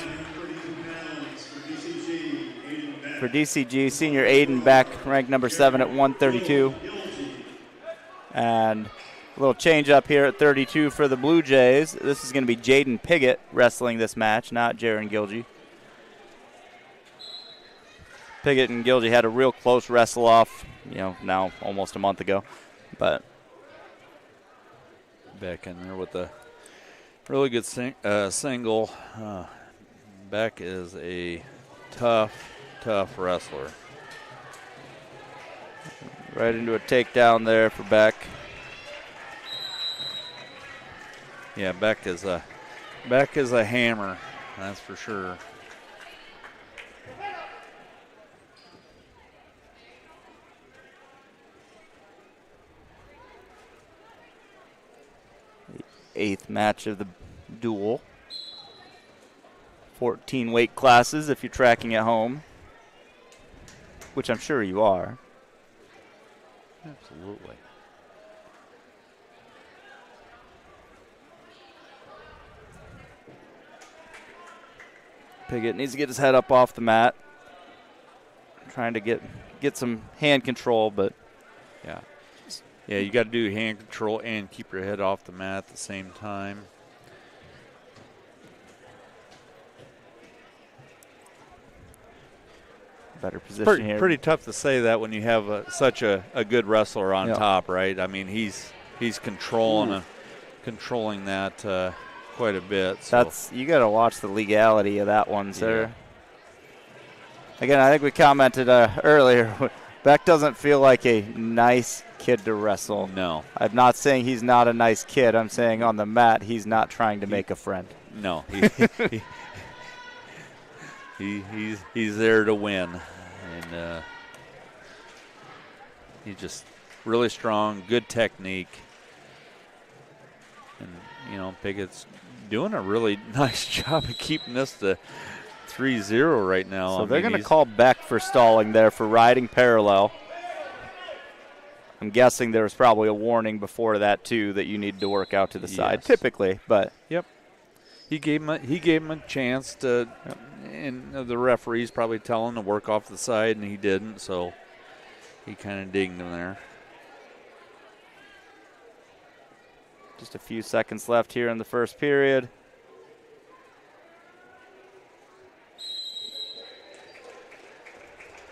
For DCG, senior Aiden Beck, ranked number 7 at 132. And a little change up here at 32 for the Blue Jays. This is going to be Jaden Piggott wrestling this match, not Jaron Gilgy. Piggott and Gilgy had a real close wrestle off, now almost a month ago. But Beck in there with a really good single. Beck is a tough wrestler. Right into a takedown there for Beck. Yeah, Beck is a hammer, that's for sure. The 8th match of the duel. 14 weight classes if you're tracking at home, which I'm sure you are. Absolutely. Piggott needs to get his head up off the mat. Trying to get some hand control, but yeah, you got to do hand control and keep your head off the mat at the same time. Better position here. Pretty tough to say that when you have such a good wrestler on top, right? I mean, he's controlling that quite a bit. So. You got to watch the legality of that one, sir. Yeah. Again, I think we commented earlier. Beck doesn't feel like a nice kid to wrestle. No, I'm not saying he's not a nice kid. I'm saying on the mat he's not trying to make a friend. No, he's there to win, and he's just really strong, good technique, and Piggott's doing a really nice job of keeping this to 3-0 right now. So they're going to call Beck for stalling there for riding parallel. I'm guessing there was probably a warning before that too that you need to work out to the side, typically, but yep. He gave him a chance to, and the referee's probably telling him to work off the side, and he didn't, so he kind of dinged him there. Just a few seconds left here in the first period.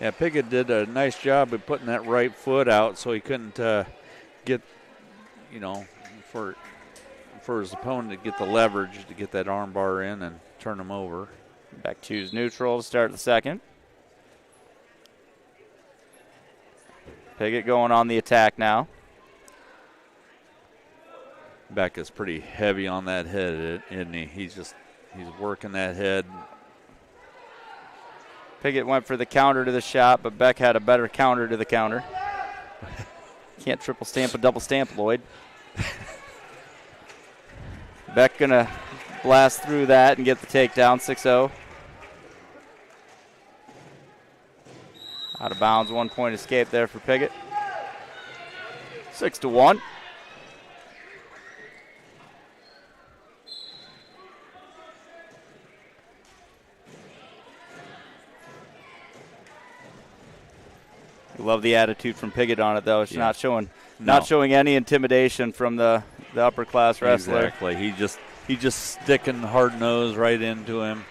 Yeah, Piggott did a nice job of putting that right foot out so he couldn't get, for his opponent to get the leverage to get that arm bar in and turn him over. Beck choose neutral to start the second. Piggott going on the attack now. Beck is pretty heavy on that head, isn't he? He's working that head. Piggott went for the counter to the shot, but Beck had a better counter to the counter. Can't triple stamp a double stamp, Lloyd. Beck gonna blast through that and get the takedown, 6-0. Out of bounds, 1 point escape there for Piggott. 6-1. You love the attitude from Piggott on it, though. It's not showing any intimidation from the upper class wrestler. Exactly. He just sticking hard nose right into him.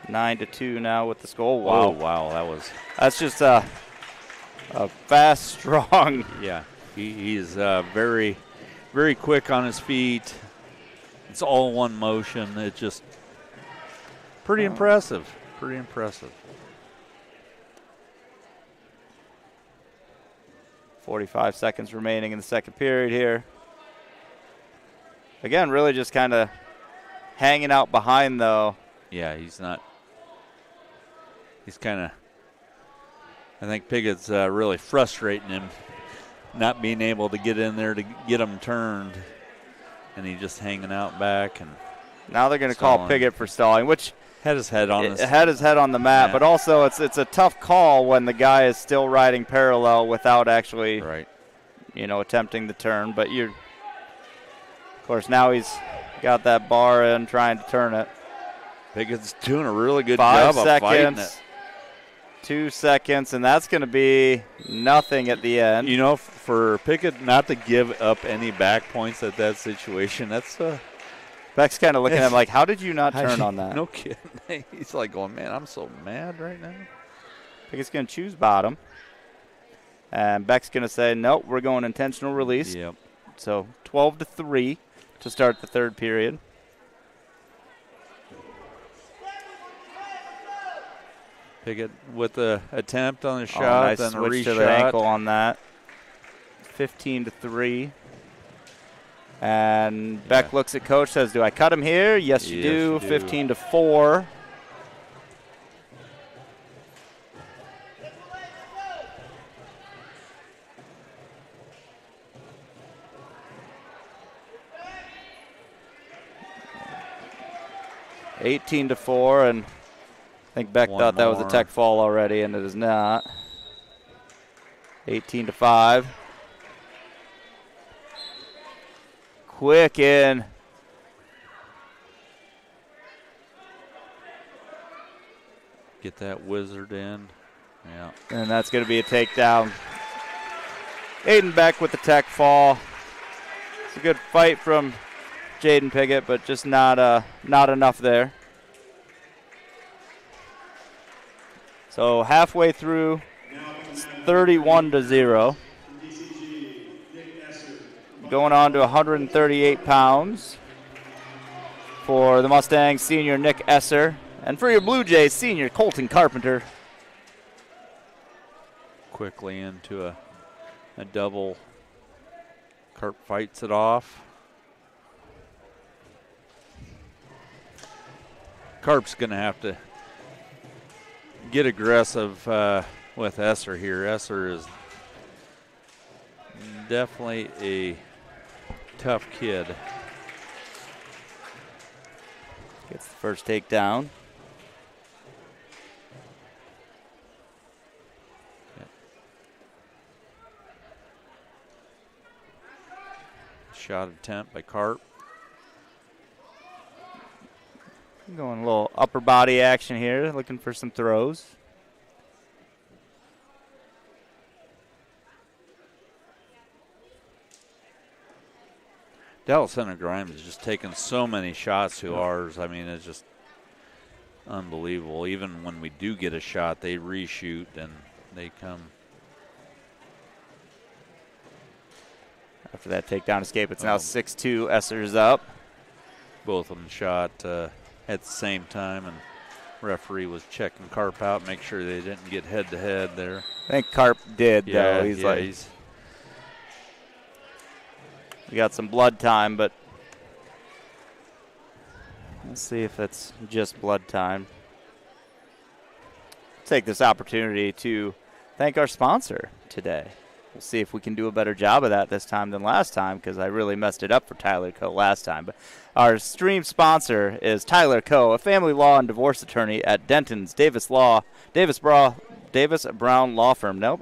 Nine to 2 now with the score. Wow. Oh, wow. That's just a fast, strong. Yeah. He's very, very quick on his feet. It's all one motion. It's just pretty impressive. Pretty impressive. 45 seconds remaining in the second period here. Again, really just kind of hanging out behind, though. Yeah, he's not. He's kind of. I think Piggott's really frustrating him, not being able to get in there to get him turned, and he's just hanging out back. And now they're going to call Piggott for stalling, which had his head on the mat, but also it's a tough call when the guy is still riding parallel without actually, attempting the turn. But of course, now he's got that bar in trying to turn it. Piggott's doing a really good 5 job seconds, of fighting it. 2 seconds, and that's going to be nothing at the end. You know, for Piggott not to give up any back points at that situation, that's Beck's kind of looking at him like, how did you not turn on that? No kidding. He's like going, man, I'm so mad right now. Piggott's going to choose bottom. And Beck's going to say, nope, we're going intentional release. Yep. So 12-3 to start the third period. Piggott with the attempt on the shot, nice then switch a reshot. To the ankle on that. 15-3. And Beck looks at coach, says, do I cut him here? Yes, you do. 15-4. $18-4, and I think Beck thought that was a tech fall already, and it is not. 18-5. Quick in. Get that wizard in. Yeah. And that's going to be a takedown. Aiden Beck with the tech fall. It's a good fight from Jaden Piggott, but just not enough there. So halfway through, it's 31-0. Going on to 138 pounds for the Mustangs senior Nick Esser, and for your Blue Jays senior Colton Carpenter. Quickly into a double. Carp fights it off. Carp's going to have to get aggressive with Esser here. Esser is definitely a tough kid. Gets the first takedown. Shot attempt by Carp. Going a little upper body action here, looking for some throws. Dallas Center Grimes is just taking so many shots to ours. I mean, it's just unbelievable. Even when we do get a shot, they reshoot and they come. After that takedown escape, it's now 6-2. Esser's up. Both of them shot at the same time, and referee was checking Carp out, make sure they didn't get head-to-head there. I think Carp did, though. He's we got some blood time, but let's see if it's just blood time. Take this opportunity to thank our sponsor today. We'll see if we can do a better job of that this time than last time, because I really messed it up for Tyler Coe last time. But our stream sponsor is Tyler Coe, a family law and divorce attorney at Denton's Davis Brown Law Firm. Nope,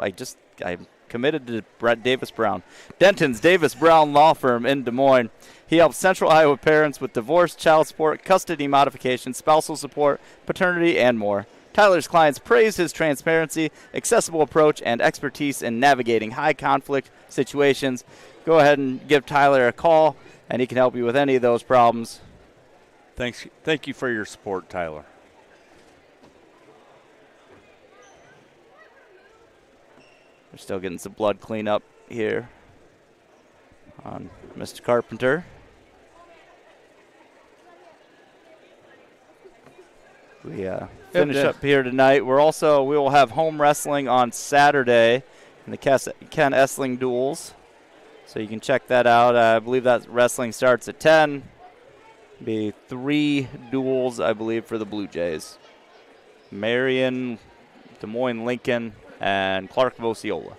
I'm committed to Brett Davis Brown. Denton's Davis Brown Law Firm in Des Moines. He helps Central Iowa parents with divorce, child support, custody modification, spousal support, paternity, and more. Tyler's clients praise his transparency, accessible approach, and expertise in navigating high-conflict situations. Go ahead and give Tyler a call, and he can help you with any of those problems. Thank you for your support, Tyler. We're still getting some blood cleanup here on Mr. Carpenter. We finish up here tonight. We will have home wrestling on Saturday in the Ken Essling duels. So you can check that out. I believe that wrestling starts at 10. Be 3 duels, I believe, for the Bluejays. Marion, Des Moines Lincoln, and Clark of Osceola.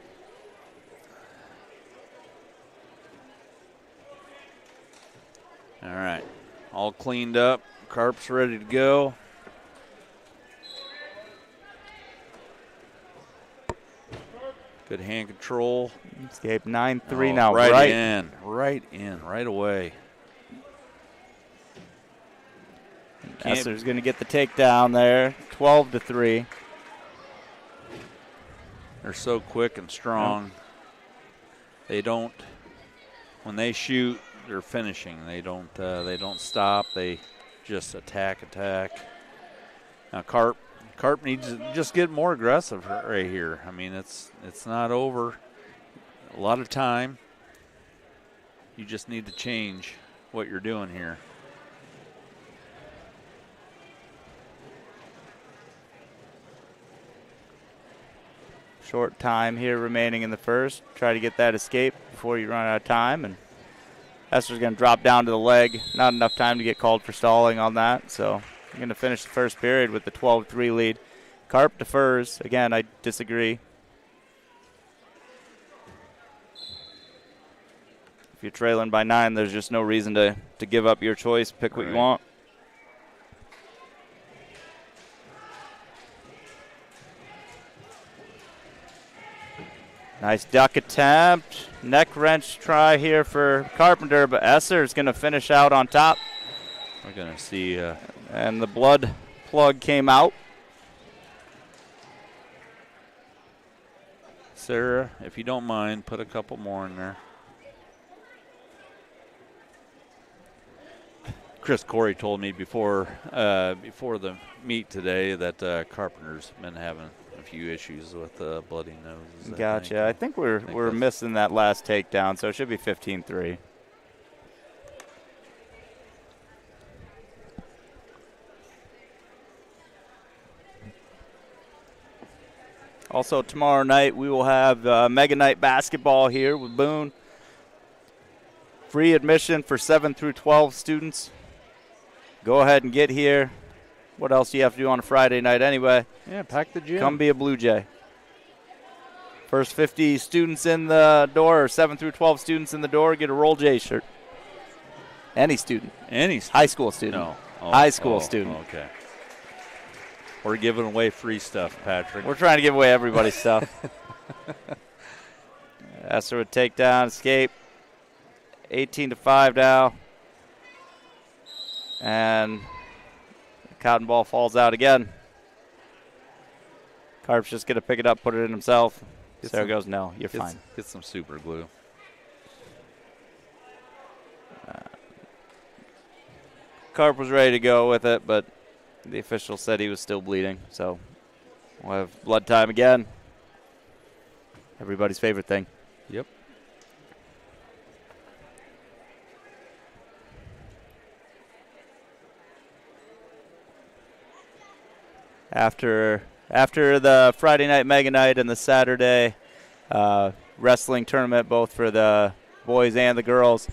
All right. All cleaned up. Carp's ready to go. Good hand control. Escape 9-3 now. Right in, right away. Esser's going to get the takedown there, 12-3. They're so quick and strong. They don't, when they shoot, they're finishing. They don't stop. They just attack. Now Carp needs to just get more aggressive right here. I mean, it's not over. A lot of time. You just need to change what you're doing here. Short time here remaining in the first. Try to get that escape before you run out of time. And Esser's going to drop down to the leg. Not enough time to get called for stalling on that. So we're going to finish the first period with the 12-3 lead. Carp defers. Again, I disagree. If you're trailing by 9, there's just no reason to give up your choice. Pick what you want. Nice duck attempt. Neck wrench try here for Carpenter, but Esser is going to finish out on top. We're going to see. And the blood plug came out. Sarah, if you don't mind, put a couple more in there. Chris Corey told me before the meet today that Carpenter's been having a few issues with bloody noses. Gotcha. I think we're missing that last takedown, so it should be 15-3. Also tomorrow night we will have Mega Night basketball here with Boone. Free admission for 7 through 12 students. Go ahead and get here. What else do you have to do on a Friday night anyway? Yeah, pack the gym. Come be a Blue Jay. First 50 students in the door, or 7 through 12 students in the door, get a Roll J shirt. Any student. High school student. No. High school student. Okay. We're giving away free stuff, Patrick. We're trying to give away everybody's stuff. Esser would take down, escape. 18-5 now. And the cotton ball falls out again. Carp's just going to pick it up, put it in himself. Sarah goes, no, you're fine. Get some super glue. Carp was ready to go with it, but the official said he was still bleeding. So we'll have blood time again. Everybody's favorite thing. Yep. After the Friday night Mega Night and the Saturday wrestling tournament, both for the boys and the girls,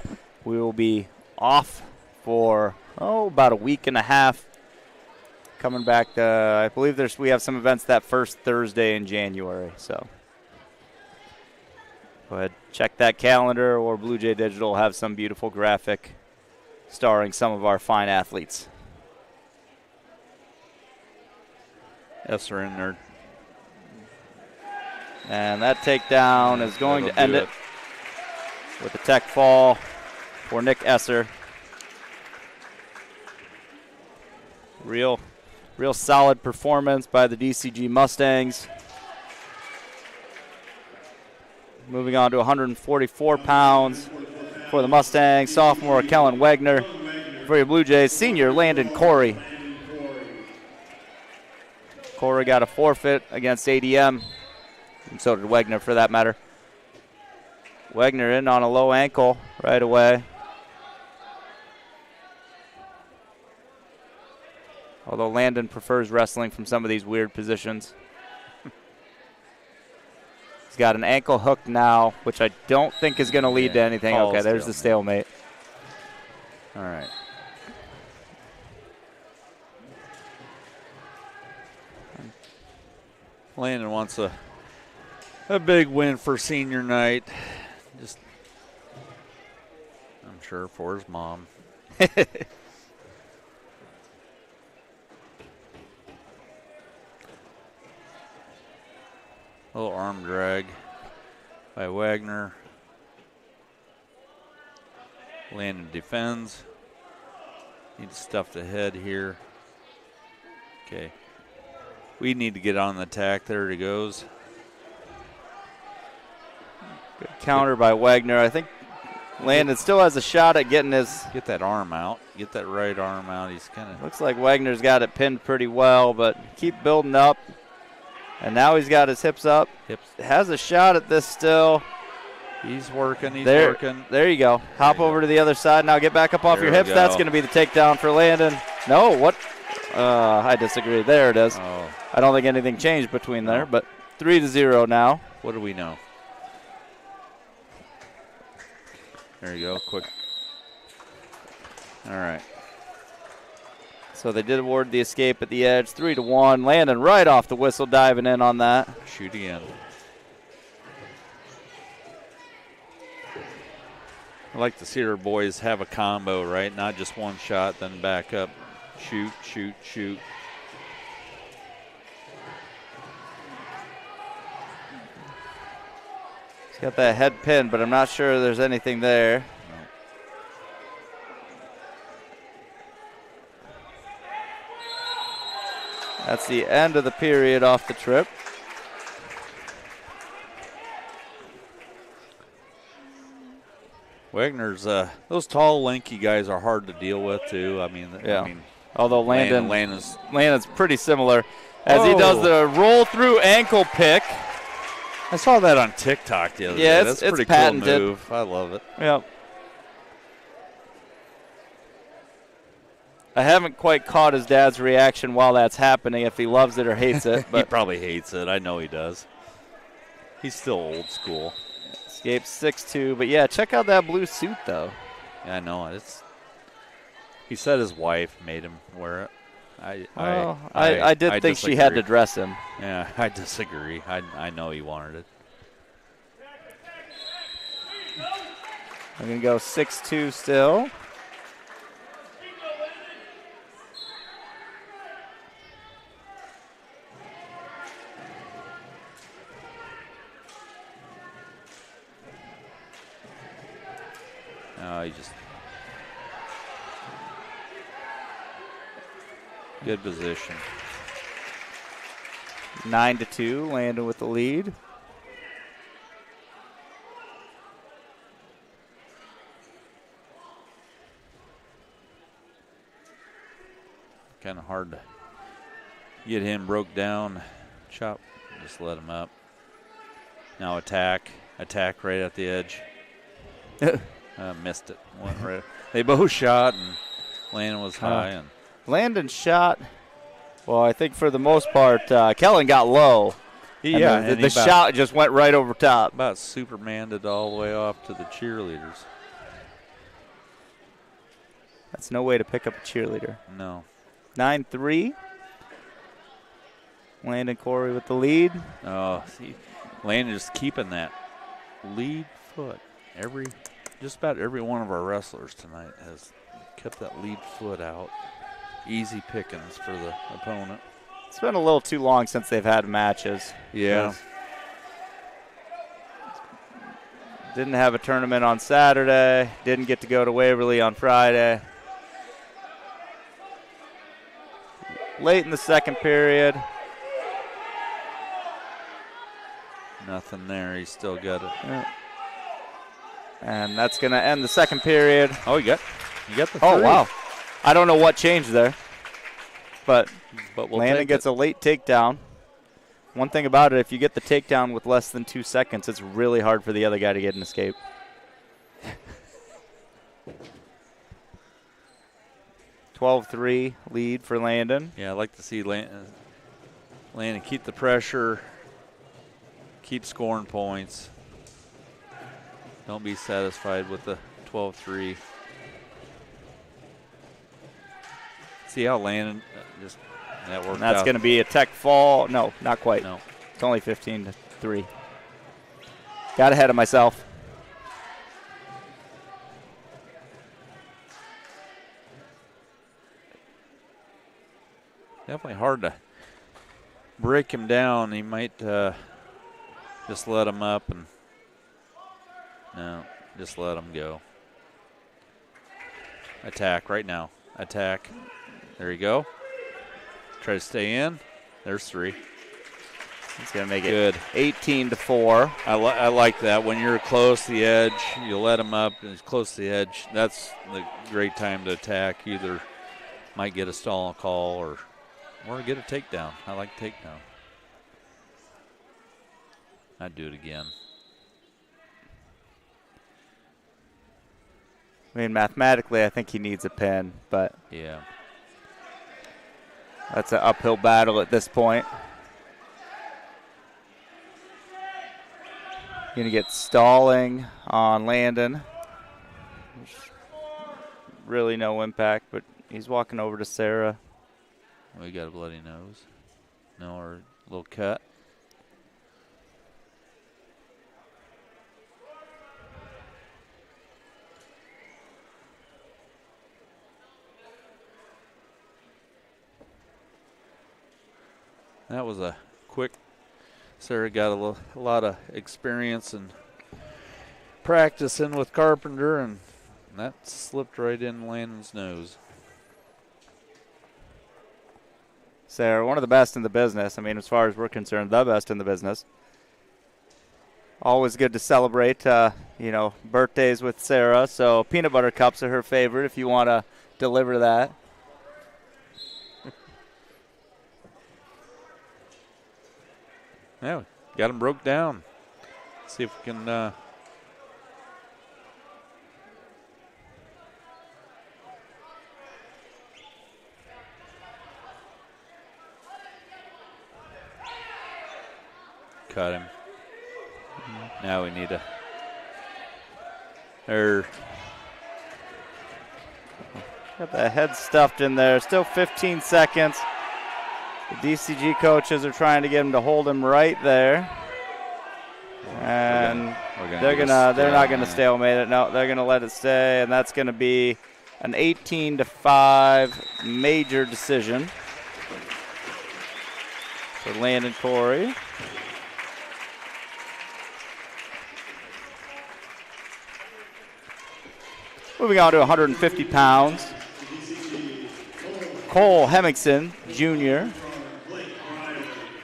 we will be off for about a week and a half. Coming back, I believe we have some events that first Thursday in January. So go ahead, check that calendar, or Blue Jay Digital will have some beautiful graphic starring some of our fine athletes. Yes, they're in there. And that takedown is going to end it with a tech fall for Nick Esser. Real solid performance by the DCG Mustangs. Moving on to 144 pounds for the Mustangs, sophomore Kellen Wagner. For your Blue Jays, senior Landon Corey. Corey got a forfeit against ADM, and so did Wagner for that matter. Wagner in on a low ankle right away. Although Landon prefers wrestling from some of these weird positions. He's got an ankle hook now, which I don't think is going to lead to anything. Okay, there's the stalemate. All right. Landon wants a big win for senior night. Just, I'm sure, for his mom. A little arm drag by Wagner. Landon defends. Needs stuff to head here. Okay. We need to get on the attack. There he goes. Good counter by Wagner. I think Landon still has a shot at getting his... Get that arm out. Get that right arm out. He's kind of... Looks like Wagner's got it pinned pretty well, but keep building up. And now he's got his hips up. Has a shot at this still. He's working. He's working. There you go. Hop over to the other side. Now get back up off your hips. That's going to be the takedown for Landon. No, what? I disagree. There it is. Oh. I don't think anything changed between there, but 3-0 now. What do we know? There you go. Quick. All right. So they did award the escape at the edge, 3-1. Landon right off the whistle, diving in on that. Shoot again. I like to see our boys have a combo, right? Not just one shot, then back up. Shoot, shoot, shoot. He's got that head pin, but I'm not sure there's anything there. That's the end of the period off the trip. Wagner's, those tall, lanky guys are hard to deal with, too. Although Landon's pretty similar as he does the roll-through ankle pick. I saw that on TikTok the other day. That's a pretty patented. Cool move. I love it. Yep. I haven't quite caught his dad's reaction while that's happening, if he loves it or hates it. But he probably hates it. I know he does. He's still old school. Escape 6-2. But, yeah, check out that blue suit, though. Yeah, I know. He said his wife made him wear it. I did think disagree. She had to dress him. Yeah, I disagree. I know he wanted it. I'm going to go 6-2 still. He just good position. 9-2, Landon with the lead. Kind of hard to get him broke down. Chop, just let him up. Now attack right at the edge. Missed it. Went right. They both shot, and Landon was high. And Landon shot Well, I think for the most part, Kellen got low. Yeah, and the shot just went right over top. About Supermaned it all the way off to the cheerleaders. That's no way to pick up a cheerleader. No. 9-3. Landon Corey with the lead. Oh, see, Landon is keeping that lead foot. Just about every one of our wrestlers tonight has kept that lead foot out. Easy pickings for the opponent. It's been a little too long since they've had matches. Yeah. Didn't have a tournament on Saturday. Didn't get to go to Waverly on Friday. Late in the second period. Nothing there. He's still got it. Yeah. And that's going to end the second period. Oh, you got the three. Oh, wow. I don't know what changed there. But we'll Landon gets a late takedown. One thing about it, if you get the takedown with less than 2 seconds, it's really hard for the other guy to get an escape. 12-3 lead for Landon. Yeah, I like to see Landon keep the pressure, keep scoring points. Don't be satisfied with the 12-3. See how Landon just that worked out. And that's going to be a tech fall. No, not quite. No. It's only 15-3. Got ahead of myself. Definitely hard to break him down. He might just let him up and no, just let him go. Attack right now. Attack. There you go. Try to stay in. There's 3. He's going to make Good. It 18-4. I like that. When you're close to the edge, you let him up, and he's close to the edge. That's the great time to attack. Either might get a stall call or get a takedown. I like takedown. I'd do it again. I mean, mathematically, I think he needs a pin, but yeah, that's an uphill battle at this point. Going to get stalling on Landon. Really no impact, but he's walking over to Sarah. We got a bloody nose. No, or a little cut. That was a quick. Sarah got a lot of experience and practicing with Carpenter, and that slipped right in Landon's nose. Sarah, one of the best in the business. I mean, as far as we're concerned, the best in the business. Always good to celebrate, birthdays with Sarah. So peanut butter cups are her favorite if you want to deliver that. Yeah, got him broke down. See if we can cut him. Now we need Got the head stuffed in there. Still 15 seconds. The DCG coaches are trying to get him to hold him right there. And they're not gonna stalemate it. No, they're gonna let it stay, and that's gonna be an 18-5 major decision for Landon Corey. Moving on to 150 pounds. Cole Hemmingson, Jr.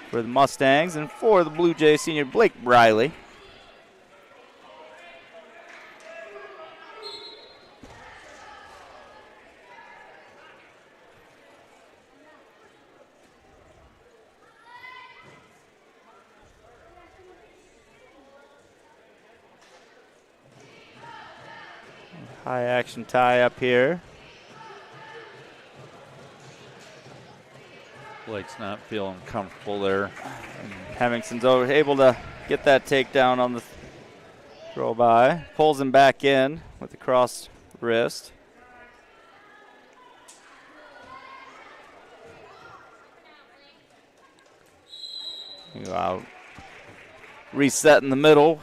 for the Mustangs, and for the Blue Jays, senior Blake Briley. High action tie up here. Blake's not feeling comfortable there. Hemmingson's able to get that takedown on the throw by. Pulls him back in with the crossed wrist. Go out. Reset in the middle.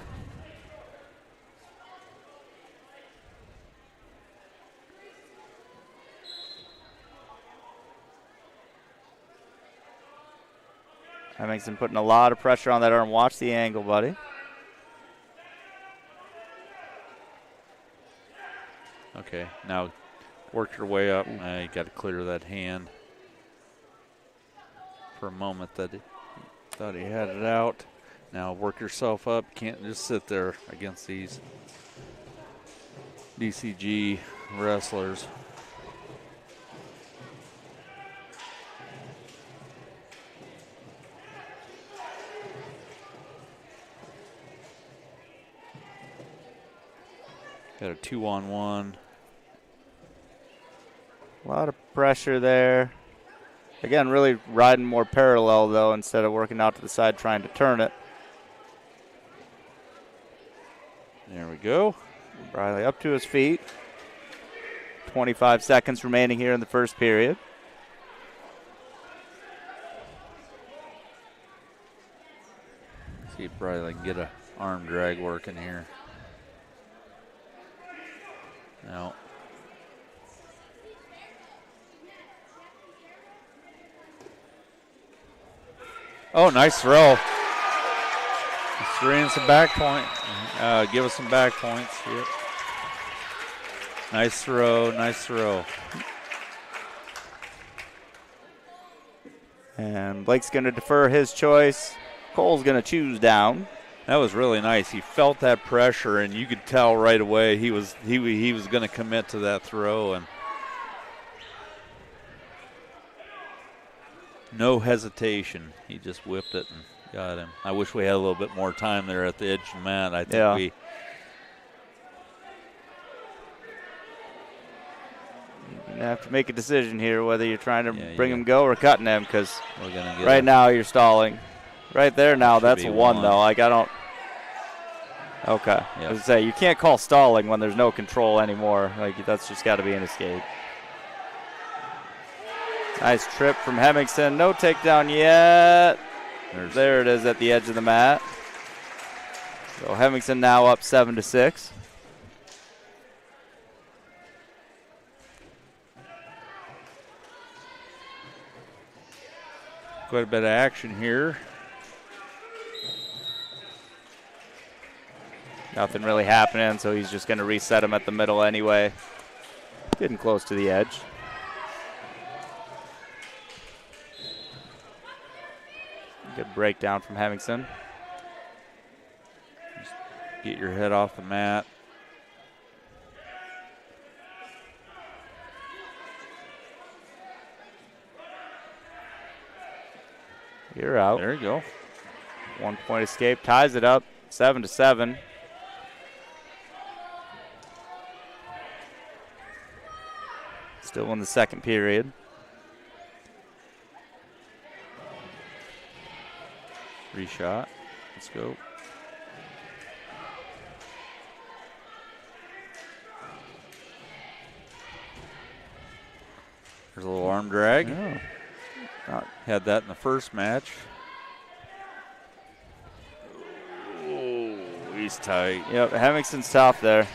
Hemmingson putting a lot of pressure on that arm. Watch the angle, buddy. Okay, now work your way up. You got to clear that hand. For a moment that he thought he had it out. Now work yourself up. Can't just sit there against these DCG wrestlers. Got a 2-on-1. A lot of pressure there. Again, really riding more parallel, though, instead of working out to the side trying to turn it. There we go. Briley up to his feet. 25 seconds remaining here in the first period. See if Briley can get a arm drag working here. No. Oh, nice throw. Three some back point. Give us some back points. Yep. Nice throw, nice throw. And Blake's going to defer his choice. Cole's going to choose down. That was really nice. He felt that pressure, and you could tell right away he was going to commit to that throw, and no hesitation. He just whipped it and got him. I wish we had a little bit more time there at the edge of the mat. I think we. You have to make a decision here whether you're trying to bring him go or cutting him, because right now you're stalling. Right there now, that's a one, though. Like, I don't. Okay. Yep. I was say, you can't call stalling when there's no control anymore. Like, that's just got to be an escape. Nice trip from Hemmingson. No takedown yet. There it is at the edge of the mat. So Hemmingson now up 7-6. Quite a bit of action here. Nothing really happening, so he's just going to reset him at the middle anyway. Getting close to the edge. Good breakdown from Hemmingson. Just get your head off the mat. You're out. There you go. 1 point escape, ties it up, 7-7. Still in the second period. Reshot. Let's go. There's a little arm drag. Yeah. Had that in the first match. Oh, he's tight. Yep, Hemmingson's tough there.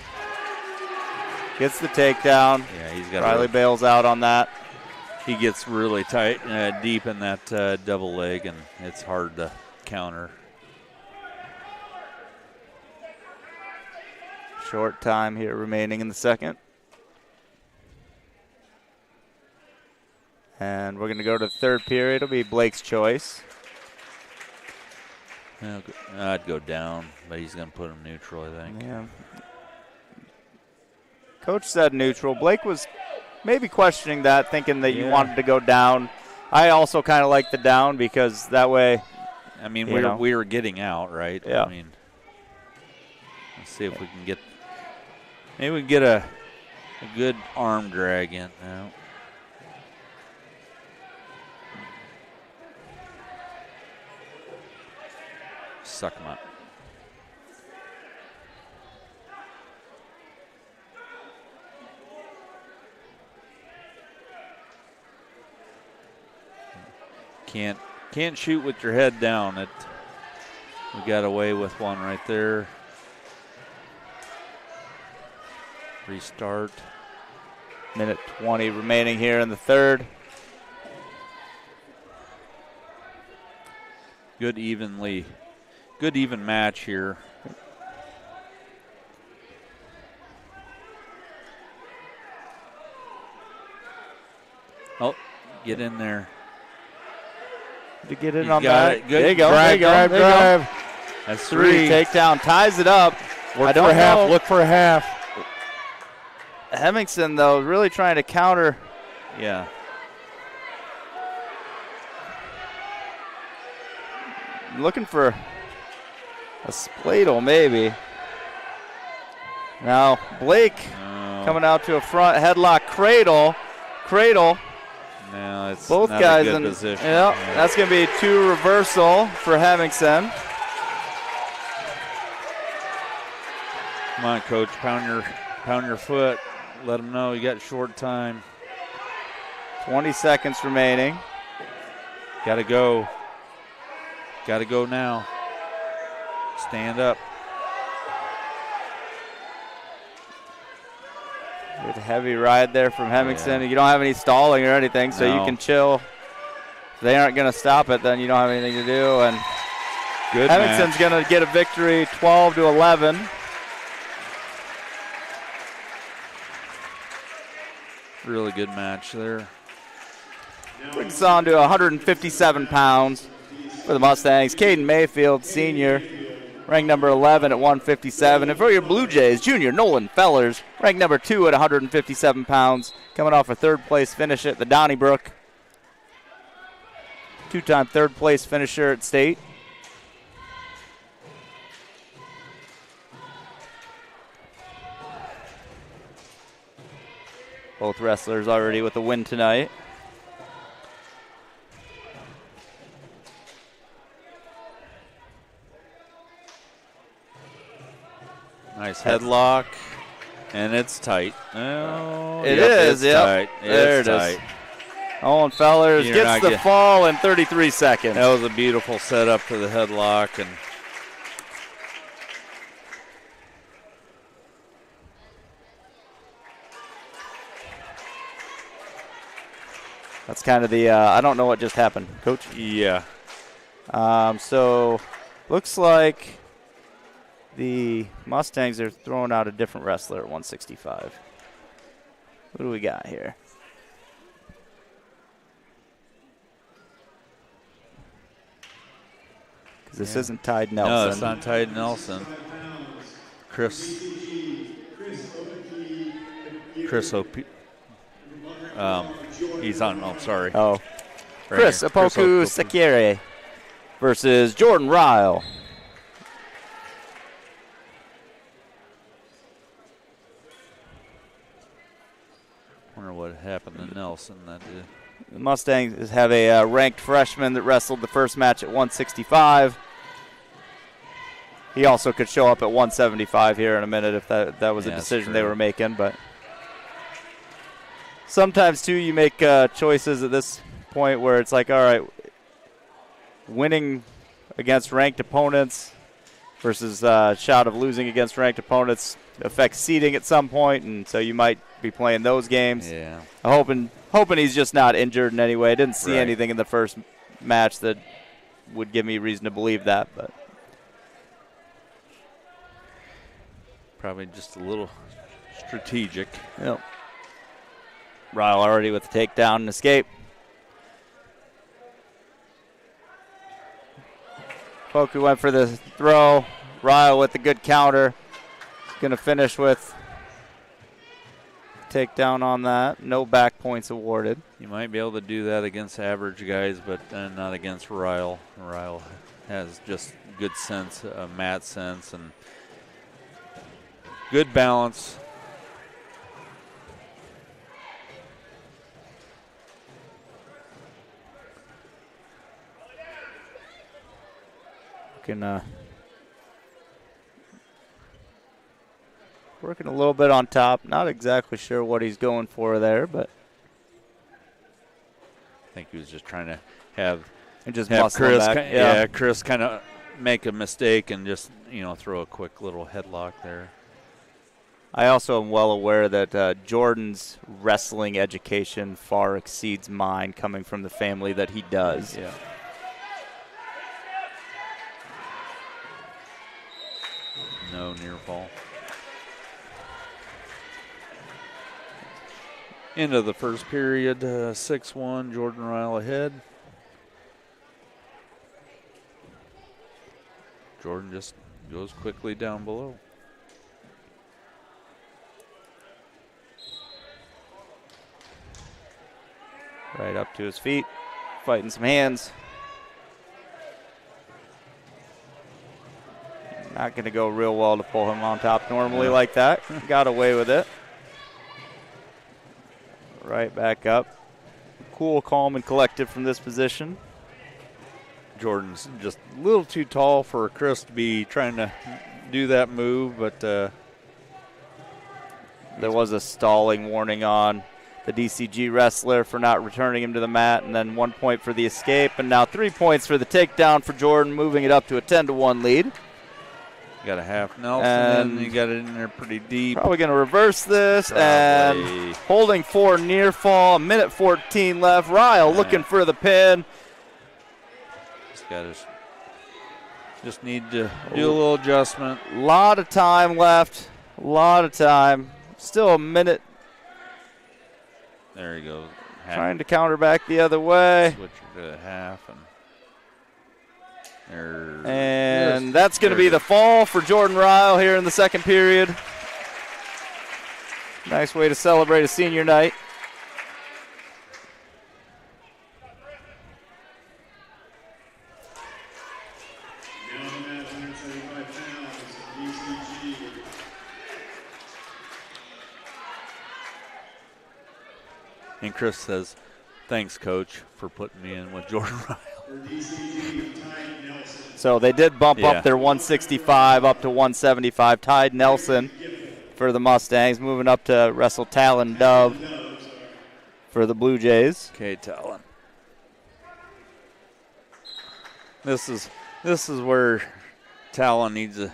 Gets the takedown. Yeah, he's got. Riley bails out on that. He gets really tight, deep in that double leg, and it's hard to counter. Short time here remaining in the second. And we're going to go to the third period. It'll be Blake's choice. I'd go down, but he's going to put him neutral, I think. Yeah. Coach said neutral. Blake was maybe questioning that, thinking that you wanted to go down. I also kind of like the down because that way. I mean, we were getting out, right? Yeah. I mean, let's see if we can get. Maybe we can get a good arm drag in now. suck them up. Can't shoot with your head down. We got away with one right there. Restart. Minute 20 remaining here in the third. Good even match here. Oh, get in there. To get in He's on got that. it. Good. There you go. Drive, there you go. There you go. That's 3. 3. Takedown ties it up. Look for a half. Look for a half. Hemmingson, though, really trying to counter. Yeah. Looking for a spladle, maybe. Now, Blake coming out to a front headlock cradle. No, it's both not guys a good in position. Yeah, that's going to be 2 reversal for Hemmingson. Come on, coach, pound your foot. Let them know you got short time. 20 seconds remaining. Got to go. Got to go now. Stand up. Good heavy ride there from Hemmingson. Yeah. You don't have any stalling or anything, so you can chill. If they aren't going to stop it, then you don't have anything to do. And good Hemmingson's going to get a victory, 12-11. Really good match there. Brings us on to 157 pounds for the Mustangs. Caden Mayfield, senior, ranked number 11 at 157. And for your Blue Jays, junior Nolan Fellers, ranked number 2 at 157 pounds, coming off a third-place finish at the Donnybrook. 2-time third-place finisher at state. Both wrestlers already with a win tonight. Nice headlock, and it's tight. Oh, it is. It's tight. There it's it tight. is. Owen Fellers gets the fall in 33 seconds. That was a beautiful setup for the headlock, and that's kind of the, I don't know what just happened, Coach. Yeah. So, looks like the Mustangs are throwing out a different wrestler at 165. What do we got here? Because this isn't Tide Nelson. No, it's not Tide Nelson. Chris O'P. He's on. Oh, sorry. Oh, right Chris Opoku Sekire versus Jordan Ryle. Wonder what happened to Nelson that day. The Mustangs have a ranked freshman that wrestled the first match at 165. He also could show up at 175 here in a minute if that was a decision they were making. But sometimes, too, you make choices at this point where it's like, all right, winning against ranked opponents versus a shot of losing against ranked opponents affects seeding at some point, and so you might be playing those games. Yeah. I'm hoping he's just not injured in any way. I didn't see anything in the first match that would give me reason to believe that, but probably just a little strategic. Yep. Ryle already with the takedown and escape. Poku went for the throw. Ryle with the good counter. Going to finish with takedown on that. No back points awarded. You might be able to do that against average guys, but not against Ryle. Ryle has just good sense, mat sense, and good balance. Can Working a little bit on top. Not exactly sure what he's going for there, but I think he was just trying to have Chris, Chris kind of make a mistake and just, throw a quick little headlock there. I also am well aware that Jordan's wrestling education far exceeds mine, coming from the family that he does. Yeah. No near fall. End of the first period, 6-1, Jordan Ryle ahead. Jordan just goes quickly down below. Right up to his feet, fighting some hands. Not going to go real well to pull him on top normally like that. Got away with it. Right back up. Cool, calm, and collected from this position. Jordan's just a little too tall for Chris to be trying to do that move, but there was a stalling warning on the DCG wrestler for not returning him to the mat, and then 1 point for the escape, and now 3 points for the takedown for Jordan, moving it up to a 10-1 lead. Got a half Nelson, and he got it in there pretty deep. Probably going to reverse this, and holding for near fall, 1:14 left. Ryle looking for the pin. Just need to do a little adjustment. A lot of time left. A lot of time. Still a minute. There he goes. Trying to counter back the other way. Switch to half. And that's going to be the fall for Jordan Ryle here in the second period. Nice way to celebrate a senior night. And Chris says, thanks, Coach, for putting me in with Jordan Ryle. So they did bump up their 165 up to 175. Tied Nelson for the Mustangs, moving up to wrestle Talon Dove for the Blue Jays. Okay, Talon. This is where Talon needs to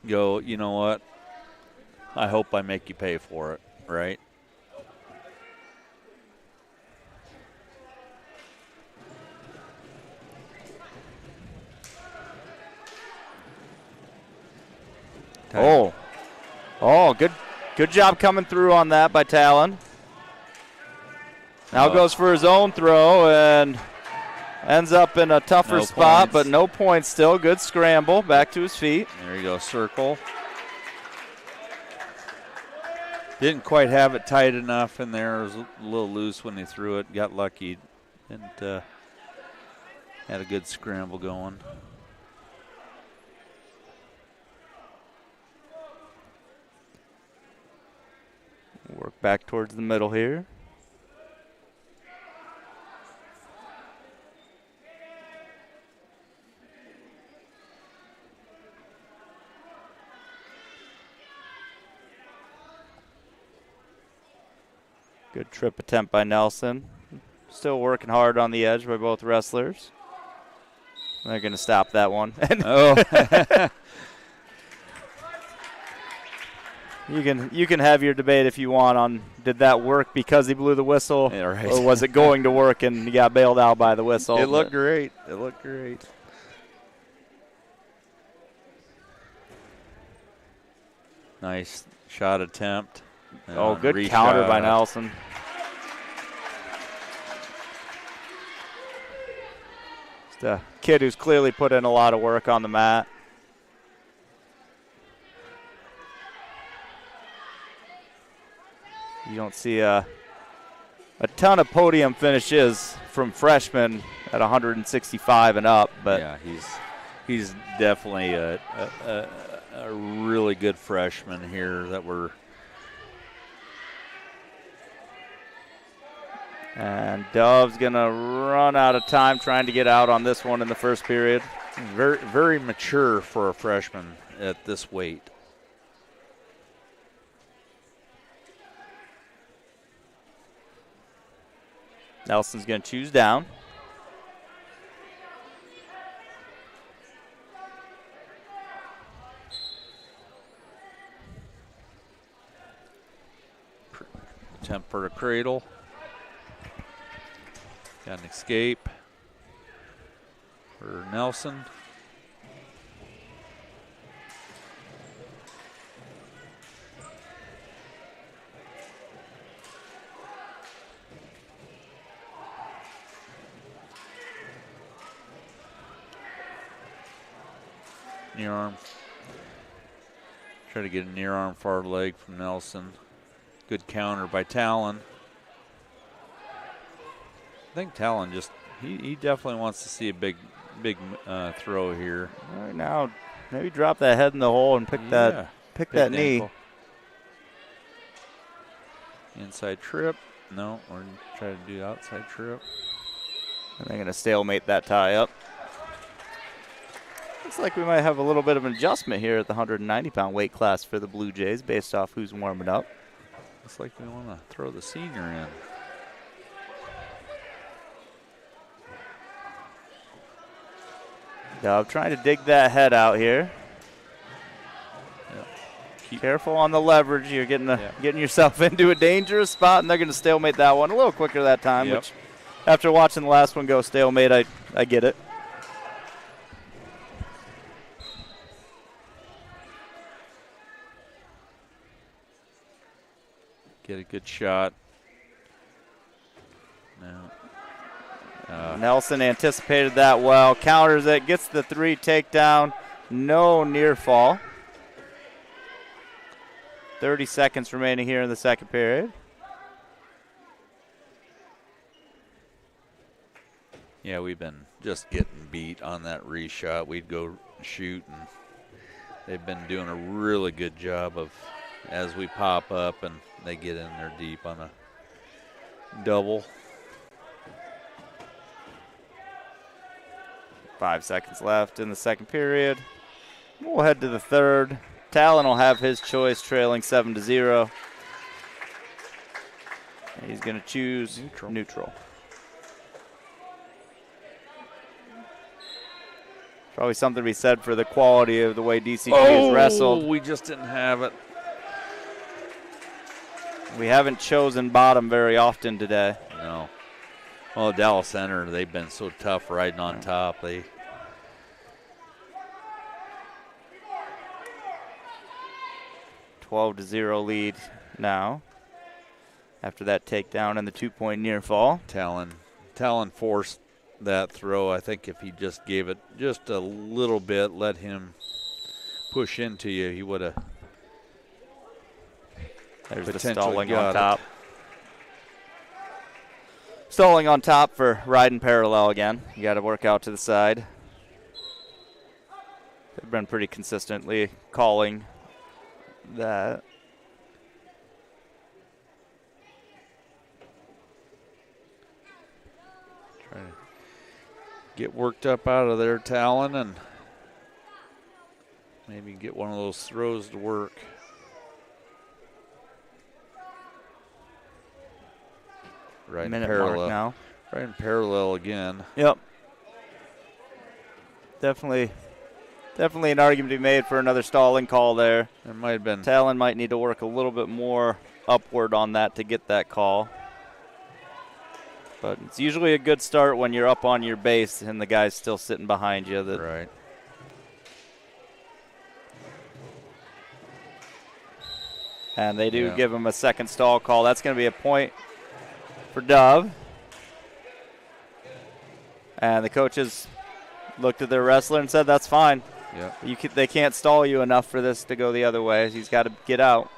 go, you know what? I hope I make you pay for it, right? Good job coming through on that by Talon. Now goes for his own throw and ends up in a tougher spot, but no points still. Good scramble, back to his feet. There you go, circle. Didn't quite have it tight enough in there. It was a little loose when he threw it. Got lucky and had a good scramble going. Work back towards the middle here. Good trip attempt by Nelson. Still working hard on the edge by both wrestlers. They're going to stop that one. You can have your debate if you want on did that work because he blew the whistle, or was it going to work and he got bailed out by the whistle. It looked great. It looked great. Nice shot attempt. Good counter by Nelson. Just a kid who's clearly put in a lot of work on the mat. You don't see a ton of podium finishes from freshmen at 165 and up, but yeah, he's definitely a really good freshman here that we're. And Dove's gonna run out of time trying to get out on this one in the first period. Very, very mature for a freshman at this weight. Nelson's going to choose down. Attempt for a cradle. Got an escape for Nelson. Near arm. Try to get a near arm far leg from Nelson. Good counter by Talon. I think Talon just, he definitely wants to see a big throw here. All right, now maybe drop that head in the hole and pick that knee. Ankle. Inside trip. No, we're going to try to do outside trip. And they're going to stalemate that tie up. Looks like we might have a little bit of an adjustment here at the 190-pound weight class for the Blue Jays based off who's warming up. Looks like we want to throw the senior in. Dove trying to dig that head out here. Yep. Careful on the leverage. You're getting yourself into a dangerous spot, and they're going to stalemate that one a little quicker that time, Yep. which after watching the last one go stalemate, I get it. Get a good shot. Nelson anticipated that well, counters it, gets the 3 takedown, no near fall. 30 seconds remaining here in the second period. Yeah, we've been just getting beat on that reshot. We'd go shoot, and they've been doing a really good job of, as we pop up and they get in there deep on a double. 5 seconds left in the second period. We'll head to the third. Talon will have his choice, trailing 7-0. And he's going to choose neutral. Probably something to be said for the quality of the way DCG has wrestled. We just didn't have it. We haven't chosen bottom very often today. No. Well, Dallas Center, they've been so tough riding on top. They 12-0 lead now after that takedown and the 2-point near fall. Talon forced that throw. I think if he just gave it just a little bit, let him push into you, he would have. There's the stalling on top. Stalling on top for riding parallel again. You got to work out to the side. They've been pretty consistently calling that. Trying to get worked up out of there, Talon, and maybe get one of those throws to work. Right in parallel now. Right in parallel again. Yep. Definitely an argument to be made for another stalling call there. There might have been. Talon might need to work a little bit more upward on that to get that call. But it's usually a good start when you're up on your base and the guy's still sitting behind you. Right. And they do give him a second stall call. That's going to be a point for Dove. And the coaches looked at their wrestler and said, that's fine. Yep. They can't stall you enough for this to go the other way. He's got to get out.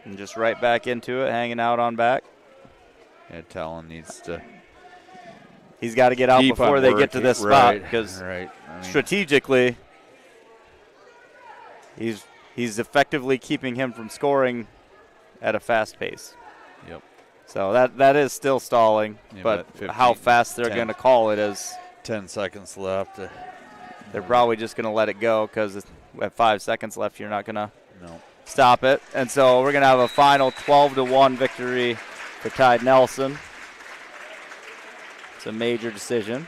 And just right back into it, hanging out on back. Yeah, Talon needs to. He's got to get out before they get to this spot because strategically, he's effectively keeping him from scoring at a fast pace. Yep. So that is still stalling, but 15, how fast they're going to call it is 10 seconds left. They're probably just going to let it go because at 5 seconds left, you're not going to stop it. And so we're going to have a final 12-1 victory for Tide Nelson. It's a major decision.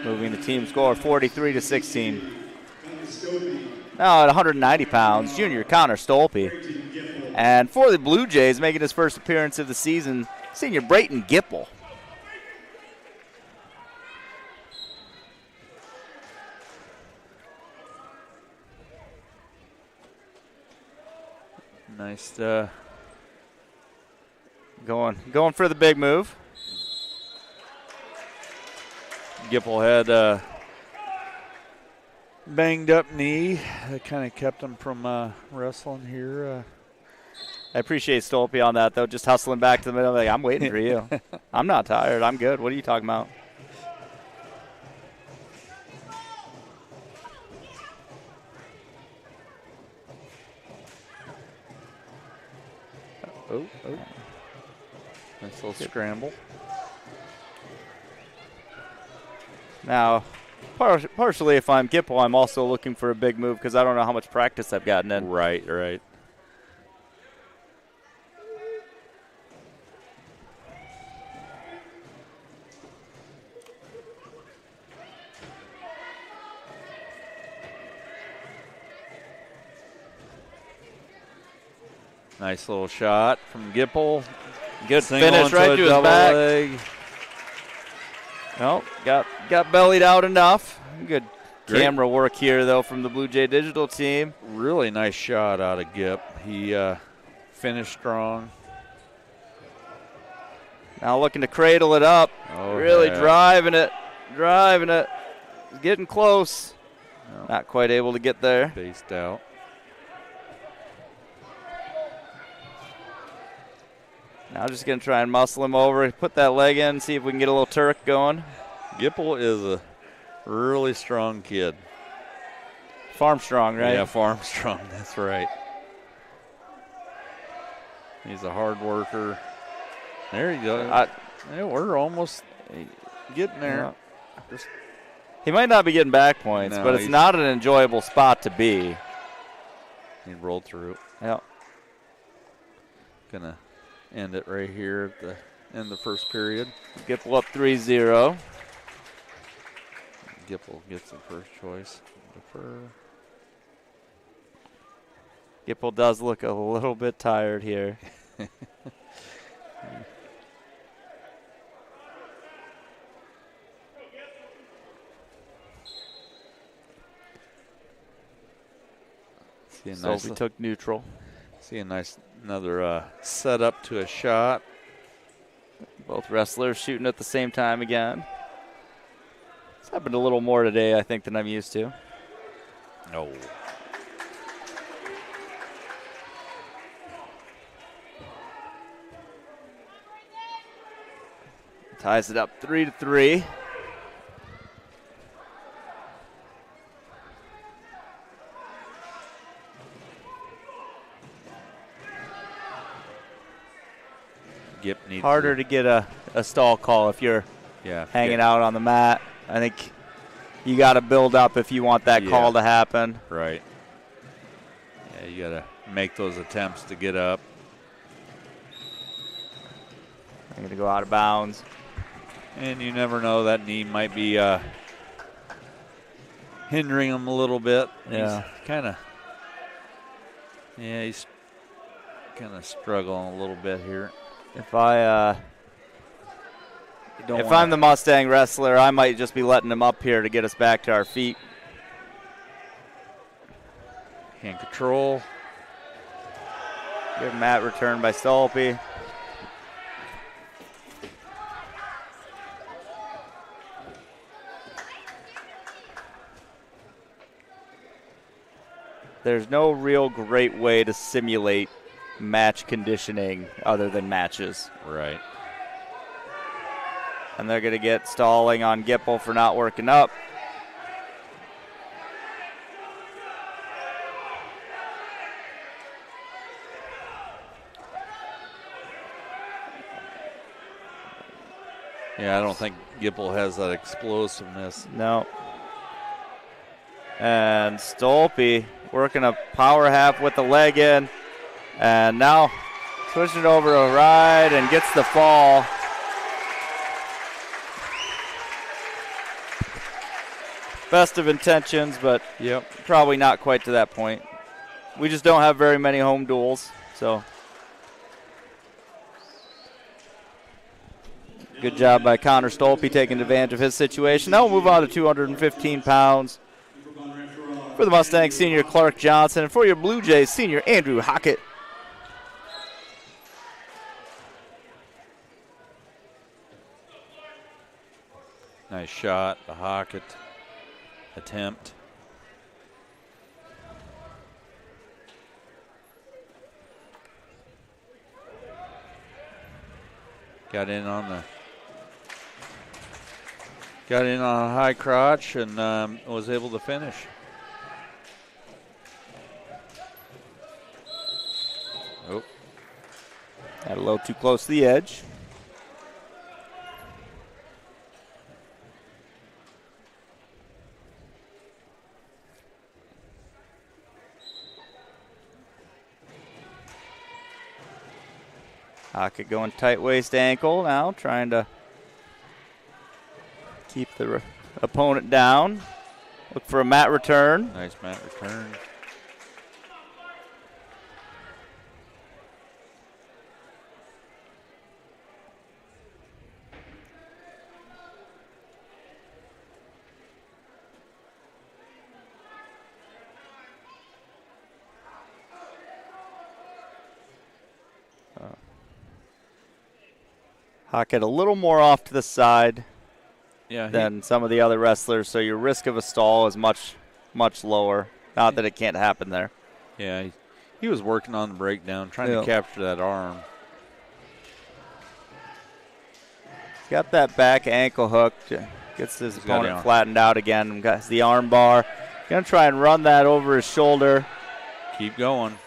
Moving the team score 43-16. Now at 190 pounds, junior Connor Stolpe. And for the Blue Jays, making his first appearance of the season, senior Brayton Gipple. Nice. Going for the big move. Gipple had a banged up knee that kind of kept him from wrestling here. I appreciate Stolpe on that, though, just hustling back to the middle. Like, I'm waiting for you. I'm not tired. I'm good. What are you talking about? Oh. Nice little scramble. Now, partially if I'm Gipple, I'm also looking for a big move because I don't know how much practice I've gotten in. Right. Nice little shot from Gipple. Good finish right to his back. Leg. No, got bellied out enough. Good camera work here, though, from the Blue Jay Digital team. Really nice shot out of Gip. He finished strong. Now looking to cradle it up. Really driving it. Getting close. No. Not quite able to get there. Based out. Now just going to try and muscle him over, put that leg in, see if we can get a little Turk going. Gipple is a really strong kid. Farm strong, right? Yeah, farm strong. That's right. He's a hard worker. There you go. We're almost getting there. Yeah. He might not be getting back points, but it's not an enjoyable spot to be. He rolled through. Yeah. Gonna end it right here at the end of the first period. Gipple up 3-0. Gipple gets the first choice. Defer. Gipple does look a little bit tired here. So we took neutral. See another setup to a shot. Both wrestlers shooting at the same time again. It's happened a little more today, I think, than I'm used to. No. Ties it up 3-3. Harder to get a stall call if you're hanging out on the mat. I think you got to build up if you want that call to happen. Right. Yeah, you got to make those attempts to get up. I'm going to go out of bounds. And you never know, that knee might be hindering him a little bit. Yeah. He's kind of struggling a little bit here. If I'm the Mustang wrestler, I might just be letting him up here to get us back to our feet. Hand control. Good mat return by Stolpe. There's no real great way to simulate match conditioning other than matches. Right. And they're going to get stalling on Gipple for not working up. Yeah, I don't think Gipple has that explosiveness. No. And Stolpe working a power half with the leg in. And now switching over to a ride and gets the fall. Best of intentions, but probably not quite to that point. We just don't have very many home duels, so. Good job by Connor Stolpe taking advantage of his situation. Now we'll move on to 215 pounds. For the Mustangs, senior Clark Johnson, and for your Blue Jays, senior Andrew Hockett. Nice shot, the Hockett attempt. Got in on a high crotch and was able to finish. Oh. Got a little too close to the edge. Hockett going tight waist ankle now, trying to keep the opponent down. Look for a mat return. Nice mat return. Hockett a little more off to the side than some of the other wrestlers, so your risk of a stall is much, much lower. Not that it can't happen there. Yeah, he was working on the breakdown, trying to capture that arm. He's got that back ankle hook. Gets his opponent flattened out again. Got the arm bar. Going to try and run that over his shoulder. Keep going.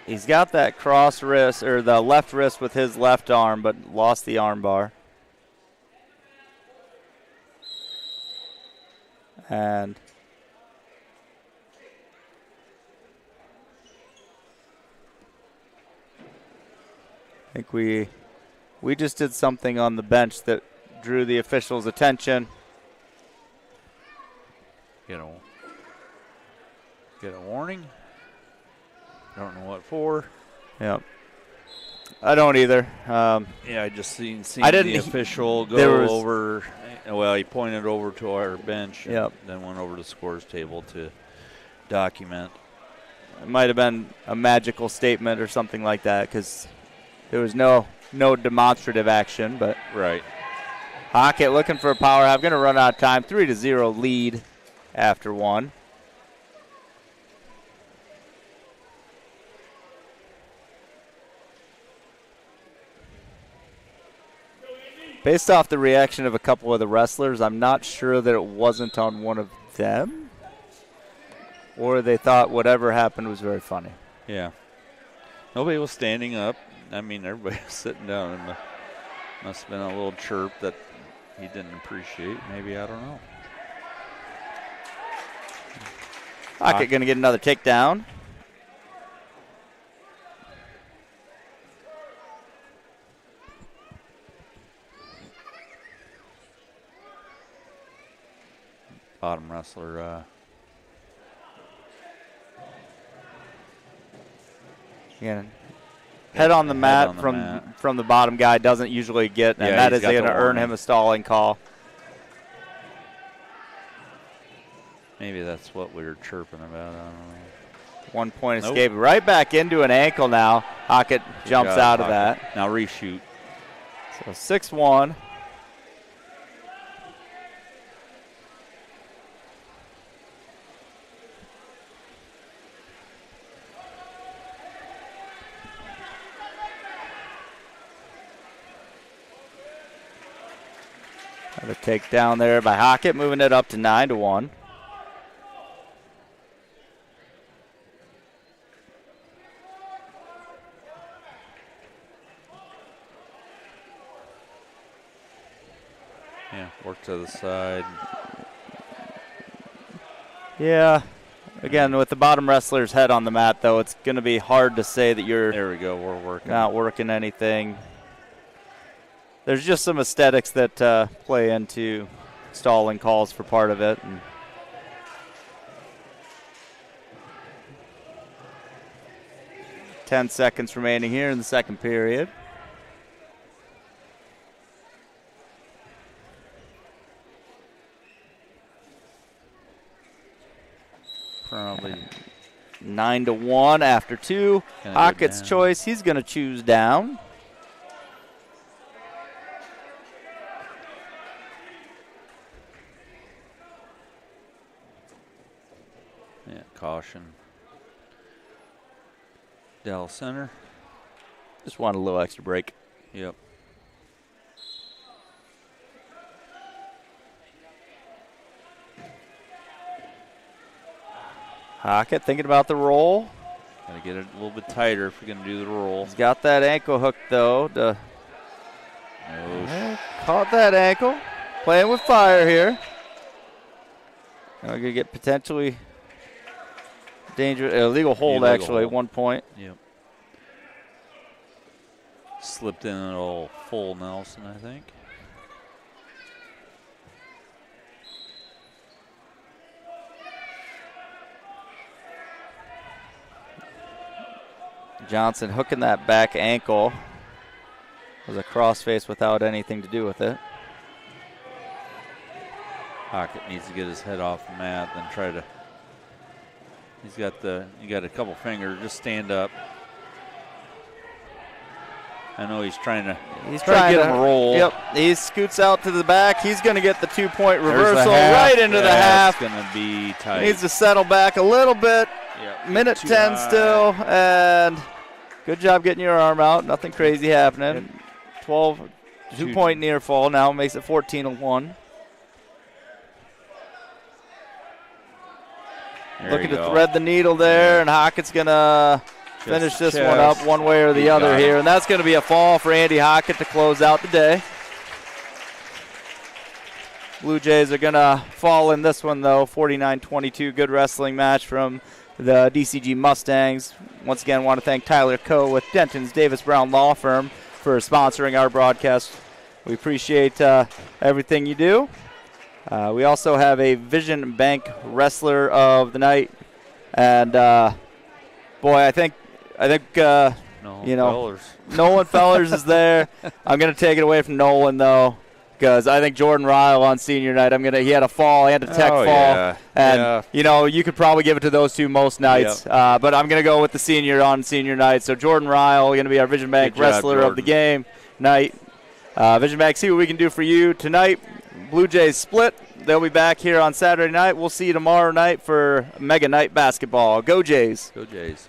He's got that cross wrist, or the left wrist with his left arm, but lost the arm bar. And I think we just did something on the bench that drew the officials' attention. Get a warning. Don't know what for. Yep. I don't either. I just seen the official go over. Well, he pointed over to our bench and then went over to the scores table to document. It might have been a magical statement or something like that because there was no demonstrative action. But right. Hockett looking for a power half. Going to run out of time. 3-0 lead after one. Based off the reaction of a couple of the wrestlers, I'm not sure that it wasn't on one of them, or they thought whatever happened was very funny. Yeah. Nobody was standing up. I mean, everybody was sitting down. And must have been a little chirp that he didn't appreciate. Maybe, I don't know. Hockett going to get another takedown. Bottom wrestler. Head on the mat from the bottom guy doesn't usually get, and that is going to earn him a stalling call. Maybe that's what we were chirping about. I don't know. 1 point escape. Right back into an ankle now. Hockett jumps out of that. Now reshoot. So 6-1. Another takedown there by Hockett, moving it up to 9-1. Yeah, work to the side. Yeah. Again, with the bottom wrestler's head on the mat, though, it's going to be hard to say that you're There we go. We're working. not working anything. There's just some aesthetics that play into stalling calls for part of it. And 10 seconds remaining here in the second period. Probably 9-1 after 2. Gonna go Hockett's down. choice. He's going to choose down. Yeah, caution. Dell center. Just want a little extra break. Yep. Hockett thinking about the roll. Got to get it a little bit tighter if you're going to do the roll. He's got that ankle hook, though. Caught that ankle. Playing with fire here. We're going to get potentially dangerous. Illegal hold, Illegal actually, hold. 1 point. Yep. Slipped in a little full Nelson, I think. Johnson hooking that back ankle. Was a crossface without anything to do with it. Hockett needs to get his head off the mat, then try to. You got a couple fingers. Just stand up. I know he's trying to. He's trying to trying get him a roll. Yep. He scoots out to the back. He's going to get the 2-point There's the reversal half. right into the half. That's going to be tight. Needs to settle back a little bit. Yep. Minute Too 10 high. still, and good job getting your arm out. Nothing crazy happening. 12, 2-point near fall now makes it 14-1. Looking to thread the needle there, and Hockett's going to finish this one up one way or the other here, and that's going to be a fall for Andy Hockett to close out the day. Blue Jays are going to fall in this one, though, 49-22. Good wrestling match from the DCG Mustangs. Once again, want to thank Tyler Coe with Denton's Davis Brown Law Firm for sponsoring our broadcast. We appreciate everything you do. We also have a Vision Bank Wrestler of the Night, and boy, I think Nolan Fellers is there. I'm going to take it away from Nolan, though, because I think Jordan Ryle on senior night, he had a fall and a tech fall. Yeah. And, you could probably give it to those two most nights. Yep. But I'm going to go with the senior on senior night. So Jordan Ryle going to be our Vision Bank Good job, Wrestler of the game night. Vision Bank, see what we can do for you tonight. Blue Jays split. They'll be back here on Saturday night. We'll see you tomorrow night for Mega Night Basketball. Go Jays. Go Jays.